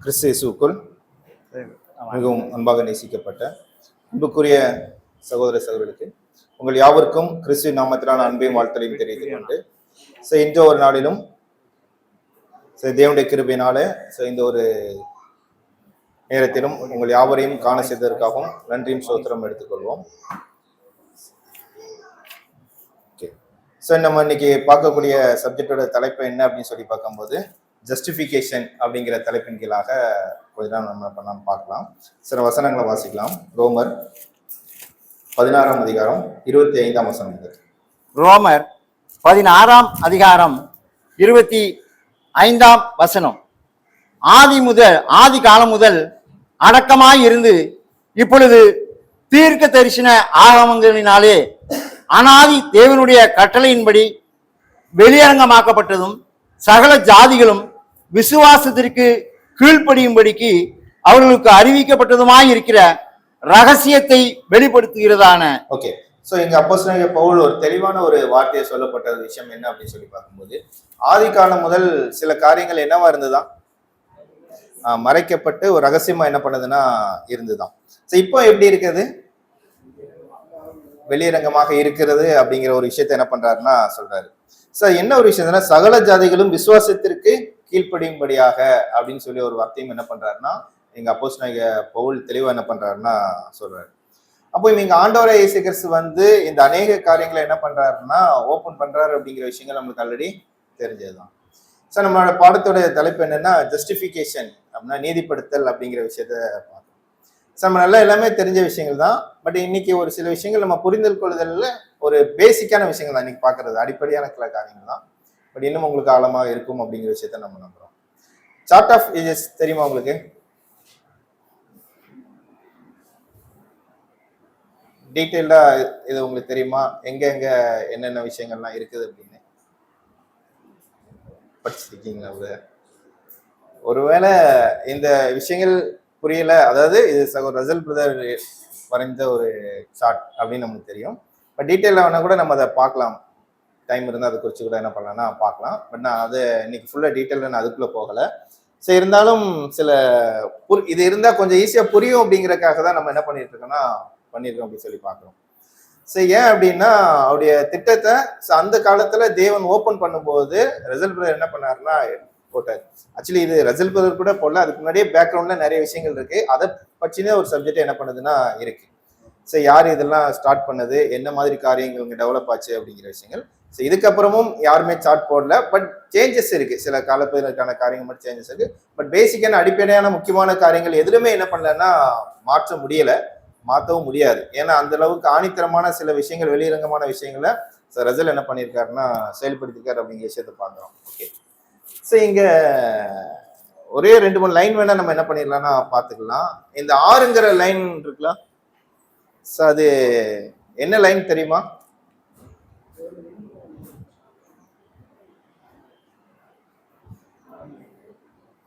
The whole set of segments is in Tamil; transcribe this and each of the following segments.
கிறிஸ்து இயேசுவுக்குள் மிகவும் அன்பாக நேசிக்கப்பட்ட அன்புக்குரிய சகோதர சகோதரர்களுக்கு உங்கள் யாவருக்கும் கிறிஸ்து நாமத்தினால் அன்பையும் வாழ்த்தலையும் தெரிவித்துக் கொண்டு இந்த ஒரு நாளிலும் தேவனுடைய கிருபையினால இந்த ஒரு நேரத்திலும் உங்கள் யாவரையும் காண செய்ததற்காகவும் நன்றியும் சோத்திரம் எடுத்துக்கொள்வோம். நம்ம இன்னைக்கு பார்க்கக்கூடிய சப்ஜெக்டோட தலைப்பு என்ன அப்படின்னு சொல்லி பார்க்கும்போது ஜஸ்டிஃபிகேஷன் அப்படிங்கிற தலைப்பின் கீழாக கொஞ்ச நேரம் நம்ம பண்ணலாம் பார்க்கலாம். சில வசனங்களை வாசிக்கலாம். ரோமர் 16ஆம் அதிகாரம் 25ஆம் வசனம். ரோமர் 16ஆம் அதிகாரம் 25ஆம் வசனம். ஆதி காலம் முதல் அடக்கமாய் இருந்து இப்பொழுது தீர்க்க தரிசன ஆகமங்களினாலே அனாதி தேவனுடைய கட்டளையின்படி வெளியரங்கமாக்கப்பட்டதும் சகல ஜாதிகளும் விசுவாசத்திற்கு கீழ்ப்படியும்படிக்கு அவர்களுக்கு அறிவிக்கப்பட்டதுமாய் இருக்கிற ரகசியத்தை வெளிப்படுத்துகிறதான. ஓகே, சோ இங்க அப்போஸ்தலனாகிய பவுல் ஒரு தெளிவான ஒரு வார்த்தையை சொல்லப்பட்ட விஷயம் என்ன அப்படின்னு சொல்லி பார்க்கும்போது, ஆதி காலம் முதல் சில காரியங்கள் என்னவா இருந்துதான் மறைக்கப்பட்டு ஒரு ரகசியமா என்ன பண்ணதுன்னா இருந்துதான். இப்போ எப்படி இருக்குது, வெளியரங்கமாக இருக்கிறது அப்படிங்கிற ஒரு விஷயத்த என்ன பண்றாருன்னா சொல்றாரு. என்ன ஒரு விஷயம், சகல ஜாதிகளும் விசுவாசத்திற்கு கீழ்ப்படியும்படியாக அப்படின்னு சொல்லி ஒரு வார்த்தையும் என்ன பண்றாருன்னா எங்க அப்போஸ்தலனாகிய பவுல் தெளிவா என்ன பண்றாருன்னா சொல்றாரு. அப்போ இவங்க ஆண்டவரே இயேசு கிறிஸ்து இந்த அநேக காரியங்களை என்ன பண்றாருன்னா ஓபன் பண்றாரு அப்படிங்கிற விஷயங்கள் நம்மளுக்கு ஆல்ரெடி தெரிஞ்சதுதான். நம்மளோட பாடத்தோட தலைப்பு என்னன்னா ஜஸ்டிஃபிகேஷன் அப்படின்னா நீதிப்படுத்தல் அப்படிங்கிற விஷயத்த பார்க்கணும். நம்ம நல்லா எல்லாமே தெரிஞ்ச விஷயங்கள் தான். பட் இன்னைக்கு ஒரு சில விஷயங்கள் நம்ம புரிந்து கொள்ளுதல்ல ஒரு பேசிக்கான விஷயங்கள் தான் இன்னைக்கு பாக்குறது, அடிப்படையான சில காரியங்கள் தான். பட் இன்னும் உங்களுக்கு ஆழமாக இருக்கும் அப்படிங்கிற விஷயத்த நம்ம நம்புறோம். சார்ட் ஆஃப் ஏஜஸ் தெரியுமா உங்களுக்கு? டீட்டெயிலா இது உங்களுக்கு தெரியுமா? எங்க எங்க என்னென்ன விஷயங்கள்லாம் இருக்குது அப்படின்னு படிச்சிருக்கீங்களா? ஒருவேளை இந்த விஷயங்கள் புரியல, அதாவது இது ரசல் பிரதர் வரைந்த ஒரு சார்ட் அப்படின்னு நமக்கு தெரியும். பட் டீட்டெயிலாக வேணா கூட நம்ம அதை பார்க்கலாம், டைம் இருந்தால் அதை குறித்து கூட என்ன பண்ணலாம்னா பார்க்கலாம். பட் நான் அதை இன்னைக்கு ஃபுல்லாக டீட்டெயிலாக நான் அதுக்குள்ளே போகலை. இருந்தாலும் சில இது இருந்தால் கொஞ்சம் ஈஸியாக புரியும் அப்படிங்கிறதுக்காக தான் நம்ம என்ன பண்ணிட்டு இருக்கோம்னா பண்ணியிருக்கோம் அப்படின்னு சொல்லி பார்க்குறோம். ஏன் அப்படின்னா அவருடைய திட்டத்தை அந்த காலத்துல தேவன் ஓபன் பண்ணும்போது ரசல் பிரதர் என்ன பண்ணாருன்னா போட்டார். ஆக்சுவலி இது ரசல் பிரதர் கூட போடல, அதுக்கு முன்னாடியே பேக்ரவுண்ட்ல நிறைய விஷயங்கள் இருக்கு. அதை பற்றின ஒரு சப்ஜெக்ட் என்ன பண்ணுதுன்னா இருக்கு. யார் இதெல்லாம் ஸ்டார்ட் பண்ணது, என்ன மாதிரி காரியங்கள் இங்க டெவலப் ஆச்சு அப்படிங்கிற விஷயங்கள். இதுக்கப்புறமும் யாருமே சார்ட் போடல. பட் சேஞ்சஸ் இருக்கு, சில காலப்பகுதிக்கான காரியங்கள் மட்டும் சேஞ்சஸ் இருக்கு. பட் பேசிக்கான அடிப்படையான முக்கியமான காரியங்கள் எதுலுமே என்ன பண்ணலன்னா மாற்ற முடியல, மாற்றவும் முடியாது. ஏன்னா அந்த அளவுக்கு ஆணித்தரமான சில விஷயங்கள், வெளியரங்கமான விஷயங்களை ரசல் என்ன பண்ணியிருக்காருன்னா செயல்படுத்திருக்காரு அப்படிங்கிற விஷயத்த பார்க்குறோம். ஓகே, இங்க ஒரே 2-3 லைன் வேணா நம்ம என்ன பண்ணிடலாம்னா பார்த்துக்கலாம். இந்த 6ங்கிற லைன் இருக்குல்ல, அது என்ன லைன் தெரியுமா?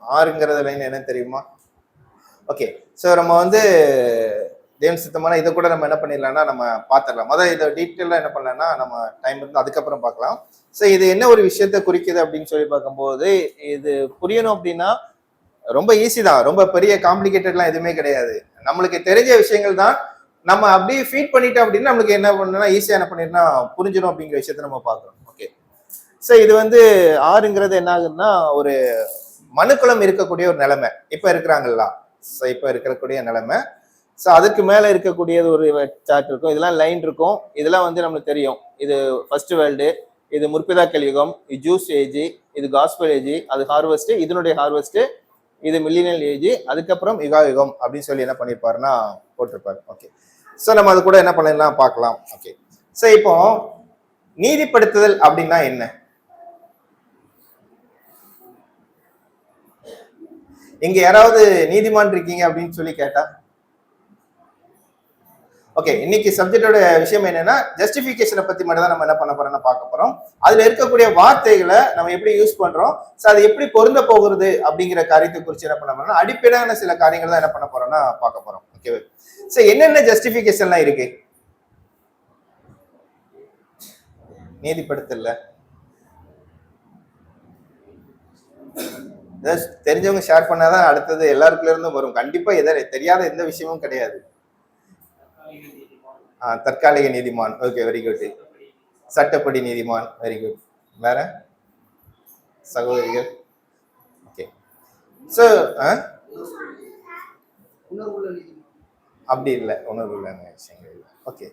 ஆறுங்கிறது லைன் என்ன தெரியுமா? ஓகே, நம்ம தேவன் சித்தமான இதை கூட நம்ம என்ன பண்ணிடலாம்னா நம்ம பார்த்துடலாம். முதல்ல இதை டீட்டெயிலாக என்ன பண்ணலாம்னா நம்ம டைம் இருந்து அதுக்கப்புறம் பார்க்கலாம். இது என்ன ஒரு விஷயத்த குறிக்குது அப்படின்னு சொல்லி பார்க்கும்போது, இது புரியணும் அப்படின்னா ரொம்ப ஈஸி தான், ரொம்ப பெரிய காம்ப்ளிகேட்டட்லாம் எதுவுமே கிடையாது. நம்மளுக்கு தெரிஞ்ச விஷயங்கள் தான். நம்ம அப்படியே ஃபீட் பண்ணிட்டோம் அப்படின்னா நம்மளுக்கு என்ன பண்ணணும்னா ஈஸியாக என்ன பண்ணிடனா புரிஞ்சிடும் அப்படிங்கிற விஷயத்த நம்ம பார்க்குறோம். ஓகே, இது 6ங்கிறது என்ன ஆகுதுன்னா ஒரு மனுக்குளம் இருக்கக்கூடிய ஒரு நிலைமை இப்ப இருக்கிறாங்களா, இப்ப இருக்கக்கூடிய நிலைமை. அதுக்கு மேல இருக்கக்கூடியது ஒரு சார்ட் இருக்கும், இதெல்லாம் லைன் இருக்கும். இதெல்லாம் நம்மளுக்கு தெரியும். இது ஃபர்ஸ்ட் வேர்ல்டு, இது முற்பிதா கலியுகம், இது ஜூஸ் ஏஜ், இது காஸ்பல் ஏஜ், அது ஹார்வெஸ்ட், இதனுடைய ஹார்வெஸ்ட், இது மில்லினியல் ஏஜ், அதுக்கப்புறம் யுகாயுகம் அப்படின்னு சொல்லி என்ன பண்ணிருப்பாருன்னா போட்டிருப்பாரு. ஓகே, நம்ம அது கூட என்ன பண்ணலாம் பார்க்கலாம். ஓகே, இப்போ நீதிப்படுத்துதல் அப்படின்னா என்ன? இங்க யாராவது நீதிமான் இருக்கீங்க அப்படின்னு சொல்லி கேட்டா, ஓகே, இன்னைக்கு சப்ஜெக்டோட விஷயம் என்னன்னா ஜஸ்டிஃபிகேஷனை பத்தி மட்டும் தான் நம்ம என்ன பண்ண போறோம்னா பார்க்க போறோம். அதுல இருக்கக்கூடிய வார்த்தைகளை நம்ம எப்படி யூஸ் பண்றோம், அது எப்படி பொருந்த போகிறது அப்படிங்கிற காரியத்தை குறித்து என்ன பண்ண போறோம்னா அடிப்படையான சில காரியங்கள் தான் என்ன பண்ண போறோம்னா பார்க்க போறோம். ஓகே, என்னென்ன ஜஸ்டிஃபிகேஷன்லாம் இருக்கு நீதிப்படுத்தல? ஏதாவது தெரிஞ்சவங்க ஷேர் பண்ணாதான் அடுத்தது எல்லாருக்குள்ள இருந்தும் வரும். கண்டிப்பா தெரியாத எந்த விஷயமும் கிடையாது. தற்காலிக நீதிமான், ஓகே, வெரி குட். சட்டப்படி நீதிமான், வெரி குட். வேற சகோதரிகள், ஓகே. ஸோ அப்படி இல்லை, உணர்வு இல்லைங்க விஷயங்கள் இல்லை. ஓகே,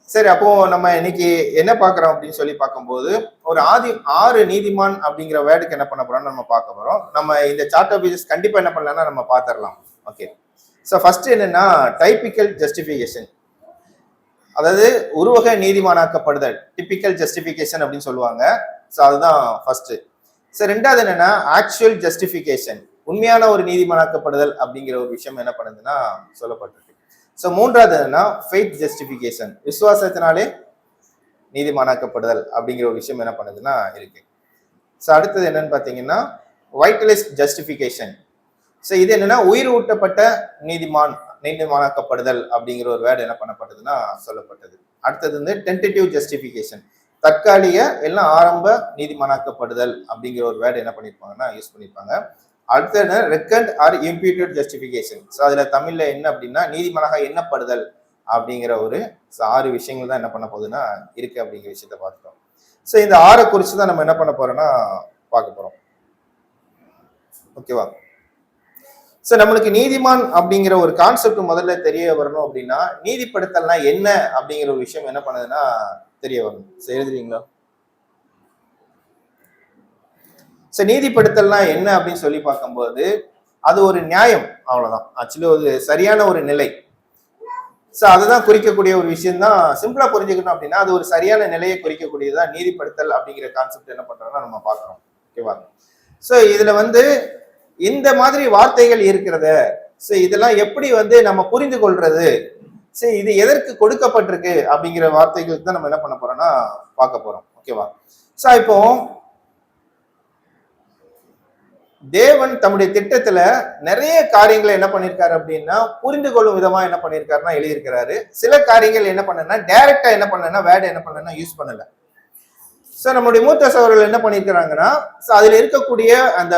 சரி. அப்போ நம்ம இன்னைக்கு என்ன பார்க்குறோம் அப்படின்னு சொல்லி பார்க்கும்போது, ஒரு 6 நீதிமான் அப்படிங்கிற வேர்டுக்கு என்ன பண்ண போறோம்னு நம்ம பார்க்க போறோம். நம்ம இந்த சார்ட் ஆஃப் பேஜஸ் கண்டிப்பா என்ன பண்ணலாம்னா நம்ம பார்த்துடலாம். ஓகே, ஸோ ஃபர்ஸ்ட் என்னன்னா டைபிக்கல் ஜஸ்டிஃபிகேஷன், அதாவது உருவக நீதிமானாக்கப்படுதல், டிபிக்கல் ஜஸ்டிஃபிகேஷன் அப்படின்னு சொல்லுவாங்க. ஸோ அதுதான் ஃபர்ஸ்ட். ஸோ ரெண்டாவது என்னன்னா ஆக்சுவல் ஜஸ்டிஃபிகேஷன், உண்மையான ஒரு நீதிமானாக்கப்படுதல் அப்படிங்கிற ஒரு விஷயம் என்ன பண்ணுதுன்னா சொல்லப்பட்டிருக்கு. ஸோ மூன்றாவது என்னன்னா ஃபெய்த் ஜஸ்டிஃபிகேஷன், விசுவாசத்தினாலே நீதிமானாக்கப்படுதல் அப்படிங்கிற ஒரு விஷயம் என்ன பண்ணுதுன்னா இருக்கு. ஸோ அடுத்தது என்னன்னு பார்த்தீங்கன்னா வைட்டலிஸ்ட் ஜஸ்டிஃபிகேஷன். ஸோ இது என்னன்னா உயிர் ஊட்டப்பட்ட நீதிமானாக்கப்படுதல் அப்படிங்கிற ஒரு வேர்டு என்ன பண்ணப்பட்டதுன்னா சொல்லப்பட்டது. அடுத்தது வந்து டென்டேட்டிவ் ஜஸ்டிஃபிகேஷன், தற்காலிக எல்லாம் ஆரம்ப நீதிமானாக்கப்படுதல் அப்படிங்கிற ஒரு வேர்டு என்ன பண்ணியிருப்பாங்கன்னா யூஸ் பண்ணியிருப்பாங்க. அடுத்தது ரெக்கண்ட் ஆர் இம்ப்யூட்டட் ஜஸ்டிஃபிகேஷன். ஸோ அதுல தமிழ்ல என்ன அப்படின்னா நீதிமானாக எண்ணப்படுதல் அப்படிங்கிற ஒரு 6 விஷயங்கள் தான் என்ன பண்ண போகுதுன்னா இருக்கு அப்படிங்கிற விஷயத்த பார்த்துட்டோம். ஸோ இந்த 6 குறித்து தான் நம்ம என்ன பண்ண போறோம்னா பார்க்க போறோம். ஓகேவா? ஸோ நம்மளுக்கு நீதிமான் அப்படிங்கிற ஒரு கான்செப்ட் முதல்ல தெரிய வரணும் அப்படின்னா நீதிப்படுத்தல்னா என்ன அப்படிங்கிற ஒரு விஷயம் என்ன பண்ணுதுன்னா தெரிய வரணும். ஸோ எழுதுறீங்களா? ஸோ நீதிப்படுத்தல்னா என்ன அப்படின்னு சொல்லி பார்க்கும்போது அது ஒரு நியாயம், அவ்வளவுதான். ஆக்சுவலி ஒரு சரியான ஒரு நிலை. ஸோ அதுதான் குறிக்கக்கூடிய ஒரு விஷயம் தான். சிம்பிளா புரிஞ்சுக்கணும் அப்படின்னா அது ஒரு சரியான நிலையை குறிக்கக்கூடியதான் நீதிப்படுத்தல் அப்படிங்கிற கான்செப்ட் என்ன பண்றோம்னா நம்ம பார்க்கிறோம். ஓகேவா? ஸோ இதுல வந்து இந்த மாதிரி வார்த்தைகள் இருக்கிறத, ஸோ இதெல்லாம் எப்படி வந்து நம்ம புரிந்து கொள்றது, சரி இது எதற்கு கொடுக்கப்பட்டிருக்கு அப்படிங்கிற வார்த்தைகளுக்கு தான் நம்ம என்ன பண்ண போறோம்னா பார்க்க போறோம். ஓகேவா? ஸோ இப்போ தேவன் தம்முடைய திட்டத்துல நிறைய காரியங்களை என்ன பண்ணிருக்காரு அப்படின்னா புரிந்து கொள்ளும் விதமா என்ன பண்ணிருக்காருன்னா எழுதியிருக்கிறாரு. சில காரியங்கள் என்ன பண்ணனா டைரக்டா என்ன பண்ணனா வேர்டு என்ன பண்ணனா யூஸ் பண்ணல. ஸோ நம்முடைய மூத்த சகோதரர்கள் என்ன பண்ணியிருக்கிறாங்கன்னா அதுல இருக்கக்கூடிய அந்த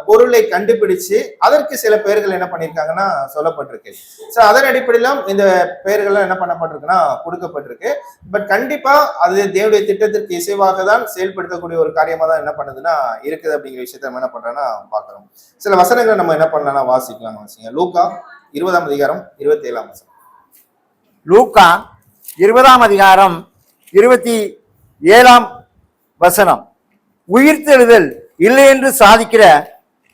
பொருளை கண்டுபிடிச்சு அதற்கு சில பெயர்கள் என்ன பண்ணியிருக்காங்கன்னா சொல்லப்பட்டிருக்கு. ஸோ அதன் அடிப்படையிலும் இந்த பெயர்கள்லாம் என்ன பண்ணப்பட்டிருக்குன்னா கொடுக்கப்பட்டிருக்கு. பட் கண்டிப்பா அது தேவனுடைய திட்டத்திற்கு இசைவாக தான் செயல்படுத்தக்கூடிய ஒரு காரியமா தான் என்ன பண்ணுதுன்னா இருக்குது அப்படிங்கிற விஷயத்த நம்ம என்ன பண்றோம்னா பார்க்கிறோம். சில வசனங்களை நம்ம என்ன பண்ணலாம்னா வாசிக்கலாம். லூக்கா 20ஆம் அதிகாரம் 27ஆம் வசனம். லூக்கா 20ஆம் அதிகாரம் 27ஆம் வசனம். உயிர்த்தெழுதல் இல்லை என்று சாதிக்கிற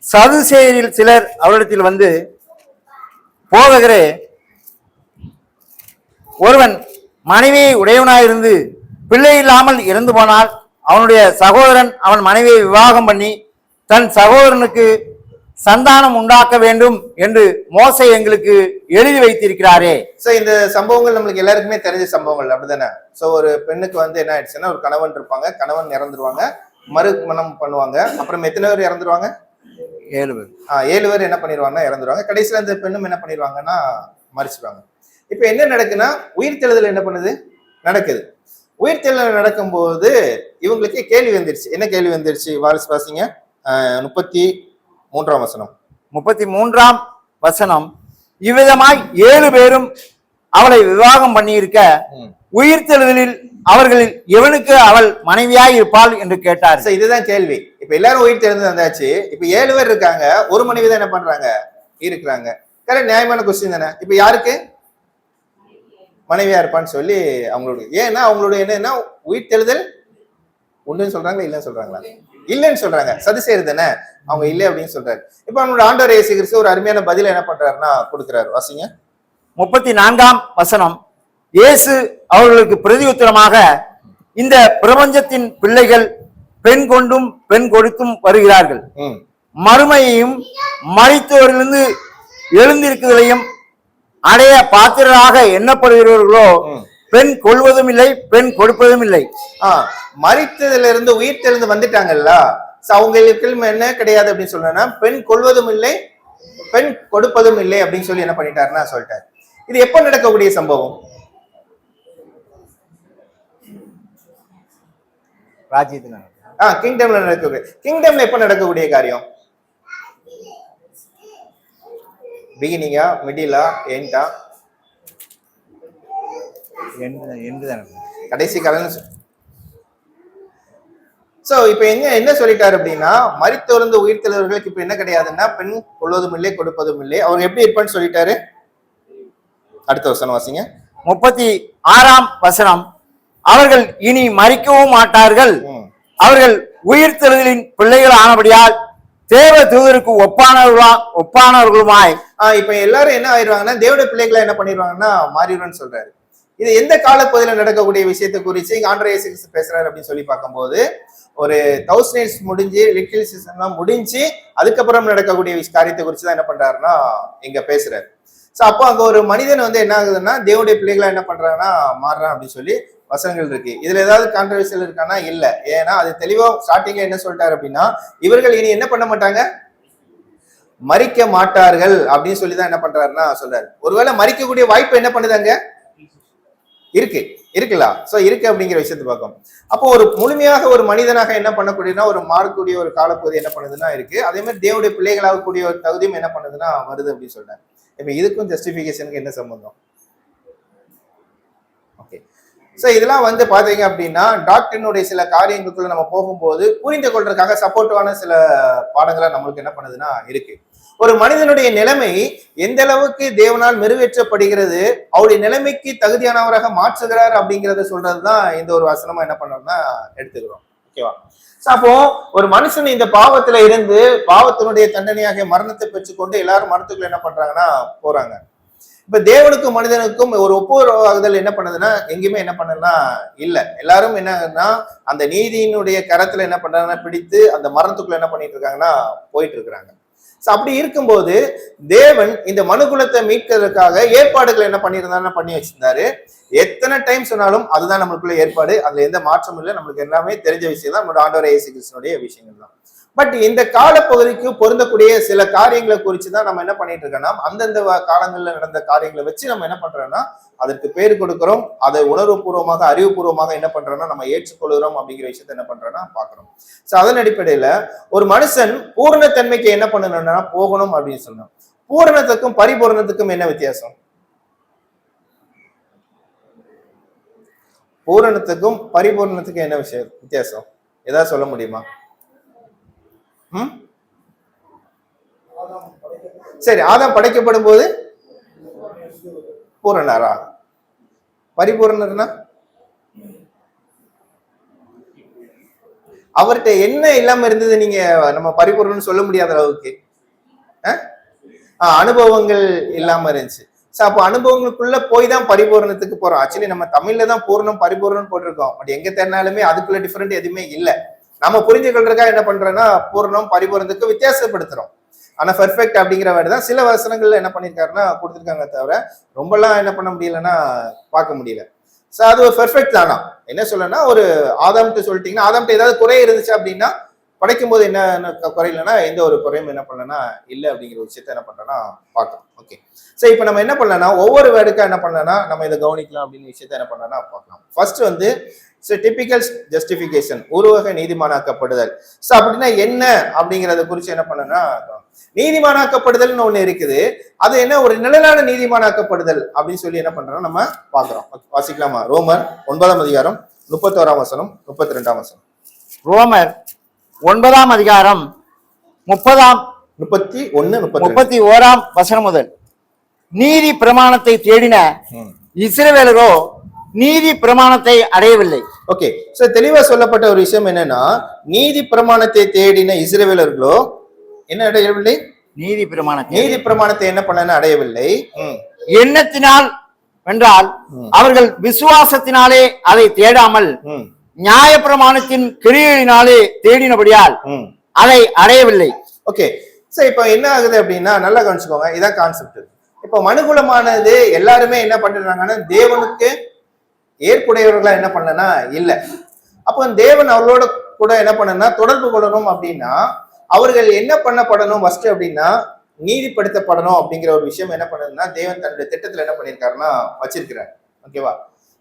சதுசேயரில் சிலர் அவரிடத்தில் வந்து, போதகரே, ஒருவன் மனைவியை உடையவனாயிருந்து பிள்ளை இல்லாமல் இறந்து போனால் அவனுடைய சகோதரன் அவன் மனைவியை விவாகம் பண்ணி தன் சகோதரனுக்கு சந்தானம் உண்டாக்க வேண்டும் என்று மோசே எங்களுக்கு எழுதி வைத்திருக்கிறாரே. சோ இந்த சம்பவங்கள் நம்மளுக்கு எல்லாருக்குமே தெரிஞ்ச சம்பவங்கள், அப்படிதானே? சோ ஒரு பெண்ணுக்கு வந்து என்ன ஆயிடுச்சுன்னா ஒரு கணவன் இருப்பாங்க, கணவன் இறந்துருவாங்க, மறுமணம் பண்ணுவாங்க. அப்புறம் எத்தனை பேர் இறந்துருவாங்க? 7 பேர். 7 பேர் என்ன பண்ணிடுவாங்கன்னா இறந்துருவாங்க. கடைசியில அந்த பெண்ணும் என்ன பண்ணிடுவாங்கன்னா மறிச்சிடுவாங்க. இப்ப என்ன நடக்குன்னா உயிர்த்தெழுதல் என்ன பண்ணுது நடக்குது. உயிர்த்தெழுதல் நடக்கும்போது இவங்களுக்கு கேள்வி வந்துருச்சு. என்ன கேள்வி வந்துருச்சு? வாசிங்க 33ஆம் வசனம். 33ஆம் வசனம். இவ்விதமாய் 7 பேரும் அவளை விவாகம் பண்ணியிருக்க உயிர்த்தெழுதலில் அவர்களில் எவனுக்கு அவள் மனைவியாய் இருப்பாள் என்று கேட்டார். இதுதான் கேள்வி. இப்ப எல்லாரும் உயிர்த்தெழுந்து வந்தாச்சு. இப்ப 7 பேர் இருக்காங்க, ஒரு மனைவி தான் என்ன பண்றாங்க இருக்கிறாங்க. கரெக்ட், நியாயமான கொஸ்டின் தானே. இப்ப யாருக்கு மனைவியா இருப்பான்னு சொல்லி அவங்களுடைய, ஏன்னா அவங்களுடைய என்னன்னா உயிர்த்தெழுதல் உண்டுன்னு சொல்றாங்களா இல்லைன்னு சொல்றாங்களா? இல்லைன்னு சொல்றாங்க. சதுசேயர் தானே, அவங்க இல்லை அப்படின்னு சொல்றாரு. இப்ப அவங்களோட ஆண்டவர் இயேசு கிறிஸ்து ஒரு அருமையான பதில என்ன பண்றாருன்னா கொடுக்கிறாரு. வாசிங்க 34ஆம் வசனம். இயேசு அவர்களுக்கு பிரதி உத்தரமாக, இந்த பிரபஞ்சத்தின் பிள்ளைகள் பெண் கொண்டும் பெண் கொடுத்தும் வருகிறார்கள். மறுமையையும் மரித்தோரிலிருந்து எழுந்திருக்குதலையும் அடைய பாத்திரராக எண்ணப்படுகிறவர்களோ பெண் கொள்வதும் இல்லை, பெண் கொடுப்பதும் இல்லை. மரித்ததுல இருந்து உயிர்த்தெழுந்து வந்துட்டாங்கல்ல, அவங்களுக்கு என்ன கிடையாது அப்படின்னு சொல்றேன்னா பெண் கொள்வதும் இல்லை, பெண் கொடுப்பதும் இல்லை அப்படின்னு சொல்லி என்ன பண்ணிட்டாருன்னா சொல்லிட்டாரு. இது எப்ப நடக்கக்கூடிய சம்பவம்? ராஜ்யத்துல கிங்டம்ல நடக்கக்கூடிய. கிங்டம்ல எப்ப நடக்கக்கூடிய காரியம்? பிகினிங்கா, மிடிலா, எண்டா? கடைசி காலம். சோ இப்ப என்ன சொல்லிட்டாரு அப்படின்னா, மரித்தோர்ந்து உயிர்த்தெழுந்தவர்களுக்கு இப்ப என்ன கிடையாதுன்னா, பெண் கொள்வதும் இல்லை கொடுப்பதும் இல்லை. அவர் எப்படி இருப்பான்னு சொல்லிட்டாரு. அடுத்த வசனம் வாசிங்க. 36ஆம் வசனம். அவர்கள் இனி மரிக்கவும் மாட்டார்கள், அவர்கள் உயிர்த்தெழுதலின் பிள்ளைகள் ஆனபடியால் தேவ தூதருக்கு ஒப்பானவர்களுமாய். இப்ப எல்லாரும் என்ன ஆயிடுவாங்கன்னா, தேவனுடைய பிள்ளைகளை என்ன பண்ணிடுவாங்கன்னா மாறிடுவான்னு சொல்றாரு. இது எந்த காலப்பகுதியில் நடக்கக்கூடிய விஷயத்தை குறித்து இங்க ஆண்டவர் இயேசு கிறிஸ்து பேசுறாரு அப்படின்னு சொல்லி பார்க்கும்போது, ஒரு 1000 இயர்ஸ் முடிஞ்சு, லிட்டில் சீசன் எல்லாம் முடிஞ்சு அதுக்கப்புறம் நடக்கக்கூடிய காரியத்தை குறித்து தான் என்ன பண்றாருன்னா இங்க பேசுறாரு. சோ அப்போ அங்க ஒரு மனிதன் வந்து என்ன ஆகுதுன்னா, தேவனுடைய பிள்ளைகளை என்ன பண்றாங்கன்னா மாறுறான் அப்படின்னு சொல்லி வசனங்கள் இருக்கு. இதுல ஏதாவது கான்ட்ரவர்சியல் இருக்கானா? இல்ல. ஏன்னா அது தெளிவா ஸ்டார்டிங்ல என்ன சொல்லிட்டாரு அப்படின்னா, இவர்கள் இனி என்ன பண்ண மாட்டாங்க, மரிக்க மாட்டார்கள் அப்படின்னு சொல்லிதான் என்ன பண்றாருன்னா சொல்றாரு. ஒருவேளை மரிக்கக்கூடிய வாய்ப்பு என்ன பண்ணுதாங்க இருக்குல்ல. சோ இருக்கு அப்படிங்கிற விஷயத்தை பார்க்கும். அப்போ ஒரு முழுமையாக ஒரு மனிதனாக என்ன பண்ணக்கூடியனா ஒரு மாறக்கூடிய ஒரு காலப்பகுதி என்ன பண்ணுதுன்னா இருக்கு. அதே மாதிரி தேவனுடைய பிள்ளைகளாக கூடிய ஒரு தகுதியும் என்ன பண்ணுதுன்னா வருது அப்படின்னு சொல்றாரு. இப்ப இதுக்கும் ஜஸ்டிபிகேஷனுக்கு என்ன சம்பந்தம்? ஓகே. சோ இதெல்லாம் வந்து பாத்தீங்க அப்படின்னா டாக்டரினுடைய சில காரியங்களுக்குள்ள நம்ம போகும்போது புரிந்து கொள்றதுக்காக சப்போர்ட்டிவான சில பாடங்களை நம்மளுக்கு என்ன பண்ணுதுன்னா இருக்கு. ஒரு மனிதனுடைய நிலைமை எந்த அளவுக்கு தேவனால் மெருவேற்றப்படுகிறது, அவருடைய நிலைமைக்கு தகுதியானவராக மாற்றுகிறார் அப்படிங்கறத சொல்றதுதான் இந்த ஒரு வசனமா என்ன பண்றோம்னா எடுத்துக்கிறோம். ஓகேவா? அப்போ ஒரு மனுஷன் இந்த பாவத்துல இருந்து பாவத்தினுடைய தண்டனையாக மரணத்தை பெற்றுக்கொண்டு எல்லாரும் மரணத்துக்குள்ள என்ன பண்றாங்கன்னா போறாங்க. இப்ப தேவனுக்கும் மனிதனுக்கும் ஒரு ஒப்புரவாகுதல் என்ன பண்ணுதுன்னா எங்கேயுமே என்ன பண்ணுன்னா இல்ல. எல்லாரும் என்னன்னா அந்த நீதியினுடைய கரத்துல என்ன பண்றாங்கன்னா பிடித்து அந்த மரணத்துக்குள்ள என்ன பண்ணிட்டு இருக்காங்கன்னா போயிட்டு இருக்கிறாங்க. அப்படி இருக்கும்போது தேவன் இந்த மனுகுலத்தை மீட்கிறதுக்காக ஏற்பாடுகள் என்ன பண்ணியிருந்தாருன்னா பண்ணி வச்சிருந்தாரு. எத்தனை டைம் சொன்னாலும் அதுதான் நம்மளுக்குள்ள ஏற்பாடு. அதுல எந்த மாற்றமும் இல்லை. நம்மளுக்கு எல்லாமே தெரிஞ்ச விஷயம் தான், நம்மளோட ஆண்டவர் இயேசு கிறிஸ்துவினுடைய விஷயங்கள் தான். பட் இந்த காலப்பகுதிக்கு பொருந்தக்கூடிய சில காரியங்களை குறிச்சுதான் நம்ம என்ன பண்ணிட்டு இருக்கோம்னா, அந்தந்த காலங்கள்ல நடந்த காரியங்களை வச்சு நம்ம என்ன பண்றோம்னா அதற்கு பேர் கொடுக்கிறோம். அதை உணர்வுபூர்வமாக அறிவுபூர்வமாக என்ன பண்றோம்னா நம்ம ஏற்றுக்கொள்கிறோம் அப்படிங்கிற விஷயத்த என்ன பண்றோம்னா பாக்குறோம். சோ அதன் அடிப்படையில ஒரு மனுஷன் பூரணத்தன்மைக்கு என்ன பண்ணணும்னா போகணும் அப்படின்னு சொன்னோம். பூரணத்துக்கும் பரிபூரணத்துக்கும் என்ன வித்தியாசம்? பூரணத்துக்கும் பரிபூரணத்துக்கும் என்ன வித்தியாசம்? ஏதாவது சொல்ல முடியுமா? சரி, ஆதாம் படைக்கப்படும் போது பூரணரா? பரிபூரணர்னா அவர்கிட்ட என்ன இல்லாம இருந்தது நீங்க நம்ம பரிபூர்ணம் சொல்ல முடியாத அளவுக்கு அனுபவங்கள் இல்லாம இருந்துச்சு. அப்போ அனுபவங்களுக்குள்ள போய் தான் பரிபூரணத்துக்கு போறோம். ஆக்சுவலி நம்ம தமிழ்ல தான் பூர்ணம் பரிபூர்ணம் போட்டிருக்கோம். பட் எங்க தேர்னாலுமே அதுக்குள்ள டிஃபரெண்ட் எதுவுமே இல்லை. நம்ம புரிஞ்சு கொள்றதுக்காக என்ன பண்றோம்னா பூர்ணம் பரிபூரணத்துக்கு வித்தியாசப்படுத்துறோம். ஆனா பெர்ஃபெக்ட் அப்படிங்கிற வேர்டு தான் சில வசனங்கள்ல என்ன பண்ணிருக்காருன்னா கொடுத்துருக்காங்க, தவிர ரொம்பலாம் என்ன பண்ண முடியலன்னா பார்க்க முடியல. சோ அது ஒரு பெர்ஃபெக்ட் தானா என்ன சொல்லனா, ஒரு ஆதாம்கிட்ட சொல்லிட்டீங்கன்னா ஆதாம்கிட்ட ஏதாவது குறை இருந்துச்சு அப்படின்னா படைக்கும் போது என்ன குறை இல்லைன்னா எந்த ஒரு குறையும் என்ன பண்ணலன்னா இல்லை அப்படிங்கிற விஷயத்த என்ன பண்றோம்னா பார்க்கலாம். ஓகே. சோ இப்போ நம்ம என்ன பண்ணலன்னா ஒவ்வொரு வேர்டுக்கா என்ன பண்ணலன்னா நம்ம இதை கவனிக்கலாம் அப்படின்னு விஷயத்த என்ன பண்ணலன்னா பார்க்கலாம். ஃபர்ஸ்ட் வந்து டிபிக்கல் ஜஸ்டிபிகேஷன், உருவக நீதிமானாக்கப்படுதல். சோ அப்படின்னா என்ன அப்படிங்கறத குறிச்சு என்ன பண்ணனா, நீதிமானாக்கப்படுதல்னு ஒண்ணு இருக்குது. அது என்ன ஒரு நிழலான நீதிமானாக்கப்படுதல் அப்படின்னு சொல்லி என்ன பண்றோம் நம்ம பாக்குறோம். வாசிக்கலாமா? ரோமர் 9ஆம் அதிகாரம் 31ஆம் வசனம் 32ஆம் வசனம். ரோமர் 9ஆம் அதிகாரம் 31ஆம் வசனம் முதல். நீதி பிரமாணத்தை தேடின இஸ்ரவேலரோ நீதி பிரமாணத்தை அடையவில்லை. ஓகே. சோ தெளிவா சொல்லப்பட்ட ஒரு விஷயம் என்னன்னா, நீதி பிரமாணத்தை தேடின இஸ்ரவேலர்களோ என்ன அடையவில்லை? நீதி பிரமாணத்தை என்ன பண்ண அடையவில்லை. எண்ணத்தினால் என்றால் அவர்கள் விசுவாசத்தினாலே அதை தேடாமல் நியாய பிரமாணத்தின் கிரியையினாலே தேடினபடியால் அதை அடையவில்லை. ஓகே. சோ இப்போ என்ன ஆகுது அப்படின்னா நல்லா கவனிச்சுக்கோங்க, இதான் கான்செப்ட். இப்போ மனுகுலமானது எல்லாருமே என்ன பண்றாங்கன்னா தேவனுக்கு ஏற்புடையவர்களா என்ன பண்ணனா இல்ல. அப்போ தேவன் அவர்களோட கூட என்ன பண்ணனா தொடர்பு கொள்ளணும் அப்படின்னா அவர்கள் என்ன பண்ணப்படணும் ஃபர்ஸ்ட் அப்படின்னா நீதிப்படுத்தப்படணும் அப்படிங்கிற ஒரு விஷயம் என்ன பண்ணுதுன்னா தேவன் தன்னுடைய திட்டத்துல என்ன பண்ணிருக்காருன்னா வச்சிருக்கிறார். ஓகேவா?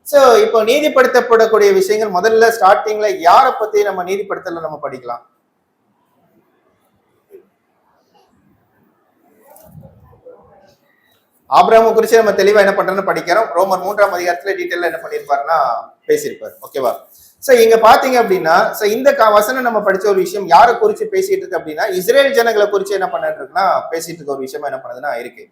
சோ இப்போ நீதிப்படுத்தப்படக்கூடிய விஷயங்கள் முதல்ல ஸ்டார்டிங்ல யாரை பத்தி நம்ம நீதிப்படுத்தல நம்ம படிக்கலாம்? ஆபிரகாமை குறிச்சு நம்ம தெளிவா என்ன பண்றோம்னு படிக்கிறோம். ரோமர் 3ஆம் அதிகாரத்துல டீட்டெயிலா என்ன பண்ணிருப்பாருன்னா பேசியிருப்பாரு. ஓகேவா? சோ இங்க பாத்தீங்க அப்படின்னா இந்த வசனம் நம்ம படிச்ச ஒரு விஷயம் யாரை குறிச்சு பேசிட்டு இருக்கு அப்படின்னா இஸ்ரேல் ஜனங்களை குறிச்சு என்ன பண்ணிட்டு இருக்குன்னா பேசிட்டு இருக்க ஒரு விஷயம் என்ன பண்ணுதுன்னா இருக்கு.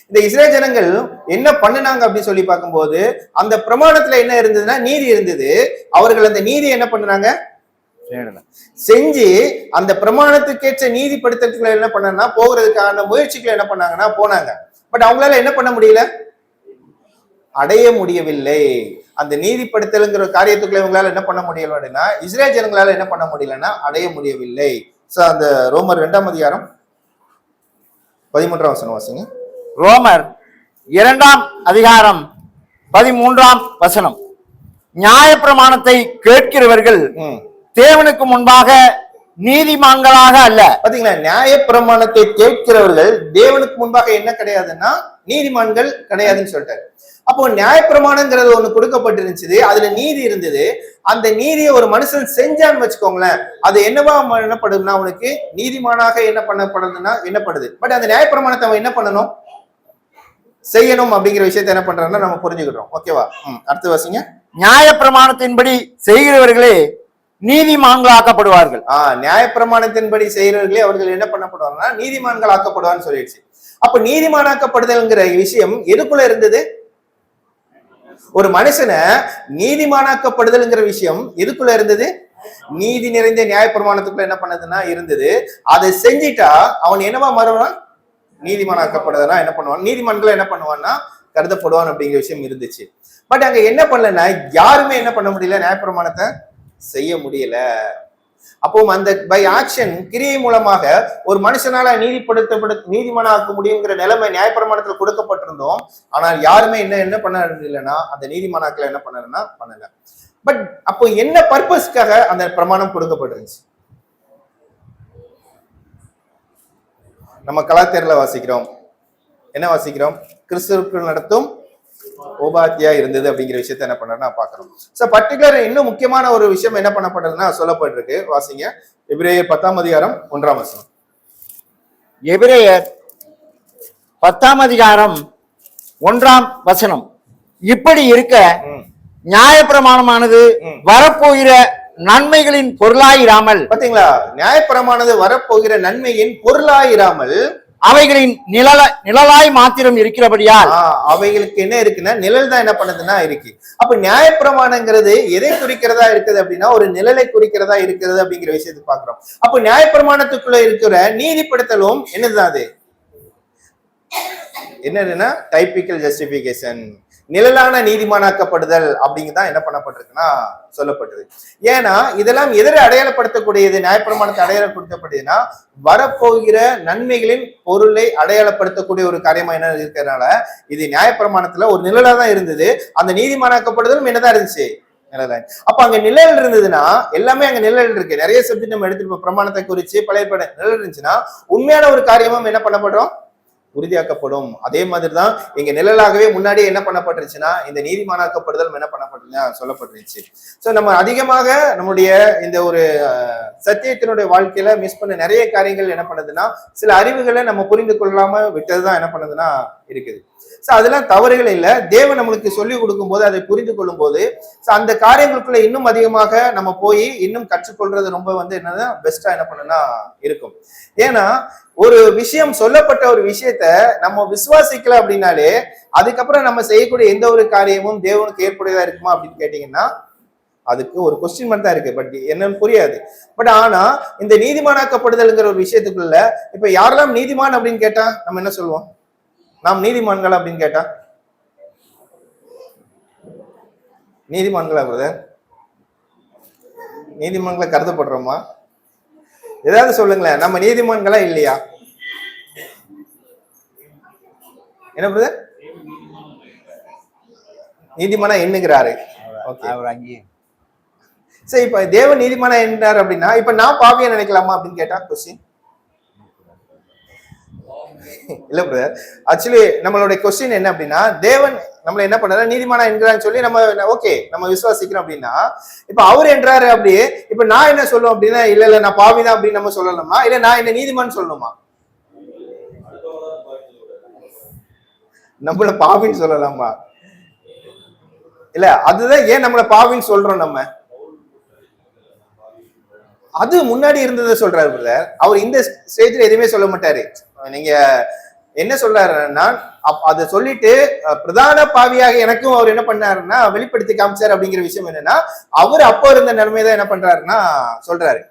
இந்த இஸ்ரேல் ஜனங்கள் என்ன பண்ணுனாங்க அப்படின்னு சொல்லி பார்க்கும்போது அந்த பிரமாணத்துல என்ன இருந்ததுன்னா நீதி இருந்தது. அவர்கள் அந்த நீதி என்ன பண்ணுனாங்க செஞ்சு அந்த பிரமாணத்துக்கேற்ற நீதிப்படுத்தலுக்குள்ள என்ன பண்ணா போகிறதுக்கான முயற்சிகளை என்ன பண்ணாங்கன்னா போனாங்க. பட் அவங்களால என்ன பண்ண முடியல, அடைய முடியவில்லை. அந்த நீதிப்படுத்தலுங்கிற காரியத்துக்குள்ள இவங்களால என்ன பண்ண முடியல அப்படின்னா இஸ்ரேல் ஜனங்களால என்ன பண்ண முடியலன்னா அடைய முடியவில்லை. சோ அந்த ரோமர் 2ஆம் அதிகாரம் 13ஆம் வசனம் வாசிங்க. ரோமர் 2ஆம் அதிகாரம் 13ஆம் வசனம். நியாயப்பிரமாணத்தை கேட்கிறவர்கள் தேவனுக்கு முன்பாக நீதிமான்களாக அல்ல. பாத்தீங்களா, நியாயப்பிரமாணத்தை கேட்கிறவர்கள் தேவனுக்கு முன்பாக என்ன கிடையாதுன்னா நீதிமான்கள் கிடையாதுன்னு சொல்லிட்டாரு. அப்போ நியாயப்பிரமாணங்கிறது ஒண்ணு கொடுக்கப்பட்டிருந்துச்சு, அதுல நீதி இருந்தது. அந்த நீதியை ஒரு மனுஷன் செஞ்சான்னு வச்சுக்கோங்களேன், அது என்னவா என்னப்படுதுன்னா அவனுக்கு நீதிமானாக என்ன பண்ணப்படுதுன்னா என்னப்படுது. பட் அந்த நியாயப்பிரமாணத்தை அவன் என்ன பண்ணணும், செய்யணும் அப்படிங்கிற விஷயத்த என்ன பண்றாங்கன்னா நம்ம புரிஞ்சுக்கிட்டோம். ஓகேவா? அடுத்து வாசிங்க. நியாயப்பிரமாணத்தின்படி செய்கிறவர்களே நீதிமான்கள் ஆக்கப்படுவார்கள். நியாயப்பிரமாணத்தின்படி செய்கிறவர்களே அவர்கள் என்ன பண்ணப்படுவாங்கன்னா நீதிமான்கள் ஆக்கப்படுவான்னு சொல்லிடுச்சு. அப்ப நீதிமானாக்கப்படுதல்ங்கிற விஷயம் எதுக்குள்ள இருந்தது? ஒரு மனுஷனை நீதிமானாக்கப்படுதல்ங்கிற விஷயம் எதுக்குள்ள இருந்தது? நீதி நிறைந்த நியாயப்பிரமாணத்துக்குள்ள என்ன பண்ணதுன்னா இருந்தது. அதை செஞ்சிட்டா அவன் என்னவா மாறுவான்? நீதிமானாக்கப்படுதா என்ன பண்ணுவான்? நீதிமான்களை என்ன பண்ணுவான்னா கருதப்படுவான் அப்படிங்கிற விஷயம் இருந்துச்சு. பட் அங்க என்ன பண்ணலன்னா யாருமே என்ன பண்ண முடியல, நியாயப்பிரமாணத்தை செய்ய முடியல. அப்போ அந்த பை ஆக்ஷன் கிரியை மூலமாக ஒரு மனுஷனால நீதிமானாக்க முடியுங்கிற நிலைமை நியாயப்பிரமாணத்துல கொடுக்கப்பட்டிருந்தோம். ஆனால் யாருமே என்ன பண்ண இல்லைன்னா அந்த நீதிமானாக்களை என்ன பண்ணலன்னா பண்ணல. பட் அப்போ என்ன பர்பஸ்க்காக அந்த பிரமாணம் கொடுக்கப்பட்டிருந்துச்சு? நம்ம கலாத்தியர்ல வாசிக்கிறோம், என்ன வாசிக்கிறோம்? கிறிஸ்துவுக்குள் நடத்தும் உபாத்தியா இருந்தது அப்படிங்கிற விஷயத்த என்ன பண்றேன்னா பாக்குறோம். சோ பர்டிகுலர் இன்னும் முக்கியமான ஒரு விஷயம் என்ன பண்ணப்படுறதுன்னா சொல்லப்பட்டிருக்கு. வாசிங்க எபிரேயர் 10ஆம் அதிகாரம் 1ஆம் வசனம். எபிரேயர் 10ஆம் அதிகாரம் 1ஆம் வசனம். இப்படி இருக்க நியாயப்பிரமாணமானது வரப்போகிற நன்மைகளின் பொருளாயிராமல், பாத்தீங்களா, நியாயப்பிரமானது வரப்போகிற நன்மையின் பொருளாயிராமல் அவைகளின் நிழலாய் மாத்திரம் இருக்கிறபடியால் அவைகளுக்கு என்ன இருக்குன்னா நிழல் தான் என்ன பண்ணுதுன்னா இருக்கு. அப்ப நியாயப்பிரமாணங்கிறது எதை குறிக்கிறதா இருக்குது அப்படின்னா ஒரு நிழலை குறிக்கிறதா இருக்கிறது அப்படிங்கிற விஷயத்தை பாக்குறோம். அப்ப நியாயப்பிரமாணத்துக்குள்ள இருக்கிற நீதிப்படுத்தலும் என்னதுதான், அது என்னதுன்னா டைபிக்கல் ஜஸ்டிபிகேஷன், நிழலான நீதிமானாக்கப்படுதல் அப்படிங்கதான் என்ன பண்ணப்பட்டிருக்குன்னா சொல்லப்பட்டது. ஏன்னா இதெல்லாம் எதிர அடையாளப்படுத்தக்கூடியது, நியாயப்பிரமாணத்தை அடையாளப்படுத்தப்படுதுன்னா வரப்போகிற நன்மைகளின் பொருளை அடையாளப்படுத்தக்கூடிய ஒரு காரியமா என்ன இருக்கிறதுனால இது நியாயப்பிரமாணத்துல ஒரு நிழலா தான் இருந்தது. அந்த நீதிமானாக்கப்படுதலும் என்னதான் இருந்துச்சு, நிழல். அப்ப அங்க நிழல் இருந்ததுன்னா எல்லாமே அங்க நிழல் இருக்கு. நிறைய சப்ஜெக்ட் நம்ம எடுத்துட்டு பிரமாணத்தை குறிச்சு பழைய நிழல் இருந்துச்சுன்னா உண்மையான ஒரு காரியமும் என்ன பண்ணப்படும், உறுதியாக்கப்படும். அதே மாதிரிதான் இங்க நிழலாகவே முன்னாடியே என்ன பண்ணப்பட்டுருச்சுன்னா இந்த நீதிமானாக்கப்படுதல் என்ன பண்ணப்பட்டுருச்சுன்னா சொல்லப்பட்டுருச்சு. சோ நம்ம அதிகமாக நம்முடைய இந்த ஒரு சத்தியத்தினுடைய வாழ்க்கையில மிஸ் பண்ண நிறைய காரியங்கள் என்ன பண்ணுதுன்னா சில அறிவுகளை நம்ம புரிந்து கொள்ளாம விட்டதுதான் என்ன பண்ணுதுன்னா இருக்குது. சோ அதெல்லாம் தவறுகள் இல்லை. தேவன் நம்மளுக்கு சொல்லி கொடுக்கும் போது அதை புரிந்து கொள்ளும் போது அந்த காரியங்களுக்குள்ள இன்னும் அதிகமாக நம்ம போய் இன்னும் கற்றுக்கொள்றது ரொம்ப என்னன்னா பெஸ்டா என்ன பண்ணுன்னா இருக்கும். ஏன்னா ஒரு விஷயம் சொல்லப்பட்ட ஒரு விஷயத்த நம்ம விசுவாசிக்கல அப்படின்னாலே அதுக்கப்புறம் நம்ம செய்யக்கூடிய எந்த ஒரு காரியமும் தேவனுக்கு ஏற்புடையதா இருக்குமா அப்படின்னு கேட்டீங்கன்னா அதுக்கு ஒரு கொஸ்டின் மட்டும் தான் இருக்கு. பட் என்னன்னு புரியாது. பட் ஆனா இந்த நீதிமானாக்கப்படுதல்ங்கிற ஒரு விஷயத்துக்குள்ள இப்ப யாரெல்லாம் நீதிமான் அப்படின்னு கேட்டா நம்ம என்ன சொல்லுவோம், நாம் நீதிமான்கள் அப்படின்னு கேட்டா நீதிமான்களா பிரதர், நீதிமான்களை கருதப்படுறோமா? ஏதாவது சொல்லுங்களேன், நம்ம நீதிமான்களா இல்லையா? என்ன பிரதர், நீதிமானா எண்ணுகிறாரு. சரி, இப்ப தேவன் நீதிமானா எண்ணுறாரு அப்படின்னா இப்ப நான் பாவியா நினைக்கலாமா அப்படின்னு கேட்டா கொஸ்டின் இல்ல பிரதர். ஆக்சுவலி நம்மளுடைய கொஸ்டின் என்ன அப்படின்னா தேவன் நம்மள என்ன பண்றாரு, நீதிமானா என்கிறான்னு சொல்லி நம்ம ஓகே நம்ம விசுவாசிக்கிறோம் அப்படின்னா இப்ப அவர் என்றாரு அப்படியே இப்ப நான் என்ன சொல்லுவோம் அப்படின்னா இல்ல நான் பாவிதான் அப்படின்னு நம்ம சொல்லணுமா, இல்ல நான் என்ன நீதிமான் சொல்லணுமா? நம்மள பாவின்னு சொல்லலாமா? இல்ல, அதுதான் ஏன் நம்மள பாவின்னு சொல்றோம் நம்ம. அது முன்னாடி இருந்ததை சொல்றாரு பிரதர். அவர் இந்த ஸ்டேஜ்ல எதுவுமே சொல்ல மாட்டாரு. நீங்க என்ன சொல்றாருன்னா, அதை சொல்லிட்டு பிரதான பாவியாக எனக்கும் அவர் என்ன பண்ணாருன்னா வெளிப்படுத்தி காமிச்சார். அப்படிங்கிற விஷயம் என்னன்னா, அவர் அப்போ இருந்த நிலைமைதான் என்ன பண்றாருன்னா சொல்றாரு.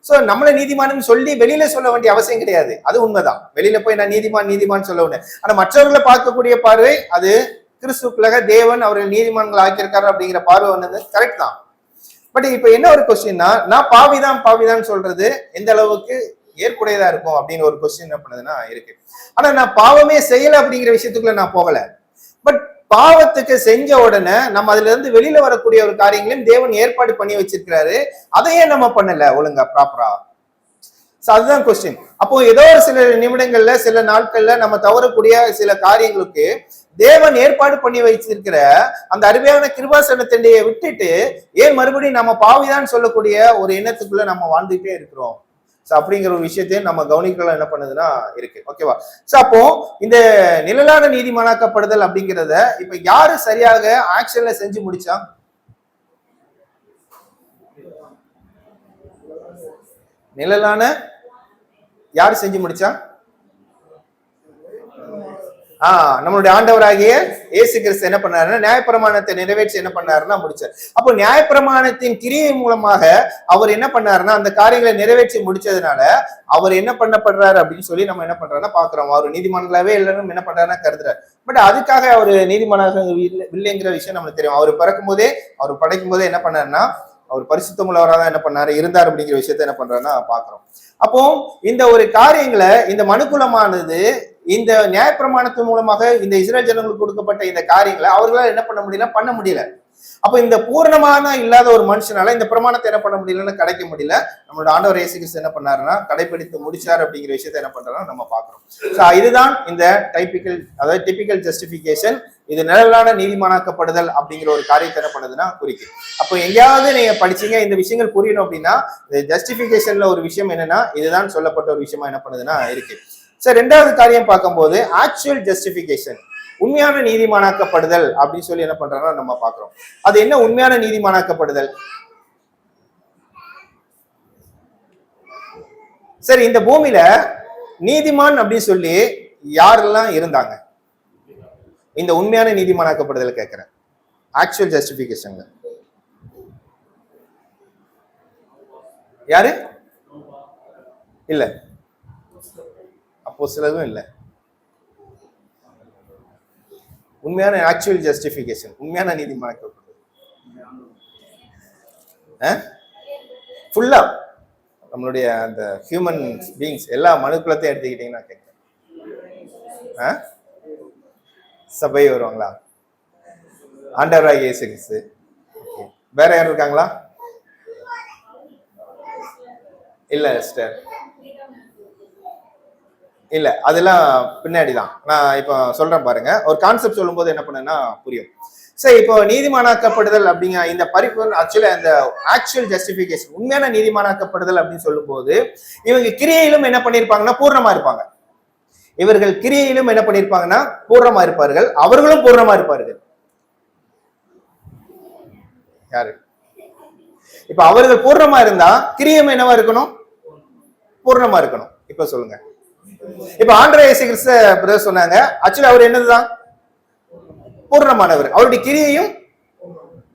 சோ நம்மள நீதிமான்னு சொல்லி வெளியில சொல்ல வேண்டிய அவசியம் கிடையாது. அது உண்மைதான். வெளியில போய் நான் நீதிமான் சொல்ல உடனே, ஆனா மற்றவர்களை பார்க்கக்கூடிய பார்வை அது கிறிஸ்துக்குள்ளாக தேவன் அவர்கள் நீதிமான்கள் ஆக்கியிருக்காரு அப்படிங்கிற பார்வை வந்தது கரெக்ட் தான். பட் இப்ப என்ன ஒரு கொஸ்டின்னா, நான் பாவிதான் சொல்றது எந்த அளவுக்கு ஏற்புடையதா இருக்கும் அப்படின்னு ஒரு கொஸ்டின் என்ன பண்ணுதுன்னா இருக்கு. ஆனா நான் பாவமே செய்யல அப்படிங்கிற விஷயத்துக்குள்ள நான் போகல. பட் பாவத்துக்கு செஞ்ச உடனே நம்ம அதுல இருந்து வெளியில வரக்கூடிய ஒரு காரியங்களையும் தேவன் ஏற்பாடு பண்ணி வச்சிருக்கிறாரு. அதையே நம்ம பண்ணல ஒழுங்கா ப்ராப்பரா. அதுதான் கொஸ்டின். அப்போ ஏதோ ஒரு சில நிமிடங்கள்ல சில நாட்கள்ல நம்ம தவறக்கூடிய சில காரியங்களுக்கு தேவன் ஏற்பாடு பண்ணி வச்சிருக்கிற அந்த அருமையான கிருபாசனத்தை விட்டுட்டு ஏன் மறுபடியும் நம்ம பாவிதான் சொல்லக்கூடிய ஒரு எண்ணத்துக்குள்ள நம்ம வாழ்ந்துட்டே இருக்கிறோம். அப்படிங்கிற ஒரு விஷயத்தையும் நம்ம கவனிக்கலாம் என்ன பண்ணுதுன்னா இருக்கு. ஓகேவா? சோ அப்போ இந்த நிழலான நீதிமானாக்கப்படுதல் அப்படிங்கிறத இப்ப யாரு சரியாக ஆக்ஷன்ல செஞ்சு முடிச்சா? நிழலான யாரு செஞ்சு முடிச்சா? நம்மளுடைய ஆண்டவராகிய இயேசு கிறிஸ்து என்ன பண்ணாருன்னா நியாயப்பிரமாணத்தை நிறைவேற்றி என்ன பண்ணாருன்னா முடிச்சார். அப்போ நியாயப்பிரமாணத்தின் கிரியை மூலமாக அவர் என்ன பண்ணாருன்னா அந்த காரியங்களை நிறைவேற்றி முடிச்சதுனால அவர் என்ன பண்ணப்படுறாரு அப்படின்னு சொல்லி நம்ம என்ன பண்றோம்னா பாக்குறோம். அவர் நீதிமான்களாவே எல்லாரும் என்ன பண்றாருன்னா கருதுறாரு. பட் அதுக்காக அவர் நீதிமானாக இல்லைங்கிற விஷயம் நம்மளுக்கு தெரியும். அவர் பிறக்கும் போதே அவர் படைக்கும் போதே என்ன பண்ணாருன்னா அவர் பரிசுத்தம் உள்ளவராக தான் என்ன பண்ணாரு இருந்தார் அப்படிங்கிற விஷயத்த என்ன பண்றாருன்னா பாக்குறோம். அப்போ இந்த ஒரு காரியங்களை இந்த மனுக்குலமானது இந்த நியாயப்பிரமாணத்தின் மூலமாக இந்த இஸ்ரேல் ஜனங்களுக்கு கொடுக்கப்பட்ட இந்த காரியங்களை அவர்களால் என்ன பண்ண முடியல. அப்ப இந்த பூர்ணமான இல்லாத ஒரு மனுஷனால இந்த பிரமாணத்தை என்ன பண்ண முடியலன்னு கிடைக்க முடியல. நம்மளோட ஆண்டவர் இயேசு கிறிஸ்து என்ன பண்ணாருன்னா கடைபிடித்து முடிச்சார் அப்படிங்கிற விஷயத்த என்ன பண்றோம்னா நம்ம பாக்குறோம். இதுதான் இந்த டிபிக்கல் ஜஸ்டிபிகேஷன். இது நிழலான நீதிமானாக்கப்படுதல் அப்படிங்கிற ஒரு காரியத்தை என்ன பண்ணுதுன்னா குறிக்கும். அப்போ எங்கேயாவது நீங்க படிச்சீங்க இந்த விஷயங்கள் புரியணும் அப்படின்னா இந்த ஜஸ்டிபிகேஷன்ல ஒரு விஷயம் என்னன்னா இதுதான் சொல்லப்பட்ட ஒரு விஷயமா என்ன பண்ணுதுன்னா இருக்கு. சரி, ரெண்டாவது காரியம் பார்க்கும்போது ஆக்சுவல் ஜஸ்டிபிகேஷன், உண்மையான நீதிமானாக்கப்படுதல் அப்படின்னு சொல்லி என்ன பண்றாங்கன்னா நம்ம பாக்குறோம். அது என்ன உண்மையான நீதிமானாக்கப்படுதல்? சரி, இந்த பூமியில நீதிமான் அப்படின்னு சொல்லி யாரெல்லாம் இருந்தாங்க? இந்த உண்மையான நீதிமானாக்கப்படுதல் கேட்கிறேன். ஆக்சுவல் ஜஸ்டிபிகேஷன் யாரு? இல்ல, அப்போ சிலதும் இல்ல. உண்மையான ஆக்சுவல் ஜஸ்டிபிகேஷன், உண்மையான நீதிமானாக்கப்படுதல் ஃபுல்லா நம்மளுடைய அந்த ஹியூமன் பீயிங்ஸ் எல்லா மனுக்குலத்தையும் எடுத்துக்கிட்டீங்கன்னா கேட்கிறேன். சபை வருவாங்களா? ஆண்டவராகிய இயேசு கிறிஸ்து. வேற யாரும் இருக்காங்களா? இல்ல சிஸ்டர், இல்ல, அதெல்லாம் பின்னாடிதான். நான் இப்ப சொல்றேன் பாருங்க. ஒரு கான்செப்ட் சொல்லும் போது என்ன பண்ணுன்னா புரியும். சரி, இப்போ நீதிமானாக்கப்படுதல் அப்படிங்க இந்த பரிபூர்ண அந்த ஆக்சுவல் ஜஸ்டிபிகேஷன், உண்மையான நீதிமானாக்கப்படுதல் அப்படின்னு சொல்லும் போது இவங்க கிரியையிலும் என்ன பண்ணிருப்பாங்கன்னா பூர்ணமா இருப்பாங்க. இவர்கள் கிரியையிலும் என்ன பண்ணிருப்பாங்கன்னா பூர்ணமா இருப்பார்கள், அவர்களும் பூர்ணமா இருப்பார்கள். யாரு? இப்ப அவர்கள் பூர்ணமா இருந்தா கிரியம் என்னவா இருக்கணும்? பூர்ணமா இருக்கணும். இப்ப சொல்லுங்க. இப்ப ஆண்டவர் இயேசு கிறிஸ்து பிரதர் சொன்னாங்க, ஆக்சுவலி அவர் என்னதுதான் பூர்ணமானவர், அவருடைய கிரியையும்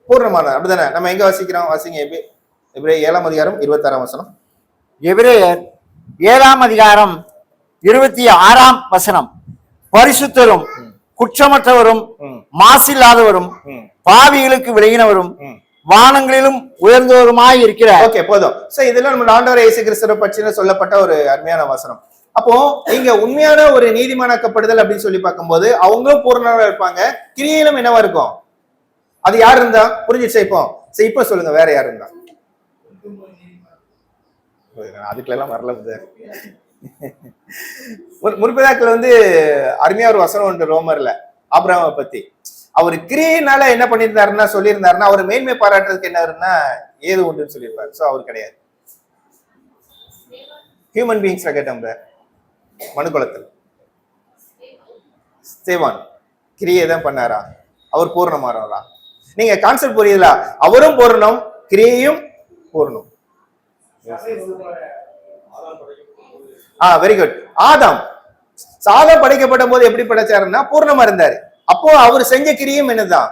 பூர்ணமானவர். அப்படிதானே? நம்ம எங்க வாசிக்கிறோம்? வாசிங்க. எபிரேயர் 7ஆம் அதிகாரம் 26ஆம் வசனம். எபிரேயர் 7ஆம் அதிகாரம் 26ஆம் வசனம். பரிசுத்தரும் குற்றமற்றவரும் மாசில்லாதவரும் பாவிகளுக்கு விலகினவரும் வானங்களிலும் உயர்ந்தவருமாய் இருக்கிறார். ஓகே, போதும். சோ இதெல்லாம் நம்ம ஆண்டவர் இயேசு கிறிஸ்துவை பற்றி சொல்லப்பட்ட ஒரு அருமையான வசனம். அப்போ இங்க உண்மையான ஒரு நீதிமானாக்கப்படுதல் அப்படின்னு சொல்லி பார்க்கும்போது அவங்களும் பூர்ணமா இருப்பாங்க, கிரியையிலும் என்னவா இருக்கும்? அது யார் இருந்தா புரிஞ்சிச்சு? இப்ப சொல்லுங்க, வேற யார் இருந்தா? அதுக்கெல்லாம் வரல. முற்பிதாக்கள் அருமையா ஒரு வசனம் உண்டு ரோமர்ல ஆபிரகாமை பத்தி. அவர் கிரியையினால என்ன பண்ணியிருந்தாருன்னா சொல்லியிருந்தாருன்னா அவர் மேன்மை பாராட்டுறதுக்கு என்ன ஏது உண்டுன்னு சொல்லியிருப்பாரு. சோ அவர் கிடையாது. ஹியூமன் பீயிங்ஸ்ல கேட்டோம் மனுக்குலத்தில் ஸ்தேவான் கிரியை தான் பண்ணாரா? அவர் பூரணமானவரா? நீங்க கான்செப்ட் புரியுதா? அவரும் பூரணம், கிரியையும் பூரணம். Very good. ஆதாம் படைக்கப்பட்ட போது எப்படி படைச்சாருன்னா பூர்ணமா இருந்தாரு. அப்போ அவர் செஞ்ச கிரியும் என்னதான்?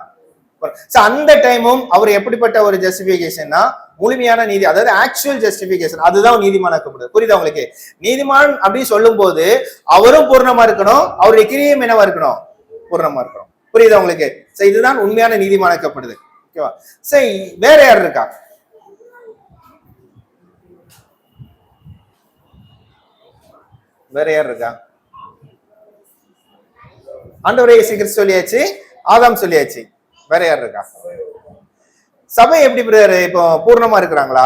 அந்த டைமும் அவர் எப்படிப்பட்ட ஒரு ஜஸ்டிபிகேஷன்னா முழுமையான நீதி, அதாவது ஆக்சுவல் ஜஸ்டிபிகேஷன், அதுதான் நீதிமானாக்கப்படுது. புரியுதா உங்களுக்கு? நீதிமான் அப்படின்னு சொல்லும் போது அவரும் பூர்ணமா இருக்கணும், அவருடைய கிரியும் என்னவா இருக்கணும்? பூர்ணமா இருக்கணும். புரியுதா உங்களுக்கு? இதுதான் உண்மையான நீதிமானாக்கப்படுது. ஓகேவா? சரி, வேற யார் இருக்கா? வேற யார் இருக்கா? ஆண்டவரே இயேசு கிறிஸ்து சொல்லியாச்சு, ஆதாம் சொல்லியாச்சு. வேற யார் இருக்கா? சபை எப்படி பிரதர் இப்போ பூர்ணமா இருக்கிறாங்களா?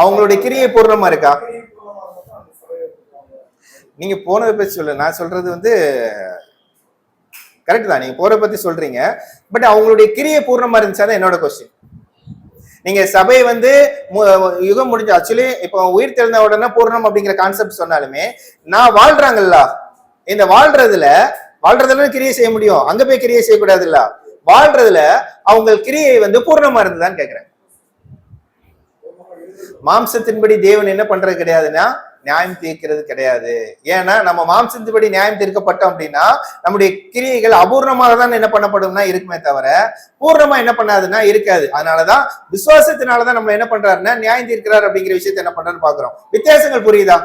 அவங்களுடைய கிரியை பூர்ணமா இருக்கா? நீங்க போனதை பத்தி சொல்லு, நான் சொல்றது வந்து கரெக்ட் தான். நீங்க போறத பத்தி சொல்றீங்க, பட் அவங்களுடைய கிரியை பூர்ணமா இருந்துச்சாதான் என்னோட கொஸ்டின். நீங்க சபை வந்து யுகம் முடிஞ்சு ஆக்சுவலி இப்போ உயிர் தெழுந்த உடனே பூர்ணம் அப்படிங்கிற கான்செப்ட் சொன்னாலுமே, நான் வாழ்றாங்கல்ல, இந்த வாழ்றதுல கிரியை செய்ய முடியும், அங்க போய் கிரியை செய்யக்கூடாது இல்ல. வாழ்றதுல அவங்க கிரியை வந்து பூர்ணமா இருந்ததான்னு கேக்குறேன். மாம்சத்தின்படி தேவன் என்ன பண்றது கிடையாதுன்னா நியாயம் தீர்க்கிறது கிடையாது. ஏன்னா நம்ம மாம்சத்தின்படி நியாயம் தீர்க்கப்பட்டோம் அப்படின்னா நம்முடைய கிரியைகள் அபூர்ணமாக தான் என்ன பண்ணப்படும்னா இருக்குமே தவிர பூர்ணமா என்ன பண்ணாதுன்னா இருக்காது. அதனாலதான் விசுவாசத்தினாலதான் நம்ம என்ன பண்றாருன்னா நியாயம் தீர்க்கிறார் அப்படிங்கிற விஷயத்த என்ன பண்றாருன்னு பாக்குறோம். வித்தியாசங்கள் புரியுதா?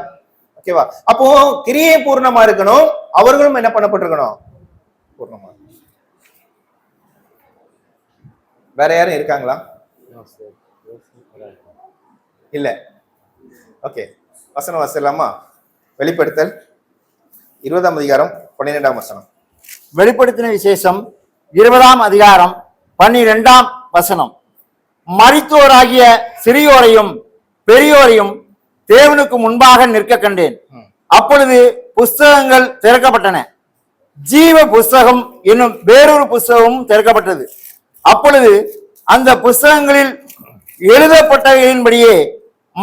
ஓகேவா? அப்போ கிரியை பூர்ணமா இருக்கணும், அவர்களும் என்ன பண்ணப்பட்டிருக்கணும்? பூர்ணமா. வேற யாரும் இருக்காங்களா? இல்ல. ஓகே, வசனம் வாசிக்கலாமா? வெளிப்படுத்தல் 20ஆம் அதிகாரம் 12ஆம் வசனம். வெளிப்படுத்தின விசேஷம் 20ஆம் அதிகாரம் 12ஆம் வசனம். மரித்தோராகிய சிறியோரையும் பெரியோரையும் தேவனுக்கு முன்பாக நிற்க கண்டேன். அப்பொழுது புஸ்தகங்கள் திறக்கப்பட்டன. ஜீவ புஸ்தகம் என்னும் வேறொரு புஸ்தகமும் திறக்கப்பட்டது. அப்பொழுது அந்த புஸ்தகங்களில் எழுதப்பட்டவையின்படியே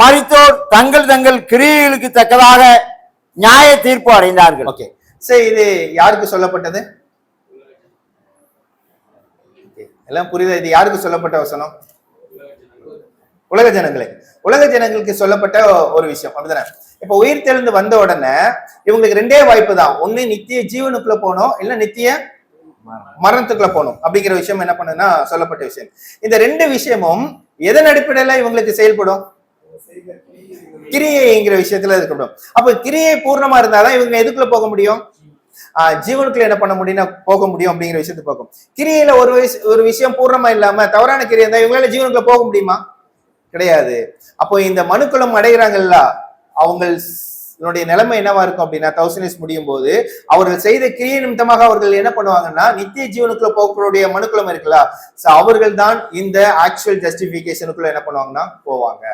மரித்தோர் தங்கள் தங்கள் கிரியைகளுக்கு தக்கதாக நியாய தீர்ப்பு அடைந்தார்கள். ஓகே, சரி, இது யாருக்கு சொல்லப்பட்டது? எல்லாம் புரியுதா? இது யாருக்கு சொல்லப்பட்ட வசனம்? உலக ஜனங்களுக்கு சொல்லப்பட்ட ஒரு விஷயம், அப்படிதானே? இப்ப உயிர் தெழுந்து வந்த உடனே இவங்களுக்கு ரெண்டே வாய்ப்பு தான். ஒண்ணு நித்திய ஜீவனுக்குள்ள போகணும், இல்ல நித்திய மரணத்துக்குள்ள போகணும் அப்படிங்கிற விஷயம் என்ன பண்ணுன்னா சொல்லப்பட்ட விஷயம். இந்த ரெண்டு விஷயமும் எதன் அடிப்படையில இவங்களுக்கு செயல்படும்? கிரியைங்கிற விஷயத்துல இருக்கட்டும். அப்ப கிரியை பூர்ணமா இருந்தாதான் இவங்க எதுக்குள்ள போக முடியும்? ஜீவனுக்குள்ள என்ன பண்ண முடியும்னா போக முடியும் அப்படிங்கிற விஷயத்தை பார்க்கும். கிரியையில ஒரு விஷயம் பூர்ணமா இல்லாம தவறான கிரியை இருந்தா இவங்களால ஜீவனுக்குள்ள போக முடியுமா? கிடையாது. அப்போ இந்த மனுக்குளம் அடைகிறாங்கல்ல, அவங்களுடைய நிலைமை என்னவா இருக்கும் அப்படின்னா 1000 years முடியும் போது அவர்கள் செய்த கிரியை நிமித்தமாக அவர்கள் என்ன பண்ணுவாங்கன்னா நித்திய ஜீவனுக்குள்ள போகக்கூடிய மனுக்குளம் இருக்குல்ல, அவர்கள் தான் இந்த ஆக்சுவல் ஜஸ்டிபிகேஷனுக்குள்ள என்ன பண்ணுவாங்கன்னா போவாங்க.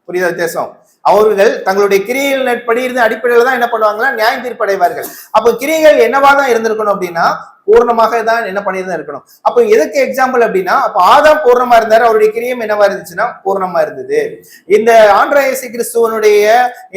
புரியுதா வித்தியாசம்? அவர்கள் தங்களுடைய கிரியைகள் படி இருந்த அடிப்படையில தான் என்ன பண்ணுவாங்கன்னா நியாயம் தீர்ப்படைவார்கள். அப்போ கிரியைகள் என்னவாதான் இருந்திருக்கணும் அப்படின்னா பூர்ணமாக தான் என்ன பண்ணிதான் இருக்கணும். அப்போ எதுக்கு எக்ஸாம்பிள் அப்படின்னா, அப்ப ஆதாம் பூர்ணமா இருந்தாரு, அவருடைய கிரியம் என்னவா இருந்துச்சுன்னா பூர்ணமா இருந்தது. இந்த ஆண்டவராகிய இயேசு கிறிஸ்துவனுடைய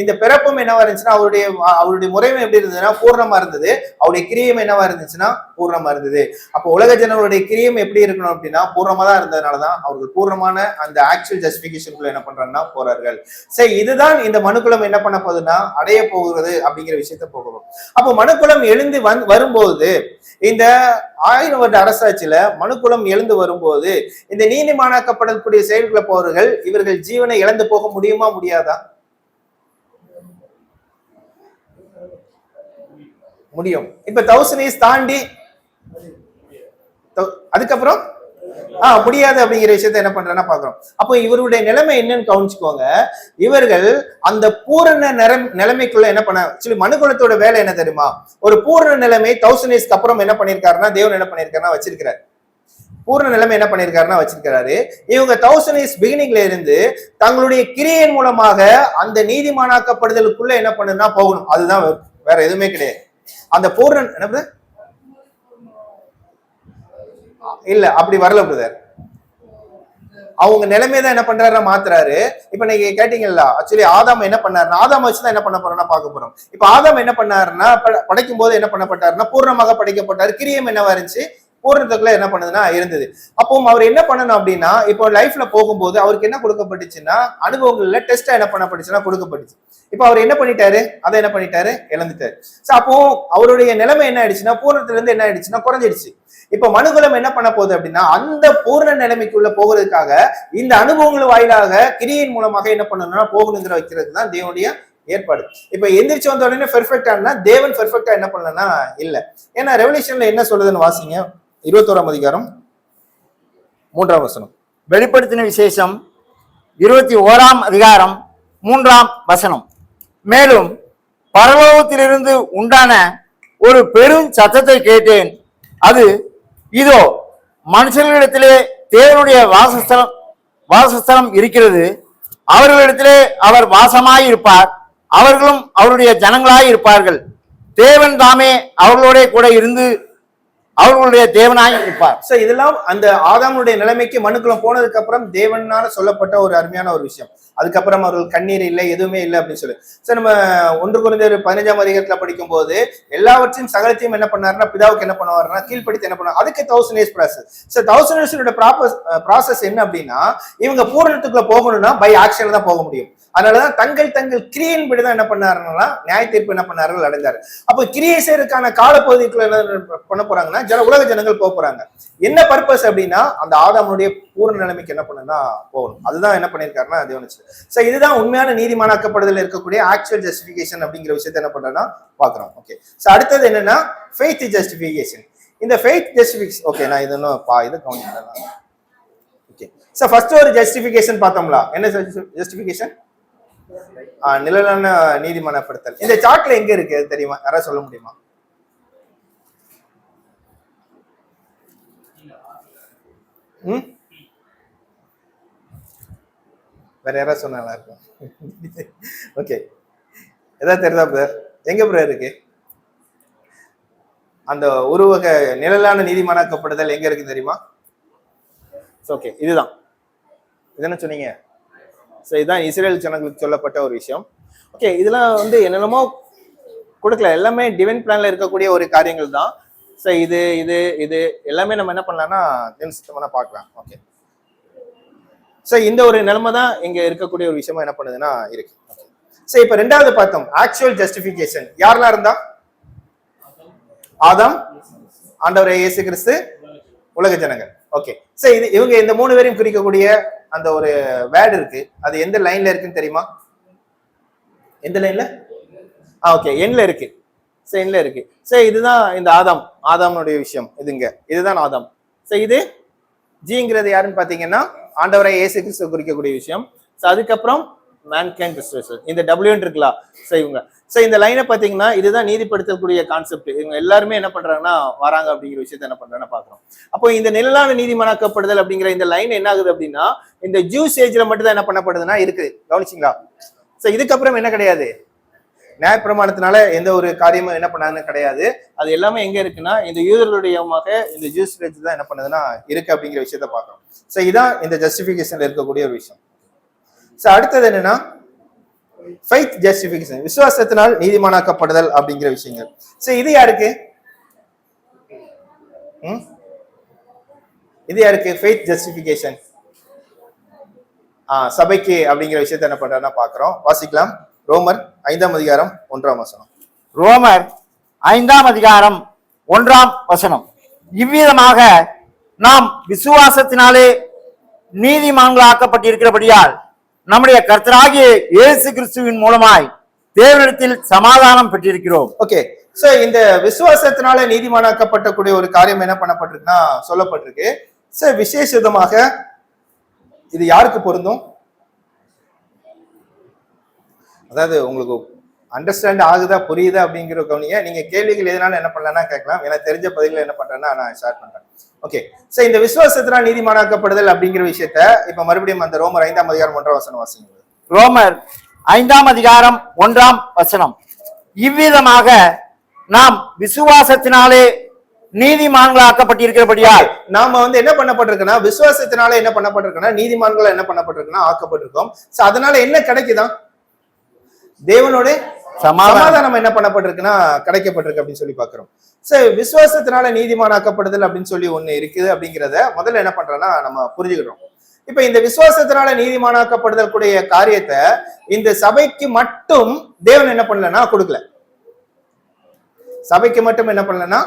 இந்த பிறப்பும் என்னவா இருந்துச்சுன்னா அவருடைய முறையும் எப்படி இருந்ததுன்னா பூர்ணமா இருந்தது, அவருடைய கிரியம் என்னவா இருந்துச்சுன்னா பூர்ணமா இருந்தது. அப்போ உலக ஜனங்களுடைய கிரியம் எப்படி இருக்கணும் அப்படின்னா பூர்ணமா தான் இருந்ததுனாலதான் அவர்கள் பூர்ணமான அந்த ஆக்சுவல் ஜஸ்டிபிகேஷனுக்குள்ள என்ன பண்றாங்கன்னா போறார்கள். சரி, இதுதான் இந்த மனுக்குலம் என்ன பண்ண போகுதுன்னா அடைய போகிறது அப்படிங்கிற விஷயத்த போகணும். அப்போ மனுக்குலம் எழுந்து வரும்போது இந்த 1000 வருட அரசாட்சியில மனுக்குலம் எழுந்து வரும்போது இந்த நீதிமானாக்கப்படக்கூடிய செயல்களை போவர்கள் இவர்கள் ஜீவனை இழந்து போக முடியுமா முடியாதா? முடியும். இப்ப 1000 years தாண்டி அதுக்கப்புறம் முடியாது அப்படிங்கிற விஷயத்த என்ன பண்றேன்னா பாக்குறோம். அப்போ இவருடைய நிலைமை என்னன்னு கவனிச்சுக்கோங்க. இவர்கள் அந்த பூரண நிலைமைக்குள்ள என்ன பண்ண ஆக்சுவலி மனுக்குலத்தோட வேலை என்ன தெரியுமா? ஒரு பூரண நிலைமை 1000 years அப்புறம் என்ன பண்ணிருக்காருன்னா தேவன் என்ன பண்ணிருக்காருன்னா வச்சிருக்கிறார். பூர்ண நிலைமை என்ன பண்ணிருக்காருன்னா வச்சிருக்கிறாரு. இவங்க 1000 years பிகினிங்ல இருந்து தங்களுடைய கிரியின் மூலமாக அந்த நீதிமானாக்கப்படுதலுக்குள்ள என்ன பண்ணுன்னா போகணும். அதுதான் வேற எதுவுமே கிடையாது. அந்த பூர்ண என்ன இல்ல அப்படி வரல பிரதர். அவங்க நிலைமையை தான் என்ன பண்றாரு மாத்துறாரு. இப்ப நீங்க கேட்டீங்கல்ல, ஆக்சுவலி ஆதாம் என்ன பண்ணாருன்னா, ஆதாம் வச்சுதான் என்ன பண்ண போறோம்னா பார்க்க போறோம். இப்ப ஆதாம் என்ன பண்ணாருன்னா, படைக்கும் போது என்ன பண்ணப்பட்டாருன்னா பூர்ணமாக படைக்கப்பட்டாரு. கிரியம் என்னவா இருந்துச்சு, பூர்ணத்துக்குள்ள என்ன பண்ணுதுன்னா இருந்தது. அப்போ அவர் என்ன பண்ணணும் அப்படின்னா, இப்போ லைஃப்ல போகும்போது அவருக்கு என்ன கொடுக்கப்பட்டுச்சுன்னா, அனுபவங்கள்ல டெஸ்டா என்ன பண்ணப்பட்டுச்சுன்னா கொடுக்கப்பட்டுச்சு. இப்போ அவர் என்ன பண்ணிட்டாரு, அதை என்ன பண்ணிட்டாரு, இழந்துட்டாரு. சோ அப்போ அவருடைய நிலைமை என்ன ஆயிடுச்சுன்னா, பூர்ணத்துல இருந்து என்ன ஆயிடுச்சுன்னா குறைஞ்சிடுச்சு. இப்ப மனுகுலம் என்ன பண்ண போகுது அப்படின்னா, அந்த பூர்ண நிலைமைக்குள்ள போகிறதுக்காக இந்த அனுபவங்கள் வாயிலாக கிரியின் மூலமாக என்ன பண்ணணும்னா போகணுங்கிற வைக்கிறது தான் தேவனுடைய ஏற்பாடு. இப்ப எந்திரிச்சு வந்த உடனே பெர்ஃபெக்டா தேவன் பெர்ஃபெக்டா என்ன பண்ணலன்னா இல்ல. ஏன்னா ரெவல்யூஷன்ல என்ன சொல்லுதுன்னு வாசிங்க, 21ஆம் அதிகாரம் 3ஆம் வசனம். வெளிப்படுத்தின விசேஷம் 21ஆம் அதிகாரம் 3ஆம் வசனம். மேலும் பரலோகத்திலிருந்து உண்டான ஒரு பெரும் சத்தத்தை கேட்டேன். அது இதோ மனுஷர்களிடத்திலே தேவனுடைய வாசஸ்தலம் இருக்கிறது. அவர்களிடத்திலே அவர் வாசமாயிருப்பார். அவர்களும் அவருடைய ஜனங்களாய் இருப்பார்கள். தேவன் தாமே அவர்களோட கூட இருந்து அவர்களுடைய தேவனாய் இருப்பார். சோ இதெல்லாம் அந்த ஆதாமுடைய நிலைமைக்கு மனுக்குளம் போனதுக்கு அப்புறம் தேவனால சொல்லப்பட்ட ஒரு அருமையான ஒரு விஷயம். அதுக்கப்புறம் அவர்கள் கண்ணீர் இல்லை, எதுவுமே இல்லை அப்படின்னு சொல்லி. சோ நம்ம 1 கொரிந்தியர் 15ஆம் அதிகாரத்துல படிக்கும் போது எல்லாவற்றையும் சகலத்தையும் என்ன பண்ணாருன்னா பிதாவுக்கு என்ன பண்ணுவாருன்னா கீழ்படுத்தி என்ன பண்ணுவாங்க. அதுக்கு 1000 years process. So 1000 years process என்ன அப்படின்னா, இவங்க பூரணத்துக்குள்ள போகணும்னா பை ஆக்ஷன்ல தான் போக முடியும். அதனாலதான் தங்கள் கிரியையின்படிதான் என்ன பண்ணாருன்னா நியாய தீர்ப்பு என்ன பண்ணார்கள் அடைந்தாரு. அப்போ கிரியை செய்யறதுக்கான காலப்பகுதிக்குள்ள என்ன பண்ண போறாங்கன்னா உலக ஜனங்கள் போக போறாங்க. என்ன பர்பஸ் அப்படின்னா, அந்த ஆதாமுடைய பூர்ண நிலைமைக்கு என்ன பண்ணுன்னா போகணும். அதுதான் என்ன பண்ணிருக்காருன்னா தேவனுச்சு. சோ இதுதான் உண்மையான நீதிமானாக்கப்படுதல் இருக்கக்கூடிய ஆக்சுவல் ஜஸ்டிபிகேஷன் அப்படிங்கிற விஷயத்தை என்ன பண்றோம்னா பாக்குறோம். ஓகே, சோ அடுத்தது என்னன்னா ஃபெய்த் ஜஸ்டிபிகேஷன். இந்த ஃபெய்த் ஜஸ்டிபிகேஷன், ஓகே நான் இது கவனிக்கிறேன். ஓகே, சோ ஃபர்ஸ்ட் ஒரு ஜஸ்டிபிகேஷன் பார்த்தோம்ல. என்ன ஜஸ்டிபிகேஷன்? நிழலான நீதிமானப்படுத்தல். இந்த சார்ட்ல எங்க இருக்கு தெரியுமா? யாராவது சொல்ல முடியுமா? வேற யாராவது சொன்னா நல்லா இருக்கும். ஓகே, ஏதாவது தெரியுதா பிரதர்? எங்க பிரதர் இருக்கு அந்த உருவக நிழலான நீதிமானாக்கப்படுதல்? எங்க இருக்கு தெரியுமா? ஓகே, இதுதான். என்ன சொன்னீங்க? ஸோ இதுதான் இஸ்ரேல் ஜனங்களுக்கு சொல்லப்பட்ட ஒரு விஷயம். ஓகே, இதெல்லாம் என்னென்னமோ கொடுக்கல, எல்லாமே டிவைன் பிளான்ல இருக்கக்கூடிய ஒரு காரியங்கள் தான். ஸோ இது இது இது எல்லாமே நம்ம என்ன பண்ணலாம்னா சுத்தமான பார்க்கலாம். ஓகே, ஸோ இந்த ஒரு நிலைமை தான் இங்க இருக்கக்கூடிய ஒரு விஷயமா என்ன பண்ணுதுன்னா இருக்கு. ஸோ இப்போ ரெண்டாவது பார்த்தோம் ஆக்சுவல் ஜஸ்டிபிகேஷன். யாரெல்லாம் இருந்தா? ஆதாம், ஆண்டவர் இயேசு கிறிஸ்து, உலக ஜனங்கள். ஓகே, சோ இவங்க இந்த 3 பேரையும் குறிக்கக்கூடிய அந்த ஒரு வேர்டு இருக்கு. அது எந்த லைன்ல இருக்குன்னு தெரியுமா? எந்த லைன்ல? ஓகே, எண்ல இருக்கு. சோ எண்ல இருக்கு. சோ இதுதான் இந்த ஆதாமுடைய விஷயம். இதுதான் ஆதாம். சோ இது ஜிங்கிறது யாருன்னு பாத்தீங்கன்னா ஆண்டவரை இயேசு கிறிஸ்து குறிக்கக்கூடிய விஷயம். சோ அதுக்கப்புறம் மேன்கைண்ட் ரிஸ்டோரேஷன். இந்த டபிள்யூன்னு இருக்குல்ல, சோ இவங்க. சோ இந்த லைனை பாத்தீங்கன்னா இதுதான் நீதிப்படுத்தக்கூடிய கான்செப்ட். இவங்க எல்லாருமே என்ன பண்றாங்கன்னா வராங்க அப்படிங்கிற விஷயத்த என்ன பண்றாங்கன்னா பாக்குறோம். அப்போ இந்த நிழலான நீதிமானாக்கப்படுதல் அப்படிங்கிற இந்த லைன் என்ன ஆகுது அப்படின்னா, இந்த ஜூஸ் ஏஜ்ல மட்டும் தான் என்ன பண்ணப்படுதுன்னா இருக்குது. கவனிச்சிங்களா? சோ இதுக்கப்புறம் என்ன கிடையாது, நியாயப்பிரமாணத்தினால எந்த ஒரு காரியமும் என்ன பண்ணாதுன்னு கிடையாது. அது எல்லாமே எங்க இருக்குன்னா இந்த யூதர்களுடைய இந்த ஜூஸ் ஏஜ் தான் என்ன பண்ணுதுன்னா இருக்கு அப்படிங்கிற விஷயத்த பாக்குறோம். சோ இதான் இந்த ஜஸ்டிபிகேஷன்ல இருக்கக்கூடிய ஒரு விஷயம். சோ அடுத்தது என்னன்னா ஃபெய்த் ஜஸ்டிபிகேஷன், விசுவாசத்தினால் நீதிமானாக்கப்படுதல் அப்படிங்கிற விஷயங்கள். சோ இது யாருக்கு? இது யாருக்கு ஃபெய்த் ஜஸ்டிபிகேஷன்? சபைக்கு அப்படிங்கிற விஷயத்த என்ன பண்றோம்னா பாக்குறோம். வாசிக்கலாம். ரோமர் 5ஆம் அதிகாரம் 1ஆம் வசனம். ரோமர் 5ஆம் அதிகாரம் 1ஆம் வசனம். இவ்விதமாக நாம் விசுவாசத்தினாலே நீதிமான்களாக்கப்பட்டிருக்கிறபடியால் நம்முடைய கர்த்தராகிய இயேசு கிறிஸ்துவின் மூலமாய் தேவனிடத்தில் சமாதானம் பெற்றிருக்கிறோம். ஓகே, சோ இந்த விசுவாசத்தினால நீதிமானாக்கப்பட்டக்கூடிய ஒரு காரியம் என்ன பண்ணப்பட்டிருக்குன்னா சொல்லப்பட்டிருக்கு. சோ விசேஷமாக இது யாருக்கு பொருந்தும்? அதாவது உங்களுக்கு அண்டர்ஸ்டாண்ட் ஆகுதா, புரியுதா அப்படிங்கிற கவனிங்க. நீங்க கேள்விகள் எதனால என்ன பண்ணலன்னா கேட்கலாம். எனக்கு தெரிஞ்ச பதில என்ன பண்றேன்னா நான் ஷேர் பண்றேன். ஓகே, சோ இந்த விசுவாசத்தினால் நீதிமானாக்கப்படுதல் அப்படிங்கிற விஷயத்த இப்ப மறுபடியும் அந்த ரோமர் 5ஆம் அதிகாரம் 1ஆம் வசனம் வாசிங்க. ரோமர் 5ஆம் அதிகாரம் 1ஆம் வசனம். இவ்விதமாக நாம் விசுவாசத்தினாலே நீதிமான்களாக்கப்பட்டிருக்கிறபடியால் நாம வந்து என்ன பண்ணப்பட்டிருக்குன்னா விசுவாசத்தினால என்ன பண்ணப்பட்டிருக்குன்னா நீதிமான்கள் என்ன பண்ணப்பட்டிருக்குன்னா ஆக்கப்பட்டிருக்கோம். சோ அதனால என்ன கிடைக்குதான்? தேவனோட சமாதானம் என்ன பண்ணப்பட்டிருக்குன்னா கிடைக்கப்பட்டிருக்கு அப்படின்னு சொல்லி பாக்குறோம். சோ விசுவாசத்தினால நீதிமானாக்கப்படுதல் அப்படின்னு சொல்லி ஒண்ணு இருக்குது அப்படிங்கிறத முதல்ல என்ன பண்றோம்னா நம்ம புரிஞ்சுக்கிறோம். இப்ப இந்த விசுவாசத்தினால நீதிமானாக்கப்படுதல் கூடிய காரியத்தை இந்த சபைக்கு மட்டும் தேவன் என்ன பண்ணலன்னா கொடுக்கல. சபைக்கு மட்டும் என்ன பண்ணலன்னா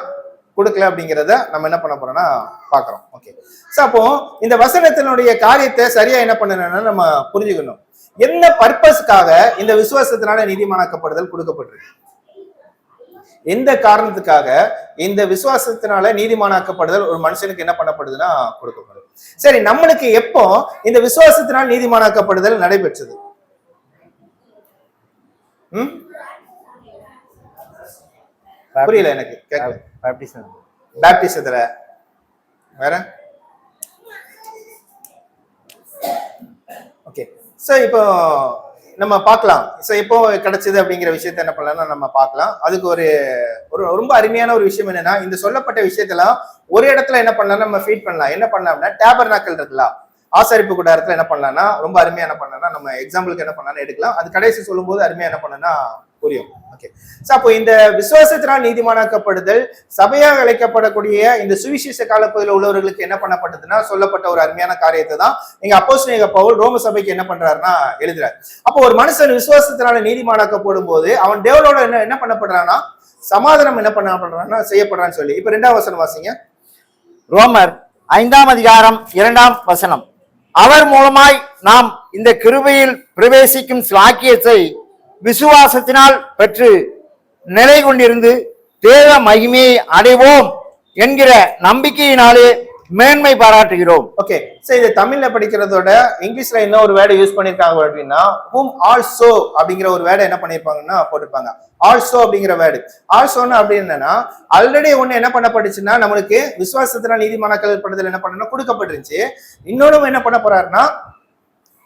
கொடுக்கல அப்படிங்கிறத நம்ம என்ன பண்ண போறோம்னா பாக்குறோம். ஓகே, சோ அப்போ இந்த வசனத்தினுடைய காரியத்தை சரியா என்ன பண்ணணும்னா நம்ம புரிஞ்சுக்கணும். என்ன பர்பஸ்க்காக இந்த விசுவாசத்தினால நீதிமானாக்கப்படுதல் கொடுக்கப்பட்டிருக்கு? எந்த காரணத்துக்காக இந்த விசுவாசத்தினால நீதிமானாக்கப்படுதல் ஒரு மனுஷனுக்கு என்ன பண்ணப்படுதுன்னா கொடுக்கப்படுது? சரி, நம்மளுக்கு எப்போ இந்த விசுவாசத்தினால் நீதிமானாக்கப்படுதல் நடைபெற்றது? புரியல எனக்கு, கேட்கல. பேப்டிசத்துல வேற. ஓகே, சோ இப்போ நம்ம பார்க்கலாம். சோ இப்போ கிடைச்சது அப்படிங்கிற விஷயத்த என்ன பண்ணலாம்னா நம்ம பார்க்கலாம். அதுக்கு ஒரு ரொம்ப அருமையான ஒரு விஷயம் என்னன்னா, இந்த சொல்லப்பட்ட விஷயத்தெல்லாம் ஒரு இடத்துல என்ன பண்ணலாம் நம்ம ஃபீட் பண்ணலாம். என்ன பண்ணலாம்னா டேபர்நாக்கல் இருக்குல்ல, ஆசரிப்பு கூடாரத்துல என்ன பண்ணலாம்னா ரொம்ப அருமையா என்ன பண்ணலாம்னா நம்ம எக்ஸாம்பிளுக்கு என்ன பண்ணலாம்னு எடுக்கலாம். அது கடைசி சொல்லும் போது அருமையா என்ன பண்ணனா புரியும். ஓகே, சோ அப்போ இந்த விசுவாசத்தினால் நீதிமானாக்கப்படுதல் சபையாக அழைக்கப்படக்கூடிய இந்த சுவிசேஷ காலப்பகுதியில் உள்ளவர்களுக்கு என்ன பண்ணப்பட்டதுன்னா சொல்லப்பட்ட ஒரு அருமையான காரியத்தை தான் இங்க அப்போஸ்தலனாகிய பவுல் ரோம சபைக்கு என்ன பண்றாருன்னா எழுதுறாரு. அப்போ ஒரு மனுஷன் விசுவாசத்தினால நீதிமானாக்கப்படும் போது அவன் தேவனோட என்ன பண்ணப்படுறான்னா சமாதானம் என்ன பண்ணப்படுறான்னா செய்யப்படுறான்னு சொல்லி. இப்ப 2ஆம் வசனம் வாசிங்க. ரோமர் 5ஆம் அதிகாரம் 2ஆம் வசனம். அவர் மூலமாய் நாம் இந்த கிருபையில் பிரவேசிக்கும் ஸ்லாக்கியத்தை விசுவாசத்தினால் பெற்று நிலை கொண்டிருந்து தேவ மகிமையை அடைவோம் என்கிற நம்பிக்கையினாலே மேன்மை பாராட்டுகிறோம். ஓகே, சோ இது தமிழ்ல படிக்கிறதோட இங்கிலீஷ்ல என்ன ஒரு வேர்டு யூஸ் பண்ணிருக்காங்க அப்படின்னா whom also அப்படிங்கிற ஒரு வேர்டை என்ன பண்ணிருப்பாங்கன்னா போட்டிருப்பாங்க. ஆல்சோ அப்படிங்கிற வேர்டு. ஆல்சோன்னு அப்படி என்னன்னா ஆல்ரெடி ஒண்ணு என்ன பண்ணப்பட்டுச்சுன்னா நம்மளுக்கு விசுவாசத்தினால் நீதிமானாக்கல் படுதல் என்ன பண்ணணும் கொடுக்கப்பட்டுருச்சு. இன்னொன்னு என்ன பண்ண போறாருன்னா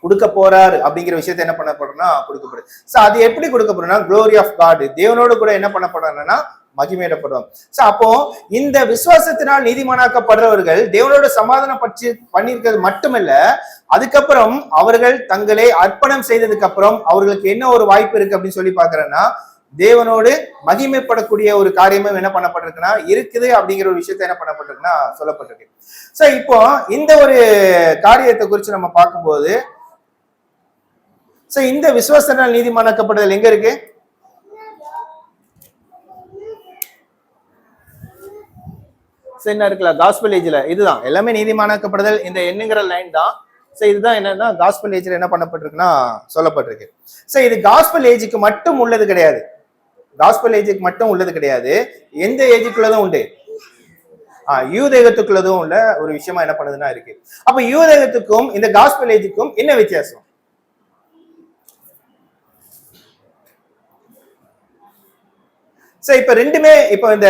கொடுக்க போறாரு அப்படிங்கிற விஷயத்த என்ன பண்ண போறோம்னா கொடுக்கப்படுது. சோ அது எப்படி கொடுக்கப்படும்னா க்ளோரி ஆஃப் காட், தேவனோடு கூட என்ன பண்ண போறாங்கன்னா மகிமையிடப்படுவாங்க. சோ அப்போ இந்த விசுவாசத்தினால் நீதிமானாக்கப்படுறவர்கள் தேவனோட சமாதானம் பற்றி பண்ணியிருக்கிறது மட்டுமல்ல, அதுக்கப்புறம் அவர்கள் தங்களை அர்ப்பணம் செய்ததுக்கு அப்புறம் அவர்களுக்கு என்ன ஒரு வாய்ப்பு இருக்கு அப்படின்னு சொல்லி பாக்குறேன்னா தேவனோடு மகிமைப்படக்கூடிய ஒரு காரியமும் என்ன பண்ணப்பட்டிருக்குன்னா இருக்குது அப்படிங்கிற ஒரு விஷயத்த என்ன பண்ணப்பட்டிருக்குன்னா சொல்லப்பட்டிருக்கு. சோ இப்போ இந்த ஒரு காரியத்தை குறித்து நம்ம பார்க்கும்போது சோ இந்த விசுவாசத்தினால் நீதிமானாக்கப்படுதல் எங்க இருக்கு? என்ன இருக்குல்ல காஸ்பல் ஏஜ்ல இதுதான் எல்லாமே நீதிமானாக்கப்படுதல் இந்த எண்ணுங்கிற லைன் தான். சோ இதுதான் என்னன்னா காஸ்பல் ஏஜ்ல என்ன பண்ணப்பட்டிருக்குன்னா சொல்லப்பட்டிருக்கு. சோ இது காஸ்பல் ஏஜுக்கு மட்டும் உள்ளது கிடையாது. காஸ்பல் ஏஜுக்கு மட்டும் உள்ளது கிடையாது. எந்த ஏஜுக்குள்ளதும் உண்டு. யூதேகத்துக்குள்ளதும் உள்ள ஒரு விஷயமா என்ன பண்ணுதுன்னா இருக்கு. அப்ப யூதேகத்துக்கும் இந்த காஸ்பல் ஏஜுக்கும் என்ன வித்தியாசம்? சோ இப்ப ரெண்டுமே இப்ப இந்த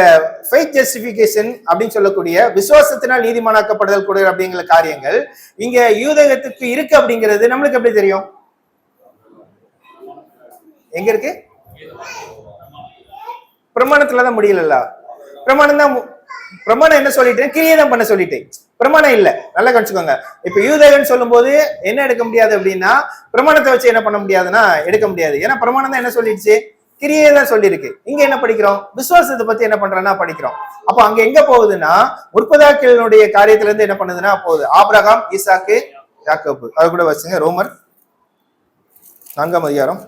ஃபெய்த் ஜஸ்டிஃபிகேஷன் அப்படின்னு சொல்லக்கூடிய விசுவாசத்தினால் நீதிமானாக்கப்படுதல் கூட அப்படிங்கிற காரியங்கள் இங்க யூதேகத்துக்கு இருக்கு அப்படிங்கிறது நம்மளுக்கு எப்படி தெரியும்? எங்க இருக்கு? பிரமாணத்துலதான் முடியல. பிரமாணம் தான். பிரமாணம் என்ன சொல்லிட்டேன்? கிரியைதான் பண்ண சொல்லிட்டேன். பிரமாணம் இல்ல. நல்லா கவனிச்சுக்கோங்க. இப்ப யூதேகன் சொல்லும் போது என்ன எடுக்க முடியாது அப்படின்னா பிரமாணத்தை வச்சு என்ன பண்ண முடியாதுன்னா எடுக்க முடியாது. ஏன்னா பிரமாணம் தான் என்ன சொல்லிடுச்சு? கிரியை தான் சொல்லியிருக்கு. இங்க என்ன படிக்கிறோம்? விசுவாசத்தை பத்தி என்ன பண்றோம்னா படிக்கிறோம். அப்போ அங்க எங்க போகுதுன்னா முற்பதாக்களினுடைய காரியத்துல இருந்து என்ன பண்ணுதுன்னா போகுது. ஆபிரகாம், ஈசாக்கு, யாக்கோபு. அது கூட வச்சுங்க. ரோமர் 4ஆம் அதிகாரம்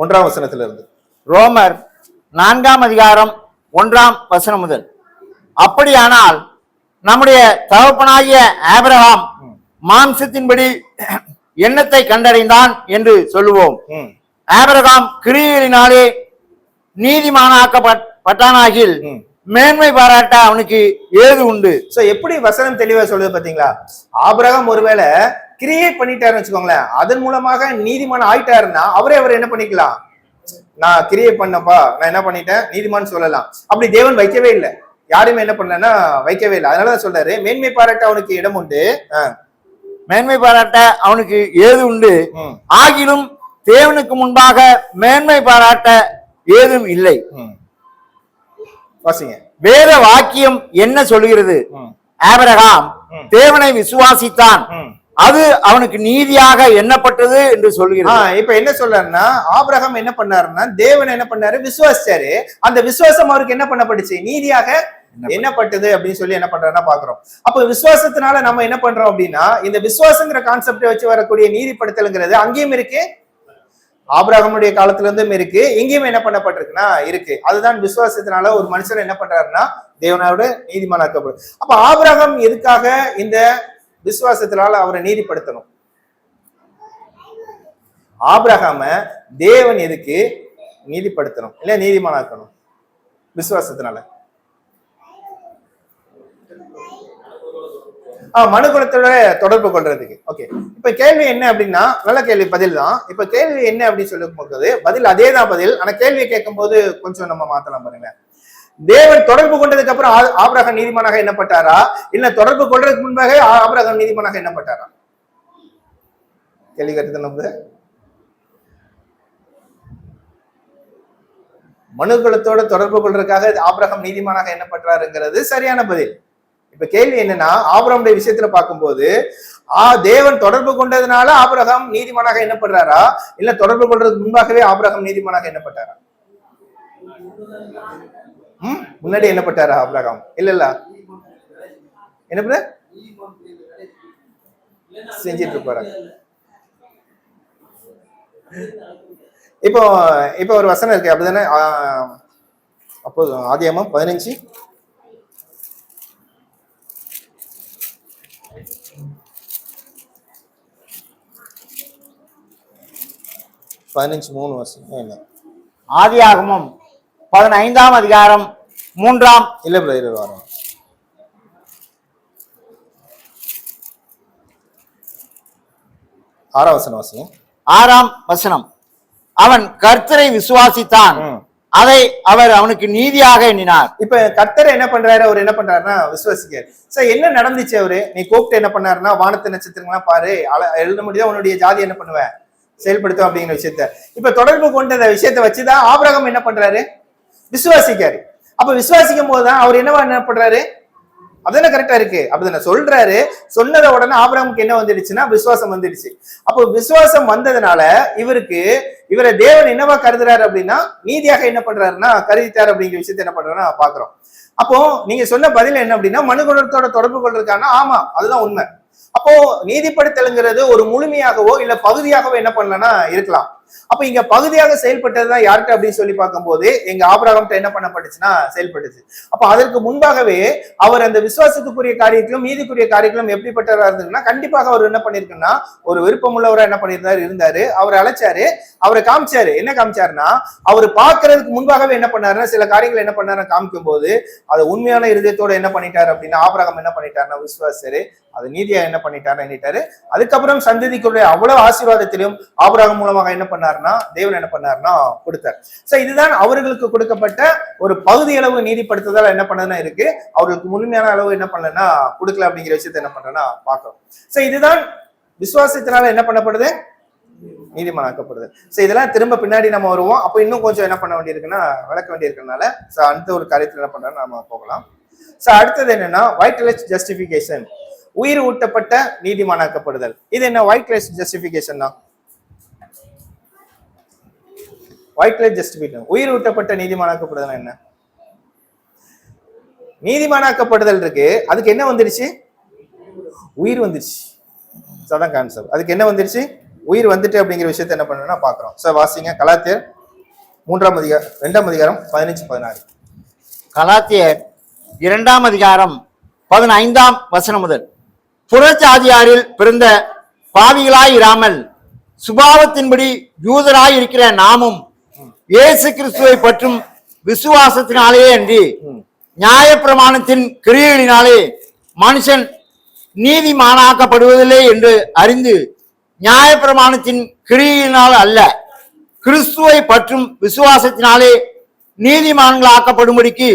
1ஆம் வசனத்துல இருந்து. ரோமர் 4ஆம் அதிகாரம் 1ஆம் வசனம் முதல். அப்படியானால் நம்முடைய தகப்பனாகிய ஆபிரகாம் மாம்சத்தின்படி எண்ணத்தை கண்டடைந்தான் என்று சொல்லுவோம். ஆபிரகாம் கிரியைகளினாலே நீதிமானாக்கப்பட்டானாகில் மேன்மை பாராட்ட அவனுக்கு ஏது உண்டு. சோ எப்படி வசனம் தெளிவா சொல்லுது பாத்தீங்களா? ஆபிரகாம் ஒருவேளை கிரியேட் பண்ணிட்டாருன்னு வச்சுக்கோங்களேன், அதன் மூலமாக நீதிமான் ஆயிட்டாருன்னா அவரே அவர் என்ன பண்ணிக்கலாம்? நான் கிரியேட் பண்ணப்பா, நான் என்ன பண்ணிட்டேன் நீதிமான் சொல்லலாம். அப்படி தேவன் வைக்கவே இல்லை. யாருமே என்ன பண்ணலன்னா வைக்கவே இல்லை. அதனாலதான் சொல்றாரு மேன்மை பாராட்ட அவனுக்கு இடம் உண்டு. மேன்மை பாராட்ட அவனுக்கு ஏது உண்டு. ஆகிலும் தேவனுக்கு முன்பாக மேன்மை பாராட்ட ஏதும் இல்லை. வாசிங்க. வேத வாக்கியம் என்ன சொல்லுகிறது? ஆபிரகாம் தேவனை விசுவாசித்தான், அது அவனுக்கு நீதியாக எண்ணப்பட்டது என்று சொல்லுகிறது. இப்ப என்ன சொல்றாருன்னா, ஆபிரகாம் என்ன பண்ணாருன்னா தேவன் என்ன பண்ணாரு, விசுவாசிச்சாரு. அந்த விசுவாசம் அவருக்கு என்ன பண்ணப்பட்டுச்சு, நீதியாக என்னப்பட்டது அப்படின்னு சொல்லி என்ன பண்றாருன்னா பாக்குறோம். அப்ப விசுவாசத்தினால நம்ம என்ன பண்றோம் அப்படின்னா, இந்த விசுவாசங்கிற கான்செப்டை வச்சு வரக்கூடிய நீதிப்படுத்தல்ங்கிறது அங்கேயும் இருக்கு, ஆபிரகாமுடைய காலத்துல இருந்தும் இருக்கு, எங்கேயும் என்ன பண்ணப்பட்டிருக்குன்னா இருக்கு. அதுதான் விசுவாசத்தினால ஒரு மனுஷன் என்ன பண்றாருன்னா தேவனோட நீதிமானாக்கப்படும். அப்ப ஆபிரகாம் எதுக்காக இந்த விசுவாசத்தினால அவரை நீதிப்படுத்தணும்? ஆபிரகாம தேவன் எதுக்கு நீதிப்படுத்தணும் இல்ல நீதிமானாக்கணும்? விசுவாசத்தினால. மனுக்குலத்தோட தொடர்பு கொள்றதுக்கு. ஓகே, இப்ப கேள்வி என்ன அப்படின்னா, நல்ல கேள்வி, பதில் தான். இப்ப கேள்வி என்ன அப்படின்னு சொல்லும் போது பதில் அதே தான் பதில். ஆனா கேள்வியை கேட்கும் போது கொஞ்சம் நம்ம மாத்தலாம் பாருங்க. தேவன் தொடர்பு கொண்டதுக்கு அப்புறம் ஆபிரகாம் நீதிமானாக எண்ணப்பட்டாரா, இல்ல தொடர்பு கொள்றதுக்கு முன்பாக ஆபிரகாம் நீதிமானாக எண்ணப்பட்டாரா? கேள்வி கேட்டது நம்ம மனுக்குலத்தோட தொடர்பு கொள்றதுக்காக ஆபிரகாம் நீதிமானாக எண்ணப்பட்டாருங்கிறது சரியான பதில். இப்ப கேள்வி என்னன்னா, ஆபிரகாமுடைய விஷயத்துல பார்க்கும்போது தேவன் தொடர்பு கொண்டதுனால ஆபிரகாம் நீதிமானாக எண்ணப்படுறாரா, இல்ல தொடர்பு கொள்றதுக்கு முன்பாகவே ஆபிரகாம் நீதிமானாக எண்ணப்பட்டாரா? முன்னாடி எண்ணப்பட்டாரா ஆபிரகாம்? இல்ல என்ன செஞ்சிட்டு இருப்பாரு. இப்போ ஒரு வசனம் இருக்கு அப்படிதானே? அப்போ ஆதியாகமம் 15 15:3 வருஷம் என்ன? ஆதியாகமம் 15ஆம் அதிகாரம் 3ஆம் இல்ல பிரதர் வாரம் 6ஆம் வசனம் வாசிங்க. 6ஆம் வசனம். அவன் கர்த்தரை விசுவாசித்தான், அதை அவர் அவனுக்கு நீதியாக எண்ணினார். இப்ப கர்த்தரை என்ன பண்றாரு, அவர் என்ன பண்றாருன்னா விசுவாசிக்காரு. சோ என்ன நடந்துச்சு? அவரு நீ கூப்பிட்டு என்ன பண்ணாருன்னா, வானத்து நட்சத்திரங்கள்லாம் பாரு, எழுத முடியாது, உன்னுடைய ஜாதி என்ன பண்ணுவேன் செயல்படுத்தும் அப்படிங்கிற விஷயத்த இப்ப தொடர்பு கொண்ட விஷயத்த வச்சுதான் ஆபிரகாம் என்ன பண்றாரு, விசுவாசிக்காரு. அப்ப விசுவாசிக்கும் போதுதான் அவர் என்ன பண்றாரு, அதுதானே கரெக்டா இருக்கு, அப்படிதானே சொல்றாரு. சொன்னத உடனே ஆபிரகாமுக்கு என்ன வந்துடுச்சுன்னா விசுவாசம் வந்துடுச்சு. அப்போ விசுவாசம் வந்ததுனால இவரை தேவன் என்னவா கருதுறாரு அப்படின்னா நீதியாக என்ன பண்றாருன்னா கருதித்தார் அப்படிங்கிற விஷயத்த என்ன பண்றாருன்னா பாக்குறோம். அப்போ நீங்க சொன்ன பதில் என்ன அப்படின்னா, மனுக்குலத்தோட தொடர்பு கொள்றதுக்கான ஆமா அதுதான் உண்மை. அப்போ நீதிப்படுத்தலுங்கிறது ஒரு முழுமையாகவோ இல்ல பகுதியாகவோ என்ன பண்ணலன்னா இருக்கலாம். அப்ப இங்க பகுதியாக செயல்பட்டதுதான் யார்கிட்ட அப்படின்னு சொல்லி பார்க்கும்போது எங்க ஆபிரகாம்கிட்ட என்ன பண்ணப்பட்டுச்சுன்னா செயல்பட்டுச்சு. அப்ப அதற்கு முன்பாகவே அவர் அந்த விசுவாசத்துக்குரிய காரியத்திலும் நீதிக்குரிய காரியத்திலும் எப்படிப்பட்டவராக இருந்ததுன்னா கண்டிப்பாக அவர் என்ன பண்ணிருக்குன்னா ஒரு விருப்பம் உள்ளவரா என்ன பண்ணியிருந்தாரு. அவரை அழைச்சாரு, அவரை காமிச்சாரு. என்ன காமிச்சாருன்னா, அவர் பார்க்கறதுக்கு முன்பாகவே என்ன பண்ணாருன்னா சில காரியங்கள் என்ன பண்ணாரு காமிக்கும் போது அதை உண்மையான இருதயத்தோட என்ன பண்ணிட்டாரு அப்படின்னா ஆபிரகாம் என்ன பண்ணிட்டாருன்னா விசுவாசரு அது நீதியா என்ன பண்ணிட்டாரு. அதுக்கப்புறம் சந்ததிக்குரிய அவ்வளவு ஆசீர்வாதத்திலும் ஆபிரகாம் மூலமாக என்ன பண்ணாருன்னா தேவன் என்ன பண்ணாருன்னா கொடுத்தார். சோ இதுதான் அவர்களுக்கு கொடுக்கப்பட்ட ஒரு பகுதி அளவு நீதிப்படுத்துதல் என்ன பண்ணதுன்னா இருக்கு. அவர்களுக்கு முழுமையான அளவு என்ன பண்ணலன்னா கொடுக்கல அப்படிங்கிற விஷயத்த என்ன பண்றேன்னா பாக்கிறோம். சோ இதுதான் விசுவாசத்தினால என்ன பண்ணப்படுது, நீதிமானாக்கப்படுது. சோ இதெல்லாம் திரும்ப பின்னாடி நம்ம வருவோம். அப்போ இன்னும் கொஞ்சம் என்ன பண்ண வேண்டியிருக்குன்னா விளக்க வேண்டியிருக்கனால சோ அந்த ஒரு காரியத்துல என்ன பண்றோம் நம்ம போகலாம். சோ அடுத்தது என்னன்னா வைட்லெஸ் ஜஸ்டிபிகேஷன், உயிர் ஊட்டப்பட்ட நீதிமானாக்கப்படுதல். இது என்ன வைட்லெஸ் ஜஸ்டிபிகேஷன் தான்? வைட்லெஸ் ஜஸ்டிபிகேஷன் உயிர் ஊட்டப்பட்ட நீதிமானாக்கப்படுதல் என்ன? நீதிமானாக்கப்படுதல் இருக்கு, அதுக்கு என்ன வந்துருச்சு, உயிர் வந்துருச்சு. அதான் கான்செப்ட். அதுக்கு என்ன வந்துருச்சு, உயிர் வந்துட்டு அப்படிங்கிற விஷயத்த என்ன பண்ணணும்னா பாக்குறோம். சோ வாசிங்க கலாத்தியர் 3ஆம் அதிகாரம் 2ஆம் அதிகாரம் 15-16. கலாத்தியர் 2ஆம் அதிகாரம் 15ஆம் வசனம் முதல். புறச்சாதியாரில் பிறந்த பாவிகளாய் இராமல் சுபாவத்தின்படி யூதராய் இருக்கிற நாமும் இயேசு கிறிஸ்துவை பற்றும் விசுவாசத்தினாலேயே அன்றி நியாயப்பிரமாணத்தின் கிரியைகளினாலே மனுஷன் நீதிமானாக்கப்படுவதில்லை என்று அறிந்து நியாயப்பிரமாணத்தின் கிரியையினால் அல்ல கிறிஸ்துவை பற்றும் விசுவாசத்தினாலே நீதிமான்களாக்கப்படும்படிக்கு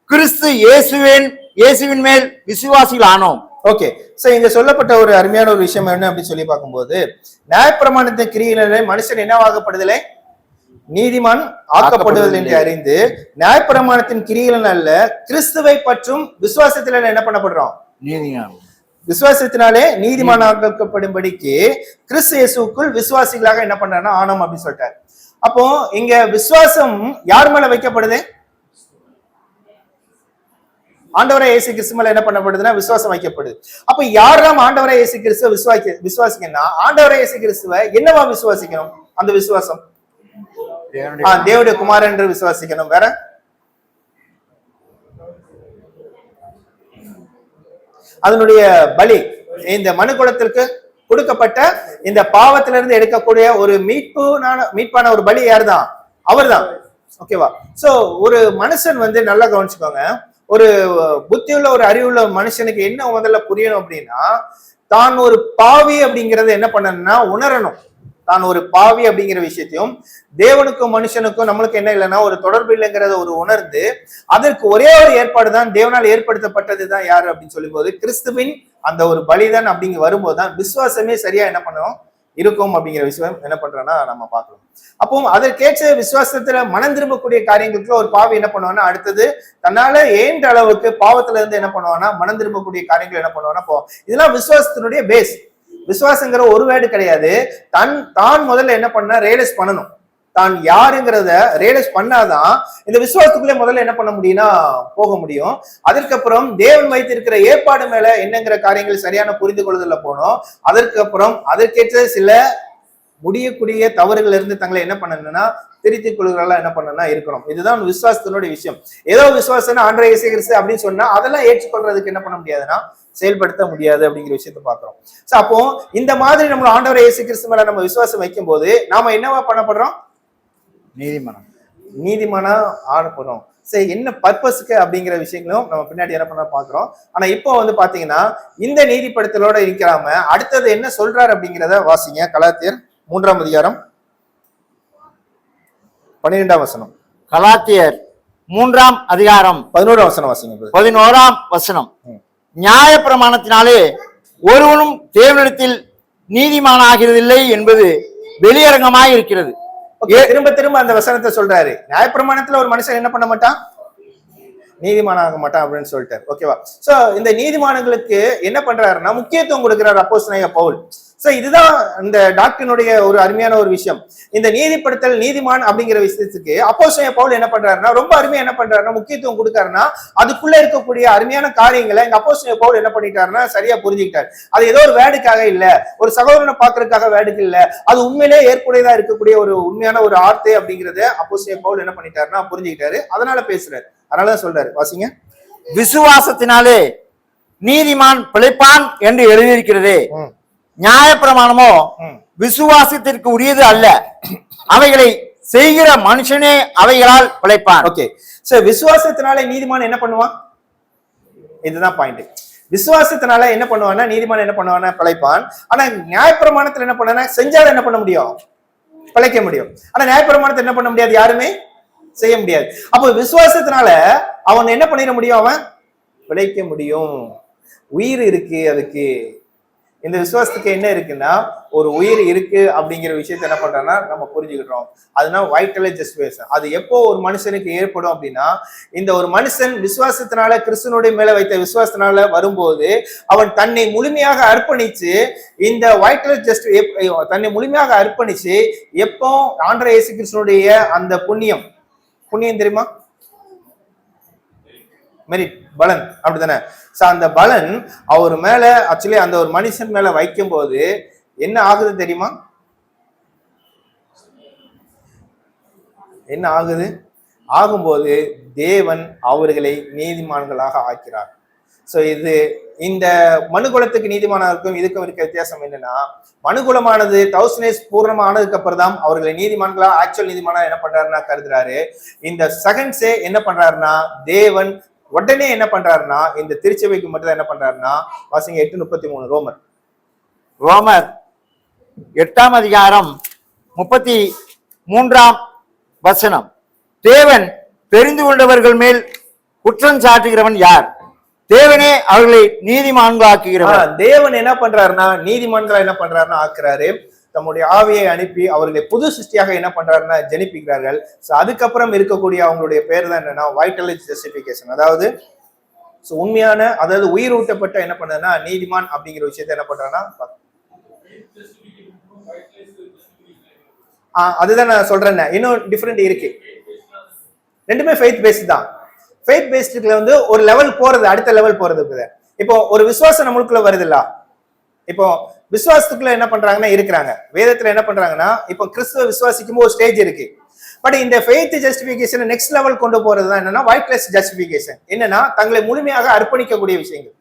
கிறிஸ்து இயேசுவின் மேல் விசுவாசிகள் ஆனோம். ஓகே, சோ இங்க சொல்லப்பட்ட ஒரு அருமையான ஒரு விஷயம் என்ன அப்படின்னு சொல்லி பார்க்கும்போது நியாயப்பிரமாணத்தின் கிரியையினாலே மனுஷன் என்னவாகப்படுதலை நீதிமான் ஆக்கப்படுவது என்று அறிந்து நியாயப்பிரமாணத்தின் கிரிகள் அல்ல கிறிஸ்துவை பற்றும் விசுவாசத்துல என்ன பண்ணப்படுறோம்? நீதிமான். விசுவாசத்தினாலே நீதிமானாக்கப்படும்படிக்கு கிறிஸ்து இயேசுக்குள் விசுவாசிகளாக என்ன பண்றாருன்னா ஆனோம் அப்படின்னு சொல்லிட்டாரு. அப்போ இங்க விசுவாசம் யார் மேல வைக்கப்படுது? ஆண்டவரை இயேசு கிறிஸ்து மேல என்ன பண்ணப்படுதுன்னா விசுவாசம் வைக்கப்படுது. அப்ப யாரெல்லாம் ஆண்டவரை இயேசு கிறிஸ்துவ விசுவாசிக்கணும்னா ஆண்டவரை இயேசு கிறிஸ்துவ என்னவா விசுவாசிக்கணும்? அந்த விசுவாசம் தேவனுடைய குமாரன் என்று விசுவாசிக்கணும். வேற அதனுடைய பலி இந்த மனு குலத்திற்கு கொடுக்கப்பட்ட இந்த பாவத்திலிருந்து எடுக்கக்கூடிய ஒரு மீட்பான ஒரு பலி யாருதான்? அவர்தான். ஓகேவா? சோ ஒரு மனுஷன் நல்லா கவனிச்சுக்கோங்க. ஒரு புத்தியுள்ள ஒரு அறிவுள்ள மனுஷனுக்கு என்ன முதல்ல புரியணும் அப்படின்னா, தான் ஒரு பாவி அப்படிங்கறத என்ன பண்ணணும்னா உணரணும். தான் ஒரு பாவி அப்படிங்கிற விஷயத்தையும் தேவனுக்கும் மனுஷனுக்கும் நம்மளுக்கு என்ன இல்லைன்னா ஒரு தொடர்பு இல்லைங்கிறத ஒரு உணர்ந்து அதற்கு ஒரே ஒரு ஏற்பாடு தான் தேவனால் ஏற்படுத்தப்பட்டதுதான் யாரு அப்படின்னு சொல்லும் போது கிறிஸ்துவின் அந்த ஒரு பலிதான் அப்படிங்க வரும்போதுதான் விசுவாசமே சரியா என்ன பண்ணுவோம் இருக்கும் அப்படிங்கிற விஷயம் என்ன பண்றோம்னா நம்ம பார்க்கலாம். அப்போ அதற்கேற்ற விசுவாசத்துல மனம் திரும்பக்கூடிய காரியங்களுக்கு ஒரு பாவி என்ன பண்ணுவான்னா அடுத்தது தன்னால ஏன்ற அளவுக்கு பாவத்துல இருந்து என்ன பண்ணுவான்னா மனம் திரும்பக்கூடிய காரியங்கள் என்ன பண்ணுவான்னா இதெல்லாம் விசுவாசத்தினுடைய பேஸ். விசுவாசங்கிற ஒரு வேர்டு கிடையாது. தான் முதல்ல என்ன பண்ண ரியலைஸ் பண்ணணும். தான் யாருங்கிறத ரியலைஸ் பண்ணாதான் இந்த விசுவாசத்துக்குள்ளே முதல்ல என்ன பண்ண முடியும்னா போக முடியும். அதற்கப்புறம் தேவன் வைத்திருக்கிற ஏற்பாடு மேல என்னங்கிற காரியங்கள் சரியான புரிந்து கொள்ளுதல்ல போனோம். அதற்கப்புறம் அதற்கேற்ற சில முடியக்கூடிய தவறுகள் இருந்து தங்களை என்ன பண்ணணும்னா திருத்திக் கொள்கிறதா என்ன பண்ணணும்னா இருக்கணும். இதுதான் விசுவாசத்தினுடைய விஷயம். ஏதோ விசுவாசம் ஆண்டவரை இயேசு கிறிஸ்து அப்படின்னு சொன்னா அதெல்லாம் ஏற்றுக்கொள்றதுக்கு என்ன பண்ண முடியாதுன்னா செயல்படுத்த முடியாது அப்படிங்கிற விஷயத்த பாக்குறோம். சோ அப்போ இந்த மாதிரி நம்ம ஆண்டவரை இயேசு கிறிஸ்து மேல நம்ம விசுவாசம் வைக்கும் போது நாம என்னவா பண்ணப்படுறோம்? நீதிமானா ஆனப்படுறோம். சரி, என்ன பர்பஸ்க்கு அப்படிங்கிற விஷயங்களும் நம்ம பின்னாடி என்ன பண்ண பாக்குறோம். ஆனா இப்போ பாத்தீங்கன்னா இந்த நீதிப்படுத்தலோட இருக்கிறாம அடுத்தது என்ன சொல்றாரு அப்படிங்கிறத வாசிங்க. கலாத்தியர் 3ஆம் அதிகாரம் 12ஆம் வசனம். கலாத்தியர் 3ஆம் அதிகாரம் 11ஆம் வசனம் வாசிங்க. 11ஆம் வசனம். நியாய பிரமாணத்தினாலே ஒருவனும் தேவனிடத்தில் நீதிமானாகிறதில்லை என்பது வெளியரங்கமாய் இருக்கிறது. திரும்ப திரும்ப அந்த வசனத்தை சொல்றாரு. நியாயப்பிரமாணத்துல ஒரு மனுஷன் என்ன பண்ண மாட்டான்? நீதிமானாக மாட்டான் அப்படின்னு சொல்லிட்டாரு. ஓகேவா? சோ இந்த நீதிமானங்களுக்கு என்ன பண்றாருன்னா முக்கியத்துவம் கொடுக்கிறார் அப்போஸ்தலனாகிய பவுல். சோ இதுதான் இந்த டாக்டரினுடைய ஒரு அருமையான ஒரு விஷயம். இந்த நீதிப்படுத்தல் நீதிமான் அப்படிங்கிற விஷயத்துக்கு அப்போஸ்தலனாகிய பவுல் என்ன பண்றாருன்னா ரொம்ப அருமையா என்ன பண்றாருன்னா முக்கியத்துவம் கொடுக்காருன்னா அதுக்குள்ள இருக்கக்கூடிய அருமையான காரியங்களை எங்க அப்போஸ்தலனாகிய பவுல் என்ன பண்ணிட்டாருன்னா சரியா புரிஞ்சுக்கிட்டாரு. அது ஏதோ ஒரு வேர்டுக்காக இல்ல, ஒரு சகோதரனை பாக்குறதுக்காக வேர்டுக்கு இல்ல, அது உண்மையிலேயே ஏற்புடையதா இருக்கக்கூடிய ஒரு உண்மையான ஒரு ஆர்த்தே அப்படிங்கறத அப்போஸ்தலனாகிய பவுல் என்ன பண்ணிட்டாருன்னா புரிஞ்சுக்கிட்டாரு. அதனால பேசுறாரு. அதனாலதான் சொல்றாரு. வாசிங்க. விசுவாசத்தினாலே நீதிமான் பிழைப்பான் என்று எழுதியிருக்கிறதே, நியாயப்பிரமாணமோ விசுவாசத்திற்கு உரியது அல்ல, அவைகளை செய்கிற மனுஷனே அவைகளால் பிழைப்பான். ஓகே, சோ விசுவாசத்தினால நீதிமான் என்ன பண்ணுவான்? இதுதான் பாயிண்ட். விசுவாசத்தினால என்ன பண்ணுவான்னா நீதிமான் என்ன பண்ணுவான்னா பிழைப்பான். ஆனா நியாயப்பிரமாணத்துல என்ன பண்ணா செஞ்சாலும் என்ன பண்ண முடியும்? பிழைக்க முடியும். ஆனா நியாயப்பிரமாணத்தை என்ன பண்ண முடியாது? யாருமே செய்ய முடியாது. அப்போ விசுவாசத்தினால அவன் என்ன பண்ணிட முடியும்? அவன் பிழைக்க முடியும். உயிர் இருக்கு. அதுக்கு இந்த விசுவாசத்துக்கு என்ன இருக்குன்னா ஒரு உயிர் இருக்கு அப்படிங்கிற விஷயத்த என்ன பண்றோம்னா நம்ம புரிஞ்சுக்கிட்டோம். அதுதான் வைட்டலே ஜஸ்டிஃபிகேஷன். அது எப்போ ஒரு மனுஷனுக்கு ஏற்படும் அப்படின்னா இந்த ஒரு மனுஷன் விசுவாசத்தினால கிறிஸ்துவனுடைய மேல வைத்த விசுவாசத்தினால வரும்போது அவன் தன்னை முழுமையாக அர்ப்பணிச்சு இந்த வைட்டலே தன்னை முழுமையாக அர்ப்பணிச்சு எப்போ ஆண்டவர் இயேசு கிறிஸ்துவனுடைய அந்த புண்ணியம் தெரியுமா? மெரிட், பலன், அப்படித்தானே? சோ அந்த பலன் அவர் மேல ஆக்சுவலி அந்த ஒரு மனுஷன் மேல வைக்கும் போது என்ன ஆகுது தெரியுமா? என்ன ஆகுது? ஆகும்போது தேவன் அவர்களை நீதிமான்களாக ஆக்கிறார். சோ இது இந்த மனுகுலத்துக்கு நீதிமானருக்கும் இதுக்கும் இருக்க வித்தியாசம் என்னன்னா மனுகுலமானது 1000 years பூர்ணமா ஆனதுக்கு அப்புறம் தான் அவர்களை நீதிமான்களா ஆக்சுவல் நீதிமானா என்ன பண்றாருன்னா கருதுறாரு. இந்த செகண்ட்ஸே என்ன பண்றாருன்னா தேவன் உடனே என்ன பண்றாருன்னா இந்த திருச்சபைக்கு மட்டும் என்ன பண்றாருன்னா வாசிங்க 8:33 ரோமர் 8ஆம் அதிகாரம் 33ஆம் வசனம். தேவன் தெரிந்து கொண்டவர்கள் மேல் குற்றம் சாட்டுகிறவன் யார்? தேவனே அவர்களை நீதிமான்கள் ஆக்குகிறவர். தேவன் என்ன பண்றாருன்னா நீதிமான்களா என்ன பண்றாருன்னா ஆக்குறாரு. தம்முடைய ஆவியை அனுப்பி அவர்களை புது சிருஷ்டியாக என்ன பண்றாருன்னா ஜெனிப்பிக்கிறார்கள். ஸோ அதுக்கப்புறம் இருக்கக்கூடிய அவங்களுடைய பேர் தான் என்னன்னா வைட்டலிட்டி ஜஸ்டிபிகேஷன். அதாவது உண்மையான, அதாவது உயிர் ஊட்டப்பட்ட என்ன பண்ணதுன்னா நீதிமான் அப்படிங்கிற விஷயத்த என்ன பண்றாங்கன்னா, அதுதான் நான் சொல்றேன். இன்னும் டிஃபரெண்ட் இருக்கு, ரெண்டுமே ஃபெய்த் பேஸ்ட் தான். ஃபெய்த் பேஸ்டுல வந்து ஒரு லெவல் போறது, அடுத்த லெவல் போறது. இப்போ ஒரு விசுவாசம் நம்மளுக்குள்ள வருது இல்ல, இப்போ விசுவாசத்துக்குள்ள என்ன பண்றாங்கன்னா இருக்கிறாங்க. வேதத்துல என்ன பண்றாங்கன்னா, இப்போ கிறிஸ்துவ விசுவாசிக்கும் ஒரு ஸ்டேஜ் இருக்கு. பட் இந்த ஃபெய்த் ஜஸ்டிபிகேஷன் நெக்ஸ்ட் லெவல் கொண்டு போறதுதான் என்னன்னா வைட்லெஸ் ஜஸ்டிபிகேஷன். என்னன்னா தங்களை முழுமையாக அர்ப்பணிக்கக்கூடிய விஷயங்கள்.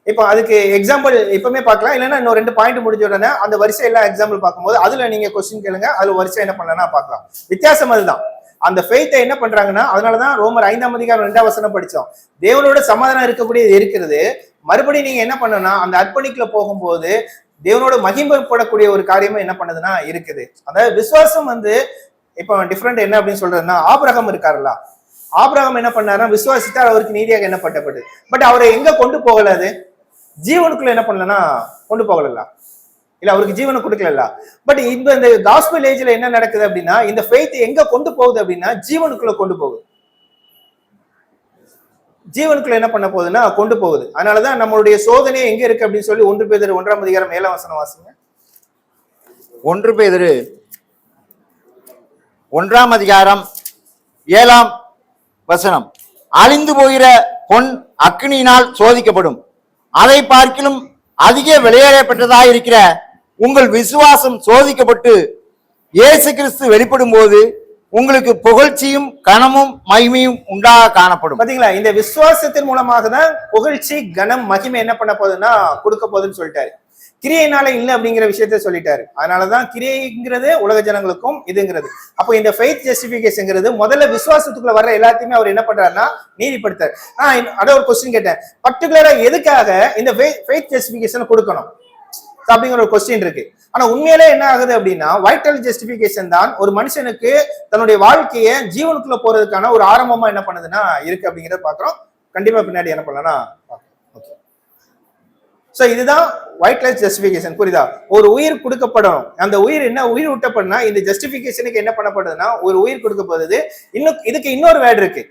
இப்போ அதுக்கு எக்ஸாம்பிள் இப்பவுமே பார்க்கலாம், இல்லைன்னா இன்னும் 2 பாயிண்ட் முடிஞ்ச உடனே அந்த வரிசை எல்லாம் எக்ஸாம்பிள் பார்க்கும்போது அதுல நீங்க கொஸ்டின் கேளுங்க, அதுல வரிசை என்ன பண்ணலன்னா பார்க்கலாம். வித்தியாசம் அதுதான். அந்த ஃபெய்த்தை என்ன பண்றாங்கன்னா, அதனாலதான் ரோமர் 5ஆம் அதிகாரம் 2ஆம் வசனம் படிச்சோம். தேவனோட சமாதானம் இருக்கக்கூடியது இருக்கிறது. மறுபடியும் நீங்க என்ன பண்ணணும்னா அந்த அர்ப்பணிக்குள்ள போகும்போது தேவனோட மகிமைப்படக்கூடிய ஒரு காரியமும் என்ன பண்ணுதுன்னா இருக்குது. அதாவது விசுவாசம் வந்து இப்போ டிஃப்ரெண்ட் என்ன அப்படின்னு சொல்றதுன்னா, ஆபிரகாம் இருக்காருல்ல, ஆபிரகாம் என்ன பண்ணாருன்னா விசுவாசித்தால் அவருக்கு நீதியாக எண்ணப்பட்டது. பட் அவரை எங்க கொண்டு போகல, அது ஜீவனுக்குள்ள என்ன பண்ணலன்னா கொண்டு போகல, இல்ல அவருக்கு ஜீவனை கொடுக்கல. பட் இந்த காஸ்பல் ஏஜ்ல என்ன நடக்குது அப்படின்னா, இந்த ஃபெய்த் எங்க கொண்டு போகுது அப்படின்னா ஜீவனுக்குள்ள கொண்டு போகுது. ஜீவனுக்குள்ள என்ன பண்ண போகுதுன்னா கொண்டு போகுது. அதனாலதான் நம்மளுடைய சோதனை எங்க இருக்கு அப்படின்னு சொல்லி 1 பேதுரு 1ஆம் அதிகாரம் 7ஆம் வசனம் வாசிங்க. 1 பேதுரு 1ஆம் அதிகாரம் 7ஆம் வசனம். அழிந்து போகிற பொன் அக்கினியினால் சோதிக்கப்படும், அதை பார்க்கிலும் அதிக விலையேறப்பட்டதாய் இருக்கிற உங்கள் விசுவாசம் சோதிக்கப்பட்டு இயேசு கிறிஸ்து வெளிப்படும் போது உங்களுக்கு புகழ்ச்சியும் கனமும் மகிமையும் உண்டாக காணப்படும். பாத்தீங்களா, இந்த விசுவாசத்தின் மூலமாக தான் புகழ்ச்சி கனம் மகிமை என்ன பண்ண போகுதுன்னா கொடுக்க போகுதுன்னு சொல்லிட்டாரு. கிரியையினால இல்லை அப்படிங்கிற விஷயத்த சொல்லிட்டாரு. அதனாலதான் கிரியைங்கிறது உலக ஜனங்களுக்கும் இதுங்கிறது. அப்போ இந்த ஃபெய்த் ஜஸ்டிபிகேஷன்ங்கிறது முதல்ல விசுவாசத்துக்குள்ள வர்ற எல்லாத்தையுமே அவர் என்ன பண்றாருன்னா நீதிப்படுத்தார். அத ஒரு கொஸ்டின் கேட்டேன், பர்டிகுலரா எதுக்காக இந்த ஃபெய்த் ஜஸ்டிபிகேஷன் கொடுக்கணும் அப்படிங்கிற ஒரு கொஸ்டின் இருக்கு. ஆனா உண்மையிலே என்ன ஆகுது அப்படின்னா, வைட்டல் ஜஸ்டிபிகேஷன் தான் ஒரு மனுஷனுக்கு தன்னுடைய வாழ்க்கையை ஜீவனுக்குள்ள போறதுக்கான ஒரு ஆரம்பமா என்ன பண்ணுதுன்னா இருக்கு அப்படிங்கிறத பாக்குறோம். கண்டிப்பா பின்னாடி என்ன பண்ணலாம்னா ஓகே. சோ இதுதான் வைட்லெஸ் ஜஸ்டிபிகேஷன். புரியுதா? ஒரு உயிர் கொடுக்கப்படணும். அந்த உயிர் என்ன உயிர் ஊட்டப்படுனா இந்த ஜஸ்டிபிகேஷனுக்கு என்ன பண்ணப்படுதுன்னா ஒரு உயிர் கொடுக்கப்படுது. இன்னும் இதுக்கு இன்னொரு வேர்டு இருக்கு,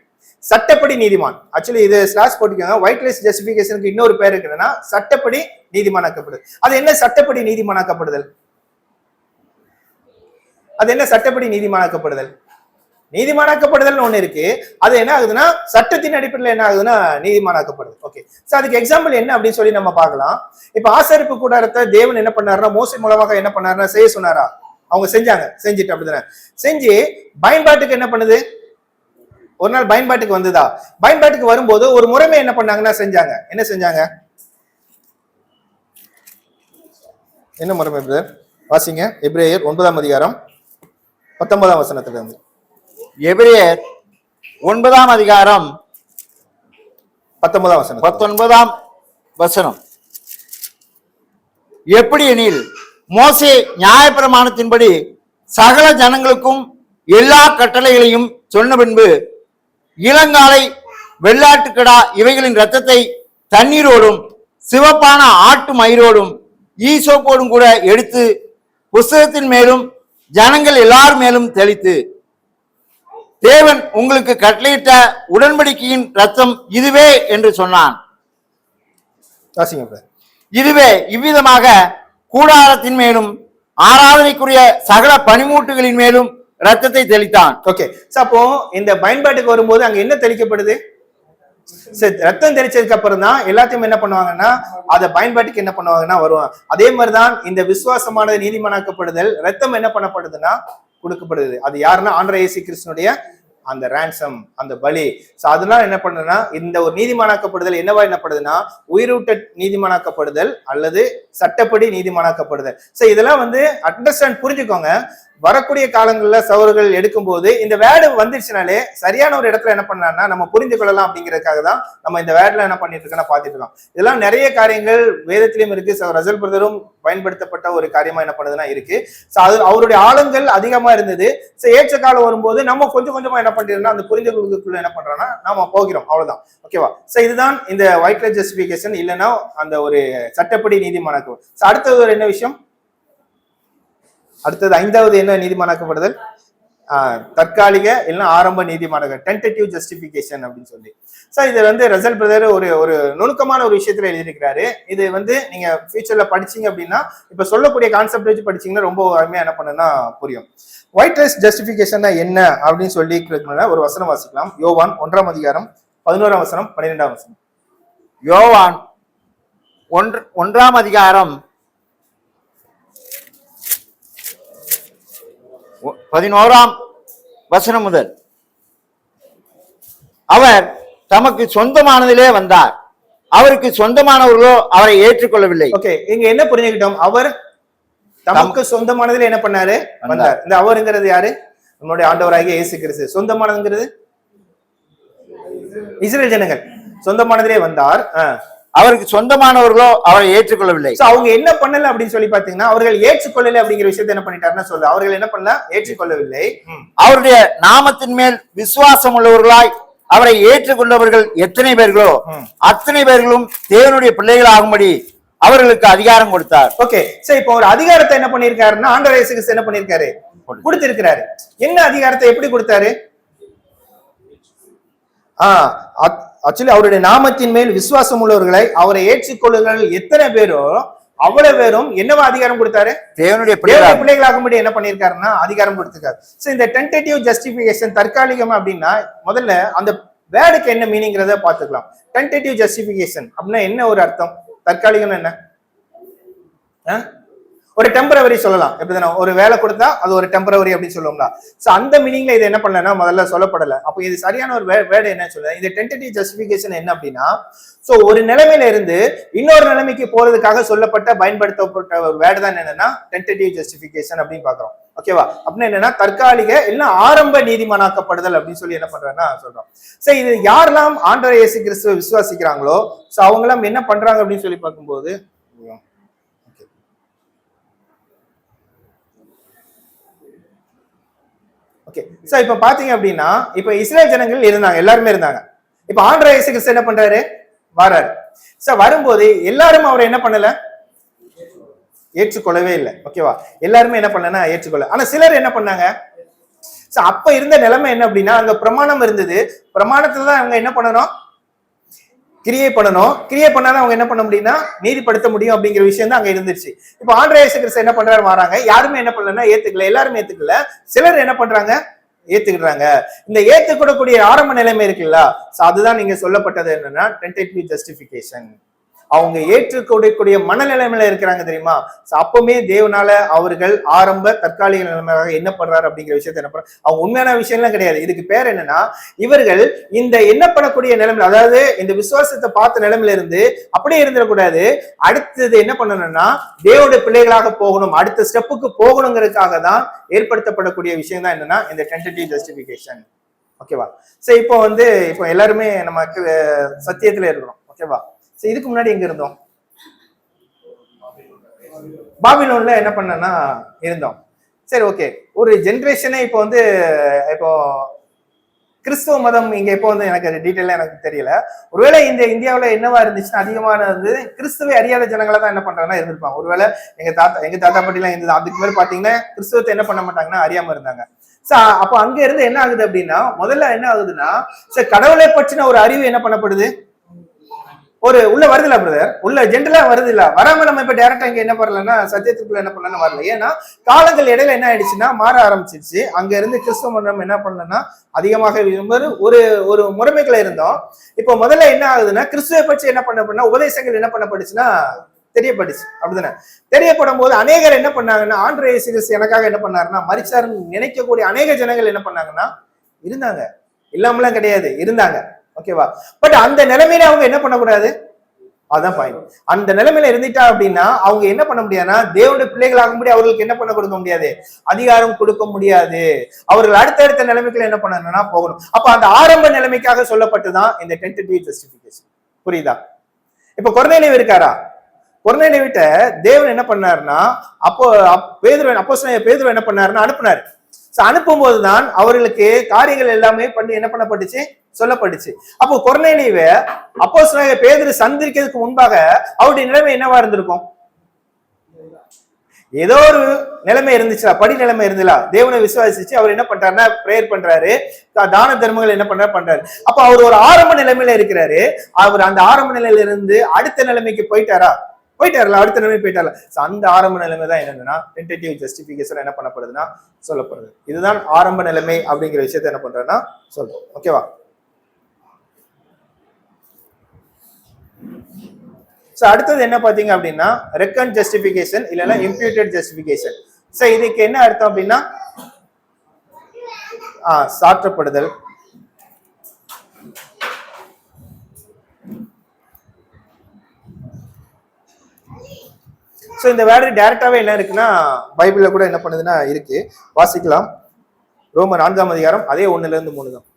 சட்டப்படி நீதிமான். ஆக்சுவலி இது ஸ்லாஷ் போட்டுக்கோங்க. வைட்லெஸ் ஜஸ்டிபிகேஷனுக்கு இன்னொரு பேர் இருக்குதுன்னா சட்டப்படி நீதிமானாக்கப்படுது. அது என்ன சட்டப்படி நீதிமானாக்கப்படுதல்? அது என்ன சட்டப்படி நீதிமானாக்கப்படுதல்? நீதிமானாக்கப்படுதல் ஒண்ணு இருக்கு, அது என்ன ஆகுதுன்னா சட்டத்தின் அடிப்படையில் என்ன ஆகுதுன்னா நீதிமானாக்கப்படுது. ஓகே, சோ அதுக்கு எக்ஸாம்பிள் என்ன அப்படின்னு சொல்லி நம்ம பார்க்கலாம். இப்ப ஆசரிப்பு கூடாரத்தை தேவன் என்ன பண்ணாருன்னா மோசே மூலமாக என்ன பண்ணாருன்னா செய்ய சொன்னாரா? அவங்க செஞ்சாங்க, செஞ்சுட்டு அப்படிதானே செஞ்சு பயன்பாட்டுக்கு என்ன பண்ணுது, ஒரு நாள் பயன்பாட்டுக்கு வந்ததா? பயன்பாட்டுக்கு வரும்போது ஒரு முறைமை என்ன பண்ணாங்கன்னா செஞ்சாங்க. என்ன செஞ்சாங்க? என்ன முறைமை பிரதர்? வாசிங்க. எபிரேயர் 9ஆம் அதிகாரம் 19ஆம் வசனத்துல இருந்து. எபிரேயர் 9ஆம் அதிகாரம் 19ஆம் வசனம். 19ஆம் வசனம். எப்படி எனில் மோசே நியாயப்பிரமாணத்தின்படி சகல ஜனங்களுக்கும் எல்லா கட்டளைகளையும் சொன்ன பின்பு இளங்காலை வெள்ளாட்டுக்கடா இவைகளின் இரத்தத்தை தண்ணீரோடும் சிவப்பான ஆட்டு மயிரோடும் ஈசோப்போடும் கூட எடுத்து புஸ்தகத்தின் மேலும் ஜனங்கள் எல்லார் மேலும் தெளித்து, தேவன் உங்களுக்கு கட்டளையிட்ட உடன்படிக்கையின் ரத்தம் இதுவே என்று சொன்னான். இதுவே இவ்விதமாக கூடாரத்தின் மேலும் ஆராதனைக்குரிய சகல பனிமூட்டுகளின் மேலும் ரத்தத்தை தெளித்தான். ஓகே, அப்போ இந்த பயன்பாட்டுக்கு வரும்போது அங்க என்ன தெளிக்கப்படுது? ரத்தம் தெளிச்சதுக்கு அப்புறம் தான் எல்லாத்தையும் என்ன பண்ணுவாங்கன்னா அதை பயன்பாட்டுக்கு என்ன பண்ணுவாங்கன்னா வருவாங்க. அதே மாதிரிதான் இந்த விசுவாசமானது நீதிமானாக்கப்படுதல் ரத்தம் என்ன பண்ணப்படுதுன்னா கொடுக்கப்படுது. அது யாருன்னா ஆண்டவர் இயேசு கிறிஸ்துனுடைய அந்த ரான்சம், அந்த பலி. சோ அதனால என்ன பண்ணுன்னா இந்த ஒரு நீதிமானாக்கப்படுதல் என்னவா என்னப்படுதுன்னா உயிரூட்ட நீதிமானாக்கப்படுதல் அல்லது சட்டப்படி நீதிமானாக்கப்படுதல். சோ இதெல்லாம் வந்து அண்டர்ஸ்டாண்ட் புரிஞ்சுக்கோங்க. வரக்கூடிய காலங்கள்ல சவர்கள் எடுக்கும் போது இந்த வேர்டு வந்துருச்சுனாலே சரியான ஒரு இடத்துல என்ன பண்ணலாம்னா நம்ம புரிந்து கொள்ளலாம் அப்படிங்கிறதுக்காக தான் நம்ம இந்த வேர்ட்ல என்ன பண்ணிட்டு இருக்கோம்னா பாத்துட்டு இருக்கோம். இதெல்லாம் நிறைய காரியங்கள் வேதத்திலயும் இருக்கு. ரசல் பிரதரும் பயன்படுத்தப்பட்ட ஒரு காரியமா என்ன பண்ணுதுன்னா இருக்கு. சோ அது அவருடைய ஆழங்கள் அதிகமா இருந்தது. சோ ஏற்ற காலம் வரும்போது நம்ம கொஞ்சம் கொஞ்சமா என்ன பண்றோம்னா அந்த புரிந்து கொள்வதற்குள்ள என்ன பண்றோம்னா நாம போகிறோம், அவ்வளவுதான். ஓகேவா? சோ இதுதான் இந்த வைட்லெஸ் ஜஸ்டிபிகேஷன், இல்லைன்னா அந்த ஒரு சட்டப்படி நீதிமானாக்கம். அடுத்தது ஒரு என்ன விஷயம்? அடுத்தது 5வது என்ன நீதிமானாக்கப்படுதல்? தற்காலிக இல்லைன்னா ஆரம்ப நீதிமானாக்க டென்டேட்டிவ் ஜஸ்டிபிகேஷன் அப்படின்னு சொல்லி. ஸோ இது வந்து ரசல் பிரதர் ஒரு நுணுக்கமான ஒரு விஷயத்துல எழுதியிருக்கிறாரு. இது வந்து நீங்க ஃபியூச்சர்ல படிச்சீங்க அப்படின்னா இப்ப சொல்லக்கூடிய கான்செப்ட் வச்சு படிச்சீங்கன்னா ரொம்ப அருமையா என்ன பண்ணுன்னா புரியும். ஒயிட் ரைஸ் ஜஸ்டிபிகேஷன் என்ன அப்படின்னு சொல்லி ஒரு வசனம் வாசிக்கலாம். யோவான் 1ஆம் அதிகாரம் 11ஆம் வசனம் 12ஆம் வசனம். யோவான் 1ஆம் அதிகாரம் 11ஆம் வசனம் முதல். அவர் தமக்கு சொந்தமானதிலே வந்தார், அவருக்கு சொந்தமானவர்களோ அவரை ஏற்றுக்கொள்ளவில்லை. ஓகே, இங்க என்ன புரிஞ்சுக்கிட்டோம்? அவர் தமக்கு சொந்தமானதில் என்ன பண்ணாரு? வந்தார். இந்த அவருங்கிறது யாரு? நம்மளுடைய ஆண்டவராகிய இயேசு கிறிஸ்து. சொந்தமானதுங்கிறது இஸ்ரேல் ஜனங்கள். சொந்தமானதிலே வந்தார், அவருக்கு சொந்தமானவர்களோ அவரை ஏற்றுக்கொள்ளவில்லை. அவங்க என்ன பண்ணல அப்படின்னு சொல்லி பாத்தீங்கன்னா, அவர்கள் ஏற்றுக்கொள்ளல அப்படிங்கிற விஷயத்தை என்ன பண்ணிட்டாருன்னா சொல்லு. அவர்கள் என்ன பண்ணல? ஏற்றுக்கொள்ளவில்லை. அவருடைய நாமத்தின் மேல் விசுவாசம் உள்ளவர்களாய் அவரை ஏற்றுக்கொண்டவர்கள் எத்தனை பேர்களோ அத்தனை பேர்களும் தேவனுடைய பிள்ளைகள் ஆகும்படி அவர்களுக்கு அதிகாரம் கொடுத்தார். ஓகே, சரி, இப்போ ஒரு அதிகாரத்தை என்ன பண்ணிருக்காருன்னா ஆண்டவர் இயேசு கிறிஸ்து என்ன பண்ணிருக்காரு? கொடுத்திருக்கிறாரு. என்ன அதிகாரத்தை எப்படி கொடுத்தாரு? ஆக்சுவலி அவருடைய நாமத்தின் மேல் விசுவாசம் உள்ளவர்களை அவரை ஏற்றுக்கொள்ளுங்கள் எத்தனை பேரோ அவ்வளவு பேரும் என்னவா அதிகாரம் கொடுத்தாரு? தேவனுடைய பிள்ளைகளாகும்படி என்ன பண்ணிருக்காருன்னா அதிகாரம் கொடுத்திருக்காரு. சோ இந்த டென்டேட்டிவ் ஜஸ்டிபிகேஷன் தற்காலிகம் அப்படின்னா முதல்ல அந்த வேர்டுக்கு என்ன மீனிங்கிறத பாத்துக்கலாம். டென்டேட்டிவ் ஜஸ்டிபிகேஷன் அப்படின்னா என்ன ஒரு அர்த்தம்? தற்காலிகம் என்ன? ஒரு டெம்பரவரி சொல்லலாம். எப்படின்னா ஒரு வேலை கொடுத்தா அது ஒரு டெம்பரவரி அப்படின்னு சொல்லுவோம்ல. சோ அந்த மீனிங்ல இது என்ன பண்ணலன்னா முதல்ல சொல்லப்படல. அப்போ இது சரியான ஒரு வேர்டு என்ன சொல்ல? இது டென்டேட்டிவ் ஜஸ்டிபிகேஷன் என்ன அப்படின்னா, சோ ஒரு நிலைமையில இருந்து இன்னொரு நிலைமைக்கு போறதுக்காக சொல்லப்பட்ட பயன்படுத்தப்பட்ட ஒரு வேர்டு தான் என்னன்னா டென்டேட்டிவ் ஜஸ்டிபிகேஷன் அப்படின்னு பாக்குறோம். ஓகேவா? அப்படின்னா என்னன்னா தற்காலிக இல்ல ஆரம்ப நீதிமானாக்கப்படுதல் அப்படின்னு சொல்லி என்ன பண்றேன்னா சொல்றோம். சோ இது யாரெல்லாம் ஆண்டவர் இயேசு கிறிஸ்துவை விசுவாசிக்கிறாங்களோ சோ அவங்க எல்லாம் என்ன பண்றாங்க அப்படின்னு சொல்லி பார்க்கும்போது, ஓகே, சோ இப்ப பாத்தீங்க அப்படின்னா இப்ப இஸ்ரேல் ஜனங்கள் இருந்தாங்க, எல்லாருமே இருந்தாங்க. இப்ப ஆண்டவர் இயேசு கிறிஸ்து என்ன பண்றாரு? வராரு. சோ வரும்போது எல்லாரும் அவரை என்ன பண்ணல? ஏற்றுக்கொள்ளவே இல்லை. ஓகேவா? எல்லாருமே என்ன பண்ணலன்னா ஏற்றுக்கொள்ள. ஆனா சிலர் என்ன பண்ணாங்க? சோ அப்ப இருந்த நிலைமை என்ன அப்படின்னா அங்க பிரமாணம் இருந்தது. பிரமாணத்துலதான் அவங்க என்ன பண்ணணும்? கிரியை பண்ணணும். கிரியை பண்ணாதான் அவங்க என்ன பண்ண முடியும்னா நீதிப்படுத்த முடியும் அப்படிங்கிற விஷயம் தான் அங்க இருந்துச்சு. இப்ப ஆண்டவர் இயேசு கிறிஸ்து என்ன பண்றாரு? வராங்க. யாருமே என்ன பண்ணலன்னா ஏத்துக்கல. எல்லாருமே ஏத்துக்கல. சிலர் என்ன பண்றாங்க? ஏத்துக்கிட்டாங்க. இந்த ஏத்துக்கூடக்கூடிய ஆரம்ப நிலைமை இருக்குல்ல, அதுதான் நீங்க சொல்லப்பட்டது என்னன்னா டென்டேட்டிவ் ஜஸ்டிபிகேஷன். அவங்க ஏற்றுக்கொள்ளக்கூடிய மனநிலைமையில இருக்கிறாங்க தெரியுமா? அப்பவுமே தேவனால அவர்கள் ஆரம்ப தற்காலிக நிலைமையாக என்ன பண்றாரு அப்படிங்கிற விஷயத்த என்ன பண்றாரு? அவங்க உண்மையான விஷயம் எல்லாம் கிடையாது. இதுக்கு பேர் என்னன்னா இவர்கள் இந்த எண்ணப்படக்கூடிய நிலைமையில, அதாவது இந்த விசுவாசத்தை பார்த்த நிலைமையில இருந்து அப்படியே இருந்துடக்கூடாது. அடுத்தது என்ன பண்ணணும்னா தேவனுடைய பிள்ளைகளாக போகணும், அடுத்த ஸ்டெப்புக்கு போகணுங்கிறதுக்காக தான் ஏற்படுத்தப்படக்கூடிய விஷயம் தான் என்னன்னா இந்த டென்டேட்டிவ் ஜஸ்டிபிகேஷன். ஓகேவா? சரி, இப்போ எல்லாருமே நமக்கு சத்தியத்துல இருக்கிறோம். ஓகேவா? இதுக்கு முன்னாடி எங்க இருந்தோம்? பாபிலோன்ல என்ன பண்ணனா இருந்தோம். சரி, ஓகே. ஒரு ஜெனரேஷனே இப்போ கிறிஸ்துவ மதம் இங்க இப்போ எனக்கு டீட்டெயிலா எனக்கு தெரியல. ஒருவேளை இந்த இந்தியாவில என்னவா இருந்துச்சுன்னா அதிகமான கிறிஸ்துவை அறியாத ஜனங்களா தான் என்ன பண்றாங்கன்னா இருந்திருப்பாங்க. ஒருவேளை எங்க தாத்தா பாட்டி எல்லாம் இருந்தது. அதுக்கு மேல பாத்தீங்கன்னா கிறிஸ்துவத்தை என்ன பண்ண மாட்டாங்கன்னா அறியாம இருந்தாங்க. அப்போ அங்க இருந்து என்ன ஆகுது அப்படின்னா முதல்ல என்ன ஆகுதுன்னா கடவுளை பற்றின ஒரு அறிவு என்ன பண்ணப்படுது? ஒரு உள்ள வருதுல பிரதர், உள்ள ஜென்ரலா வருது இல்ல, வராம நம்ம இப்ப டைரக்டா இங்க என்ன பண்ணலன்னா சத்தியத்துக்குள்ள என்ன பண்ணலன்னு வரல. ஏன்னா காலங்கள் இடையில என்ன ஆயிடுச்சுன்னா மாற ஆரம்பிச்சிருச்சு. அங்க இருந்து கிறிஸ்தவ மதம் என்ன பண்ணலன்னா அதிகமாக ஒரு ஒரு முறைமைகளை இருந்தோம். இப்போ முதல்ல என்ன ஆகுதுன்னா கிறிஸ்துவை பற்றி என்ன பண்ண உபதேசங்கள் என்ன பண்ணப்படுச்சுன்னா தெரியப்படுச்சு. அப்படிதானே? தெரியப்படும் போது அநேகர் என்ன பண்ணாங்கன்னா ஆண்டவர் இயேசு கிறிஸ்து எனக்காக என்ன பண்ணாருன்னா மரிச்சாருன்னு நினைக்கக்கூடிய அநேக ஜனங்கள் என்ன பண்ணாங்கன்னா இருந்தாங்க. இல்லாமலாம் கிடையாது, இருந்தாங்க. ஓகேவா? பட் அந்த நிலைமையில அவங்க என்ன பண்ணக்கூடாது? அதான் பாயிண்ட். அந்த நிலைமையில இருந்துட்டா அப்படின்னா அவங்க என்ன பண்ண முடியாதுன்னா தேவனுடைய பிள்ளைகளாகும்படி அவர்களுக்கு என்ன பண்ண கொடுக்க முடியாது? அதிகாரம் கொடுக்க முடியாது. அவர்கள் அடுத்தடுத்த நிலைமைக்குள்ள என்ன பண்ணணும்னா போகணும். அப்ப அந்த ஆரம்ப நிலைமைக்காக சொல்லப்பட்டுதான் இந்த டென்டேட்டிவ் ஜஸ்டிபிகேஷன். புரியுதா? இப்ப கொர்நேலியு இருக்காரா? கொர்நேலியுவிட்ட தேவன் என்ன பண்ணாருன்னா அப்போஸ்தலனாகிய பேதுரு என்ன பண்ணாருன்னா அனுப்புனாரு. அனுப்பும் போதுதான் அவர்களுக்கு காரியங்கள் எல்லாமே பண்ணி என்ன பண்ணப்பட்டுச்சு? சொல்லப்பட்டுச்சு. அப்போ கொர்நேலியுவை அப்போஸ்தலனாகிய பேதுரு சந்திக்கிறதுக்கு முன்பாக அவருடைய நிலைமை என்னவா இருந்திருக்கும்? ஏதோ ஒரு நிலைமை இருந்துச்சா, படி நிலைமை இருந்துலா, தேவனை விசுவாசிச்சு அவர் என்ன பண்றாருன்னா பிரேயர் பண்றாரு, தான தர்மங்கள் என்ன பண்றாரு. அப்ப அவர் ஒரு ஆரம்ப நிலைமையில இருக்கிறாரு. அவர் அந்த ஆரம்ப நிலையில இருந்து அடுத்த நிலைமைக்கு போயிட்டாருல, அடுத்த நிலைமை போயிட்டார்ல. அந்த ஆரம்ப நிலைமை தான் என்னன்னா டென்டேட்டிவ் ஜஸ்டிபிகேஷன் என்ன பண்ணப்படுதுன்னா சொல்லப்படுது. இதுதான் ஆரம்ப நிலைமை அப்படிங்கிற விஷயத்த என்ன பண்றேன்னா சொல்றோம். ஓகேவா? சோ அடுத்தது என்ன பாத்தீங்க அப்படின்னா ரெக்கன் ஜஸ்டிபிகேஷன் இல்லைன்னா இம்ப்யூட்டட் ஜஸ்டிபிகேஷன். சோ இதுக்கு என்ன அர்த்தம் அப்படின்னா சாற்றப்படுதல். சோ இந்த வேர்டு டைரக்டாவே என்ன இருக்குன்னா பைபிள்ல கூட என்ன பண்ணுதுன்னா இருக்கு, வாசிக்கலாம். ரோமர் 4ஆம் அதிகாரம் அதே 1-3 தான்.